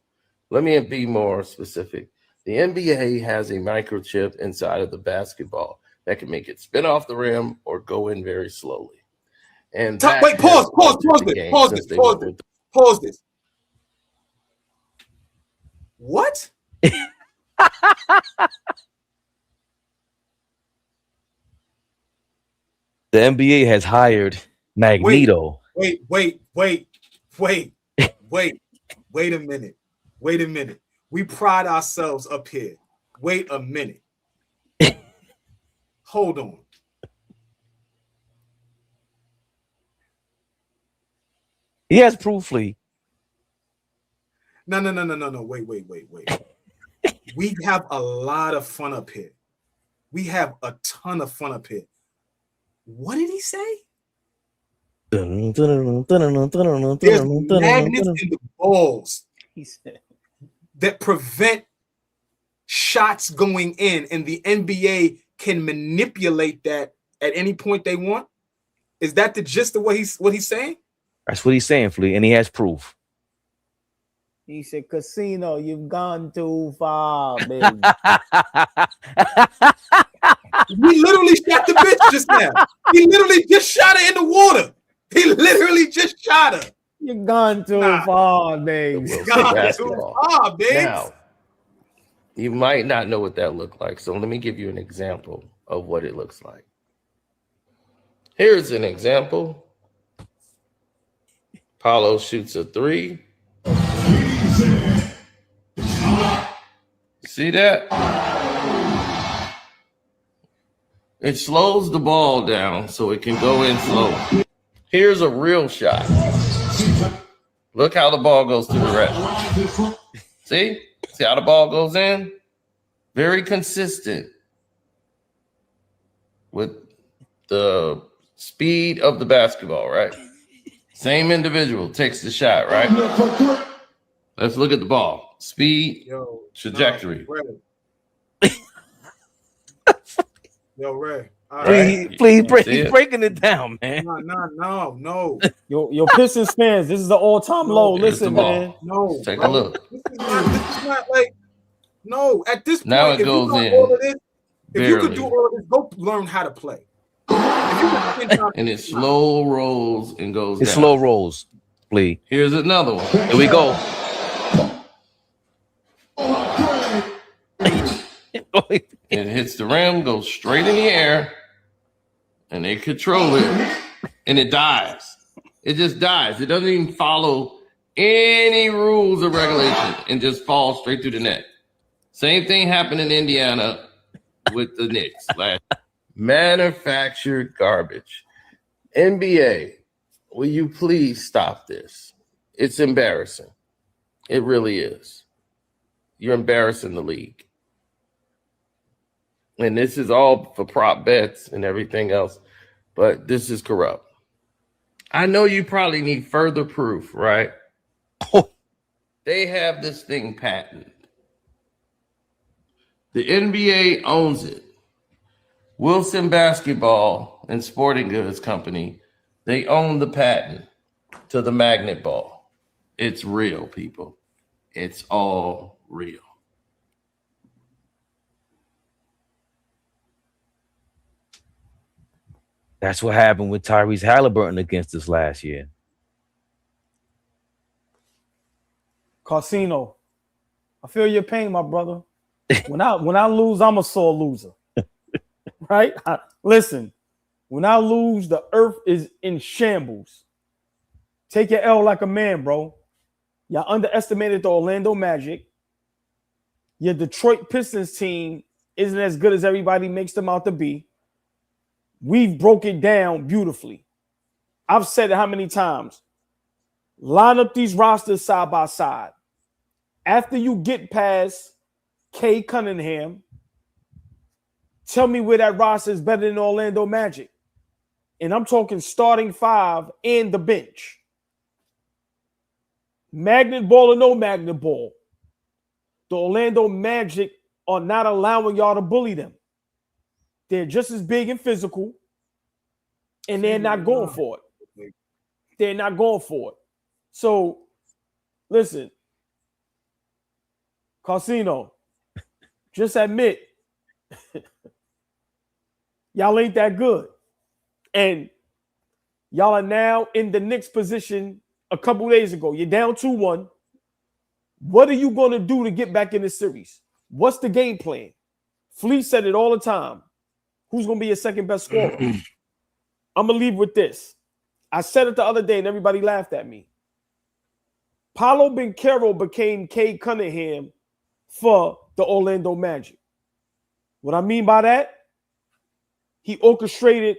Let me be more specific. The NBA has a microchip inside of the basketball that can make it spin off the rim or go in very slowly. And
wait, pause this. What?
The NBA has hired Magneto.
Wait a minute. We pride ourselves up here. Wait a minute. Hold on.
He has proof, Lee.
No. Wait. We have a lot of fun up here. We have a ton of fun up here. What did he say? There's magnets in the balls that prevent shots going in, and the NBA can manipulate that at any point they want. Is that the gist of what he's saying?
That's what he's saying, Flea, and he has proof.
He said, "Casino, you've gone too far, baby."
We literally shot the bitch just now. He literally just shot her in the water. He literally just shot her.
You've gone too far, baby.
Gone too far, baby.
Now, you might not know what that looked like, so let me give you an example of what it looks like. Here's an example. Paulo shoots a 3. See that? It slows the ball down so it can go in slow. Here's a real shot. Look how the ball goes through the red. See? See how the ball goes in? Very consistent with the speed of the basketball, right? Same individual takes the shot, right? Let's look at the ball. Speed, trajectory.
Ray.
Please, he's breaking it down, man.
No.
Your Pistons fans, this is the all-time low. Listen, man.
No.
Take a look.
This is not like, no, at this point,
now it goes in.
If you could do all of this, go learn how to play.
And it slow rolls and goes down.
It slow rolls, Lee.
Here's another one.
Here we go.
It hits the rim, goes straight in the air, and they control it, and it dies. It just dies. It doesn't even follow any rules or regulation and just falls straight through the net. Same thing happened in Indiana with the Knicks last year. Manufactured garbage. NBA, will you please stop this? It's embarrassing. It really is. You're embarrassing the league. And this is all for prop bets and everything else, but this is corrupt. I know you probably need further proof, right? They have this thing patented. The NBA owns it. Wilson Basketball and Sporting Goods Company, they own the patent to the magnet ball. It's real, people. It's all real.
That's what happened with Tyrese Halliburton against us last year.
Casino, I feel your pain, my brother. When I lose, I'm a sore loser. Right? Listen, when I lose, the earth is in shambles. Take your L like a man, bro. Y'all underestimated the Orlando Magic. Your Detroit Pistons team isn't as good as everybody makes them out to be. We've broke it down beautifully. I've said it how many times? Line up these rosters side by side. After you get past Kay Cunningham, tell me where that roster is better than Orlando Magic. And I'm talking starting 5 and the bench. Magnet ball or no magnet ball. The Orlando Magic are not allowing y'all to bully them. They're just as big and physical, and they're not going for it. They're not going for it. So, listen, Casino, just admit y'all ain't that good. And y'all are now in the Knicks position a couple days ago. You're down 2-1. What are you going to do to get back in this series? What's the game plan? Flea said it all the time. Who's going to be your second best scorer? I'm gonna leave with this. I said it the other day and everybody laughed at me. Paolo Banchero became Cade Cunningham for the Orlando Magic. What I mean by that, he orchestrated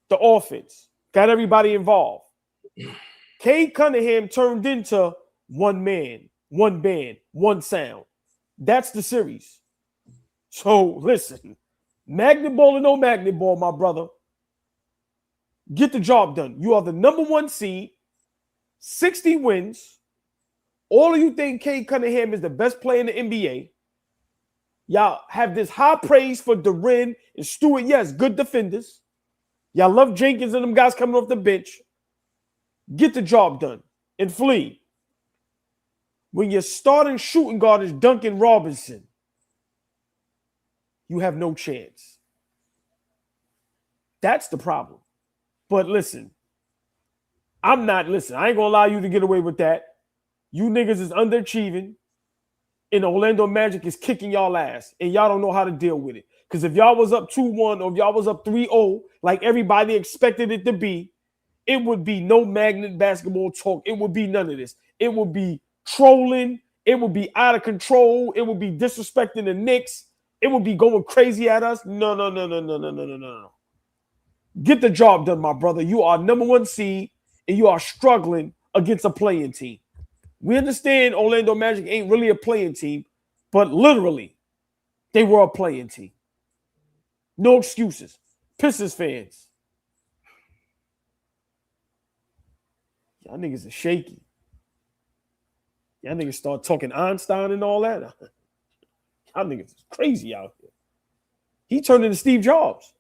the offense, got everybody involved. Cade Cunningham turned into one man, one band, one sound. That's the series. So listen, magnet ball or no magnet ball, my brother, get the job done. You are the number 1 seed, 60 wins. All of you think Cade Cunningham is the best player in the NBA. Y'all have this high praise for Duren and Stewart. Yes, good defenders. Y'all love Jenkins and them guys coming off the bench. Get the job done and flee. When your starting shooting guard is Duncan Robinson, you have no chance. That's the problem. But listen, I ain't gonna allow you to get away with that. You niggas is underachieving, and the Orlando Magic is kicking y'all ass, and y'all don't know how to deal with it. Because if y'all was up 2-1 or if y'all was up 3-0, like everybody expected it to be, it would be no magnet basketball talk. It would be none of this. It would be trolling. It would be out of control. It would be disrespecting the Knicks. It would be going crazy at us. No. Get the job done, my brother. You are number 1 seed, and you are struggling against a playing team. We understand Orlando Magic ain't really a playing team, but literally, they were a playing team. No excuses. Pistons fans. Y'all niggas are shaky. Y'all niggas start talking Einstein and all that. Y'all niggas is crazy out here. He turned into Steve Jobs.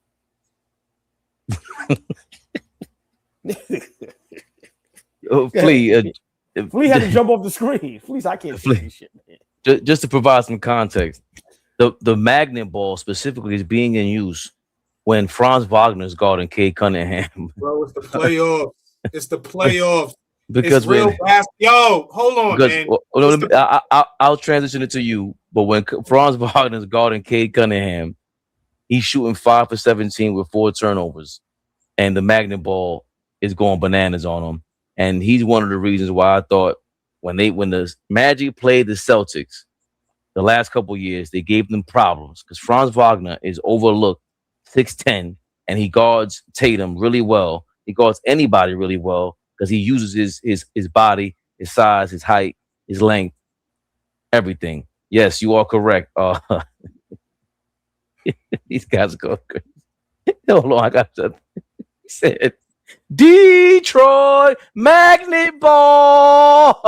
Flea,
Flea had to jump off the screen. Please, I can't see this shit, man.
Just to provide some context, the magnet ball specifically is being in use when Franz Wagner is guarding Cade Cunningham.
Bro, it's the playoffs. It's the playoffs.
Because
it's real yo, hold on, man.
I'll transition it to you. But when Franz Wagner is guarding Cade Cunningham, he's shooting 5 for 17 with 4 turnovers, and the magnet ball is going bananas on him. And he's one of the reasons why I thought when the Magic played the Celtics the last couple of years, they gave them problems because Franz Wagner is overlooked 6'10", and he guards Tatum really well. He guards anybody really well because he uses his body, his size, his height, his length, everything. Yes, you are correct. These guys are going crazy. Hold on, I got something. He said, Detroit Magnet Ball.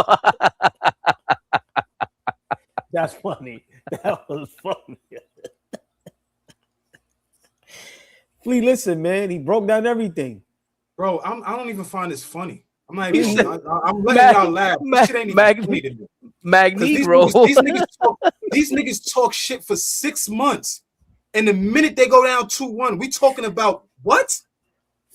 That's funny. That was funny. Flea, listen, man. He broke down everything.
Bro, I don't even find this funny. I'm not even. I'm letting y'all laugh. This shit ain't even funny to me.
Magneto.
These niggas talk shit for 6 months, and the minute they go down 2-1, we talking about what?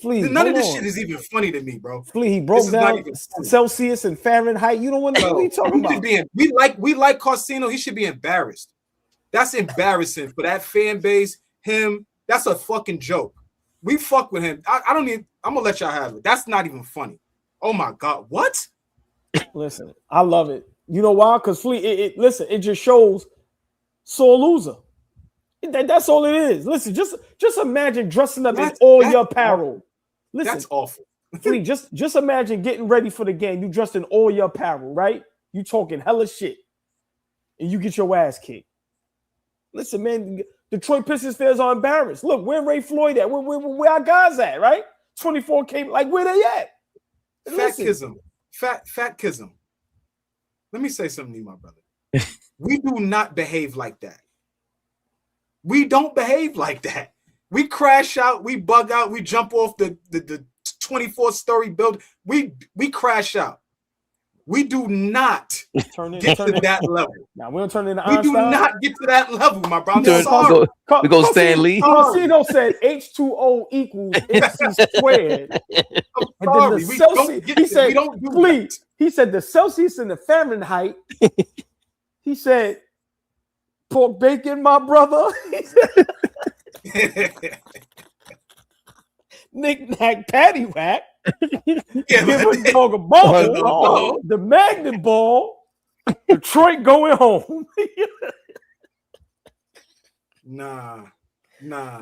Flea,
none of this shit is even funny to me, bro.
Flea, he broke down Celsius and Fahrenheit. You don't want to know what he's talking about.
We like Carsino. He should be embarrassed. That's embarrassing for that fan base. Him. That's a fucking joke. We fuck with him. I don't need. I'm gonna let y'all have it. That's not even funny. Oh my god, what?
Listen, I love it. You know why? Because Flea, listen, it just shows sore loser. That's all it is. Listen, just imagine dressing up in all your apparel. Listen,
that's awful.
Flea, just imagine getting ready for the game. You dressed in all your apparel, right? You talking hella shit, and you get your ass kicked. Listen, man, Detroit Pistons fans are embarrassed. Look, where Ray Floyd at? Where our guys at? Right? 24K, like where they at?
Fatkism. Let me say something to you, my brother. We do not behave like that. We don't behave like that. We crash out, we bug out, we jump off the 24-story building. We crash out. We do not get to that level.
Now we don't turn into
Einstein. We do not get to that level, my brother.
We go Stanley.
Carsino said H2O equals MC squared.
I'm sorry. We don't do that.
He said the Celsius and the Fahrenheit. He said pork bacon, my brother. Nick knick-knack, paddywhack.
Yeah,
Give
but
a dog a ball. The magnet ball. Detroit going home.
Nah.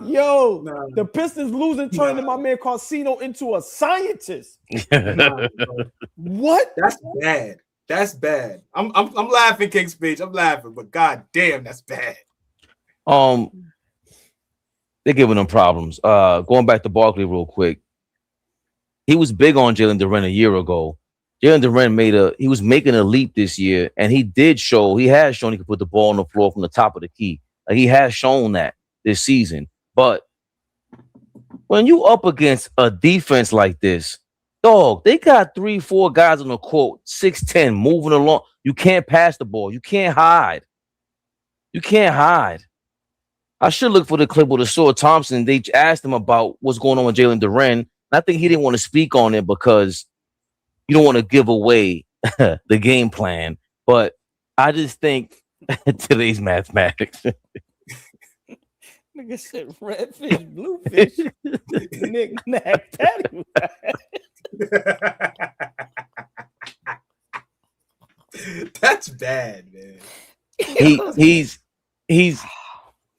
Yo, the Pistons losing, turning my man Carsino into a scientist. What?
That's bad. That's bad. I'm laughing, King Speech. I'm laughing, but god damn, that's bad.
They're giving them problems. Going back to Barkley real quick. He was big on Jalen Duren a year ago. Jalen Duren he was making a leap this year, and he has shown he could put the ball on the floor from the top of the key. Like, he has shown that this season. But when you up against a defense like this, dog, they got 3-4 guys on the court, 6'10", moving along. You can't pass the ball. You can't hide. I should look for the clip with Asura Thompson. They asked him about what's going on with Jalen Duren. I think he didn't want to speak on it because you don't want to give away the game plan. But I just think today's mathematics.
Nigga said redfish, bluefish, knick-knack, paddywhack.
That's bad, man.
He's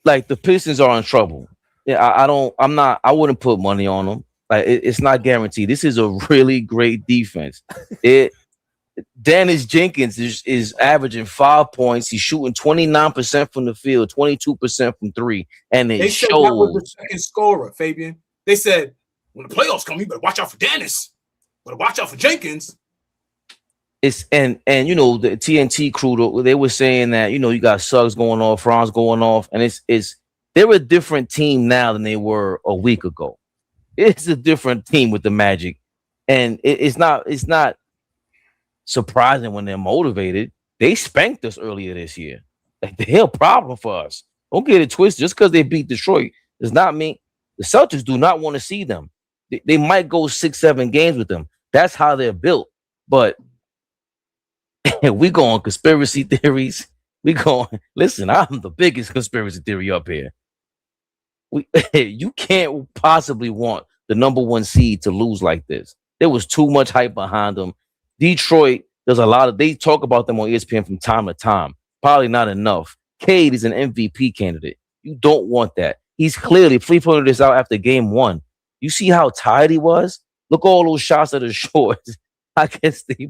like, the Pistons are in trouble. Yeah, I wouldn't put money on them. Like, it's not guaranteed. This is a really great defense. Dennis Jenkins is averaging 5 points. He's shooting 29% from the field, 22% from three, and
They said that was the second scorer, Fabian. They said when the playoffs come, you better watch out for Dennis. Better watch out for Jenkins.
It's and you know, the TNT crew, they were saying that, you know, you got Suggs going off, Franz going off, and they're a different team now than they were a week ago. It's a different team with the Magic, and it's not surprising when they're motivated. They spanked us earlier this year. Like, they're a problem for us. Don't get it twisted. Just because they beat Detroit does not mean the Celtics do not want to see them. They might go 6-7 games with them. That's how they're built. But we go on conspiracy theories. Listen, I'm the biggest conspiracy theory up here. You can't possibly want the number one seed to lose like this. There was too much hype behind them. Detroit, they talk about them on ESPN from time to time. Probably not enough. Cade is an MVP candidate. You don't want that. He's clearly pointed this out after game one. You see how tired he was? Look, all those shots at the shorts. I guess they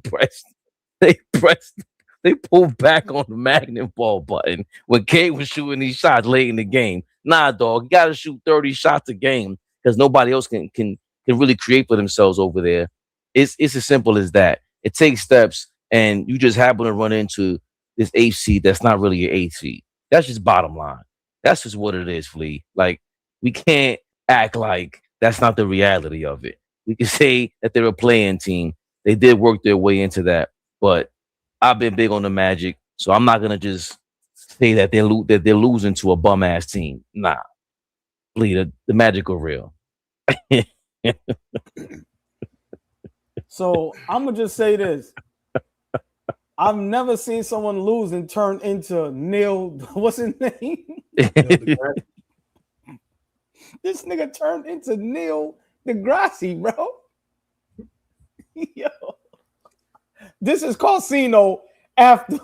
pulled back on the magnet ball button when Cade was shooting these shots late in the game. Nah, dog, you got to shoot 30 shots a game because nobody else can really create for themselves over there. It's as simple as that. It takes steps, and you just happen to run into this 8th seed that's not really your 8th seed. That's just bottom line. That's just what it is, Flea. Like, we can't act like that's not the reality of it. We can say that they're a playing team. They did work their way into that, but I've been big on the Magic, so I'm not gonna just say that they're losing to a bum ass team. Nah, Flea, the Magic are real.
So I'm gonna just say this. I've never seen someone lose and turn into Neil. What's his name? This nigga turned into Neil deGrasse, bro. Yo. This is Carsino after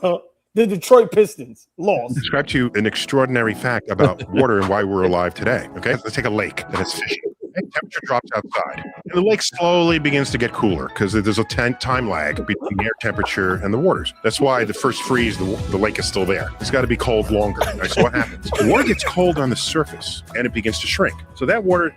the Detroit Pistons lost.
Describe to you an extraordinary fact about water and why we're alive today. Okay, let's take a lake that has fish. Temperature drops outside, and the lake slowly begins to get cooler because there's a time lag between air temperature and the waters. That's why the first freeze, the lake is still there. It's got to be cold longer. Right? So what happens? The water gets cold on the surface, and it begins to shrink. So that water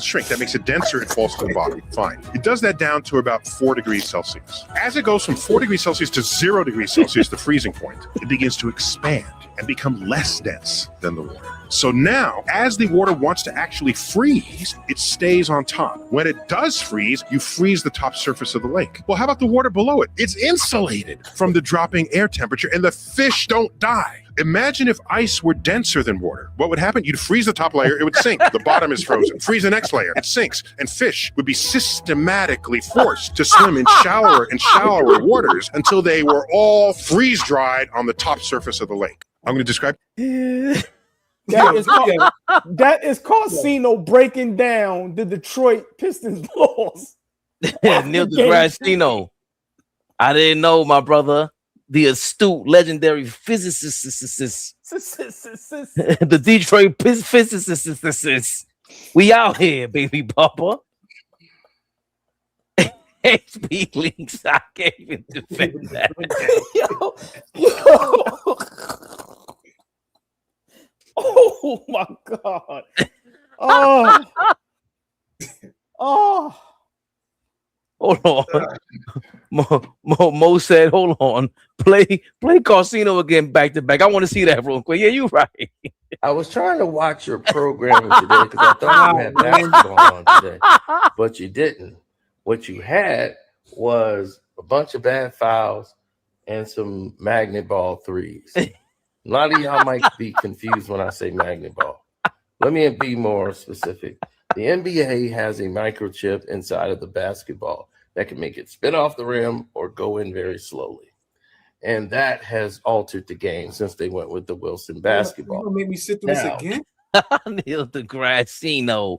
shrinks. That makes it denser. It falls to the bottom. Fine. It does that down to about 4 degrees Celsius. As it goes from 4 degrees Celsius to 0 degrees Celsius, the freezing point, it begins to expand and become less dense than the water. So now, as the water wants to actually freeze, it stays on top. When it does freeze, you freeze the top surface of the lake. Well, how about the water below it? It's insulated from the dropping air temperature, and the fish don't die. Imagine if ice were denser than water. What would happen? You'd freeze the top layer, it would sink. The bottom is frozen. Freeze the next layer, it sinks. And fish would be systematically forced to swim in shallower and shallower waters until they were all freeze-dried on the top surface of the lake. I'm going to describe.
That is Carsino breaking down the Detroit Pistons loss.
Neil deGrasse Tyson. I didn't know, my brother. The astute, legendary physicist. The Detroit physicist. We out here, baby papa. HP links. I can't even defend that.
Yo. Oh my God. Oh.
Hold on. Mo said, hold on. Play Carsino again back to back. I want to see that real quick. Yeah, you're right.
I was trying to watch your programming today because I thought you had basketball on today, but you didn't. What you had was a bunch of bad fouls and some magnet ball threes. A lot of y'all might be confused when I say magnet ball. Let me be more specific. The NBA has a microchip inside of the basketball that can make it spin off the rim or go in very slowly. And that has altered the game since they went with the Wilson basketball.
You gonna make me sit through this again?
Neil deGrasse.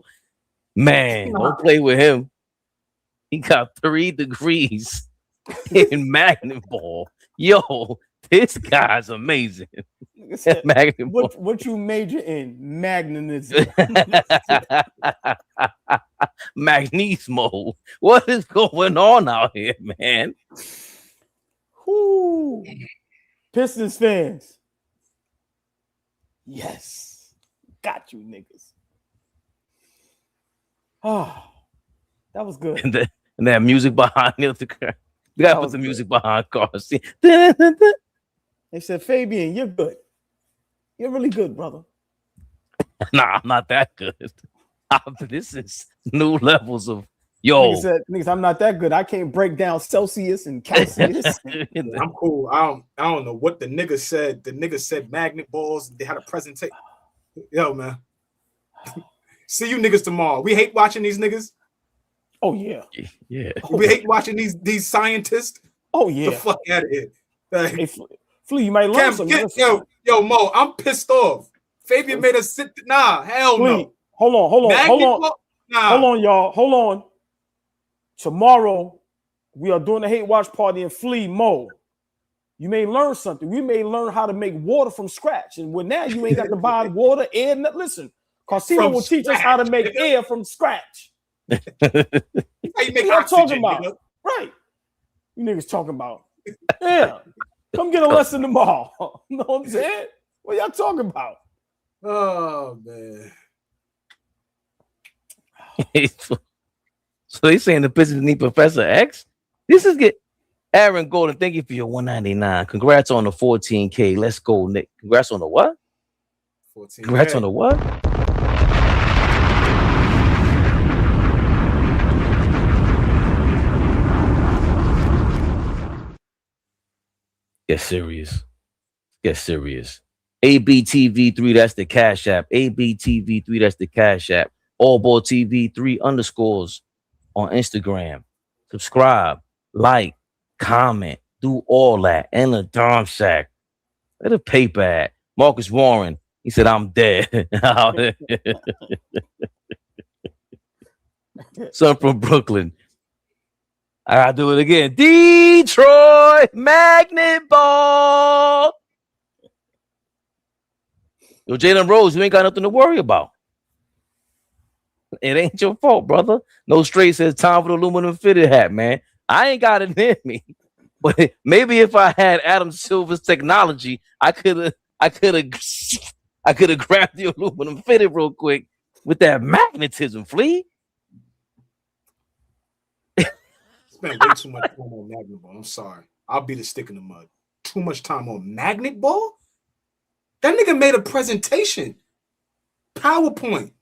Man, don't play with him. He got 3 degrees in magnet ball. Yo, this guy's amazing. Magnet ball.
What you major in? Magnetism.
Magnismo. What is going on out here, man?
Whoo. Pistons fans. Yes. Got you, niggas. Oh, that was good.
And that music behind Neil deGrasse. We gotta put the music behind cars.
They said, Fabian, you're good. You're really good, brother.
Nah, I'm not that good. This is new levels of
Niggas, I'm not that good. I can't break down Celsius and Celsius.
I'm cool. I don't know what the nigga said. The nigga said magnet balls. They had a presentation. Yo, man. See you niggas tomorrow. We hate watching these niggas.
Oh yeah.
Yeah.
We hate watching these scientists.
Oh yeah.
The fuck out of here. Like,
hey, Flea, you might learn something.
Yo, Mo, I'm pissed off. Fabian made us sit. Nah, hell
Flea,
no.
Hold on.
Nah.
Hold on, y'all. Hold on. Tomorrow, we are doing a hate watch party in Flea Mo. You may learn something. We may learn how to make water from scratch. And when now you ain't got to buy water, air. Listen, Carsino will teach us how to make air from scratch.
How you make
what
oxygen,
talking about?
Nigga?
Right. You niggas talking about. Yeah. Come get a lesson tomorrow. You know what I'm saying? What y'all talking about?
Oh, man.
So they saying the Pistons need Professor X? This is good. Aaron Golden, thank you for your 199. Congrats on the 14K. Let's go, Nick. Congrats on the what?
14K.
Congrats on the what? Get serious. Get serious. ABTV3, that's the Cash App. ABTV3, that's the Cash App. AllBall TV 3 _ on Instagram. Subscribe, like, comment, do all that. And the Dom Shack. Let a paper at Marcus Warren. He said, I'm dead. Son from Brooklyn. I gotta do it again. Detroit Magnet Ball. Yo, Jalen Rose, you ain't got nothing to worry about. It ain't your fault, brother. No Straight says time for the aluminum fitted hat, man. I ain't got it in me. But maybe if I had Adam Silver's technology, I could have grabbed the aluminum fitted real quick with that magnetism, Flea.
Spent way too much time on magnet ball. I'm sorry. I'll be the stick in the mud. Too much time on magnet ball? That nigga made a presentation. PowerPoint.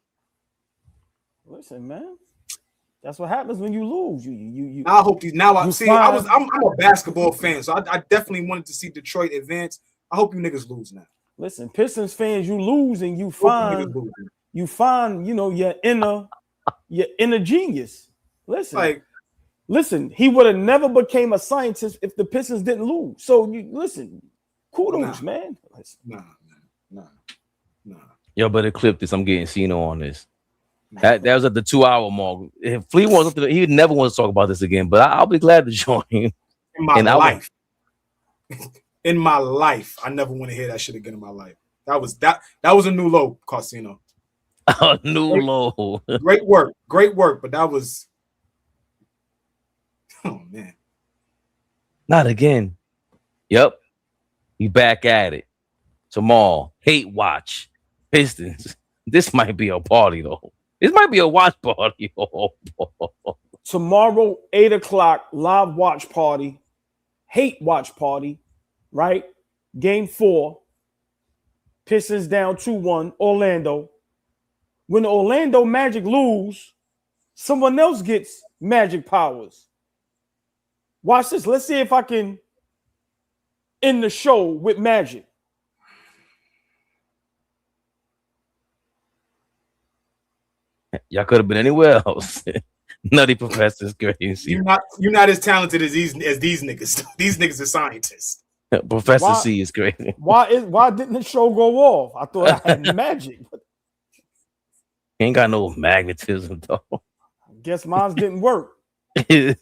Listen, man. That's what happens when you lose. You
I hope these now. I'm a basketball fan, so I definitely wanted to see Detroit advance. I hope you niggas lose now.
Listen, Pistons fans, you lose and you find your inner genius. Listen, he would have never became a scientist if the Pistons didn't lose. So you listen, kudos, man.
Nah.
Yo, better clip this. I'm getting Cino on this. That was at the 2-hour mark. If Flea wants to, he never wants to talk about this again. But I'll be glad to join him.
In my life. In my life, I never want to hear that shit again in my life. That was a new low, Carsino.
A new low.
Great work, but that was, oh man.
Not again. Yep. You back at it. Tomorrow, hate watch. Pistons. This might be a party though. This might be a watch party.
Tomorrow, 8 o'clock, live watch party, hate watch party, right? Game 4. Pistons down 2-1, Orlando. When the Orlando Magic lose, someone else gets magic powers. Watch this. Let's see if I can end the show with magic.
Y'all could have been anywhere else. Nutty Professor's crazy.
You're not as talented as these niggas. These niggas are scientists.
Professor C is crazy.
Why didn't the show go off? I thought I had magic.
Ain't got no magnetism though.
I guess mine didn't work.
You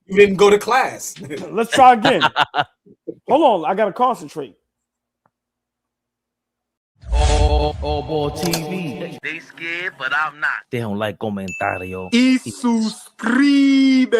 didn't go to class.
Let's try again. Hold on, I gotta concentrate.
AllBall TV. They scared, but I'm not. They don't like comentario.
Y suscribe.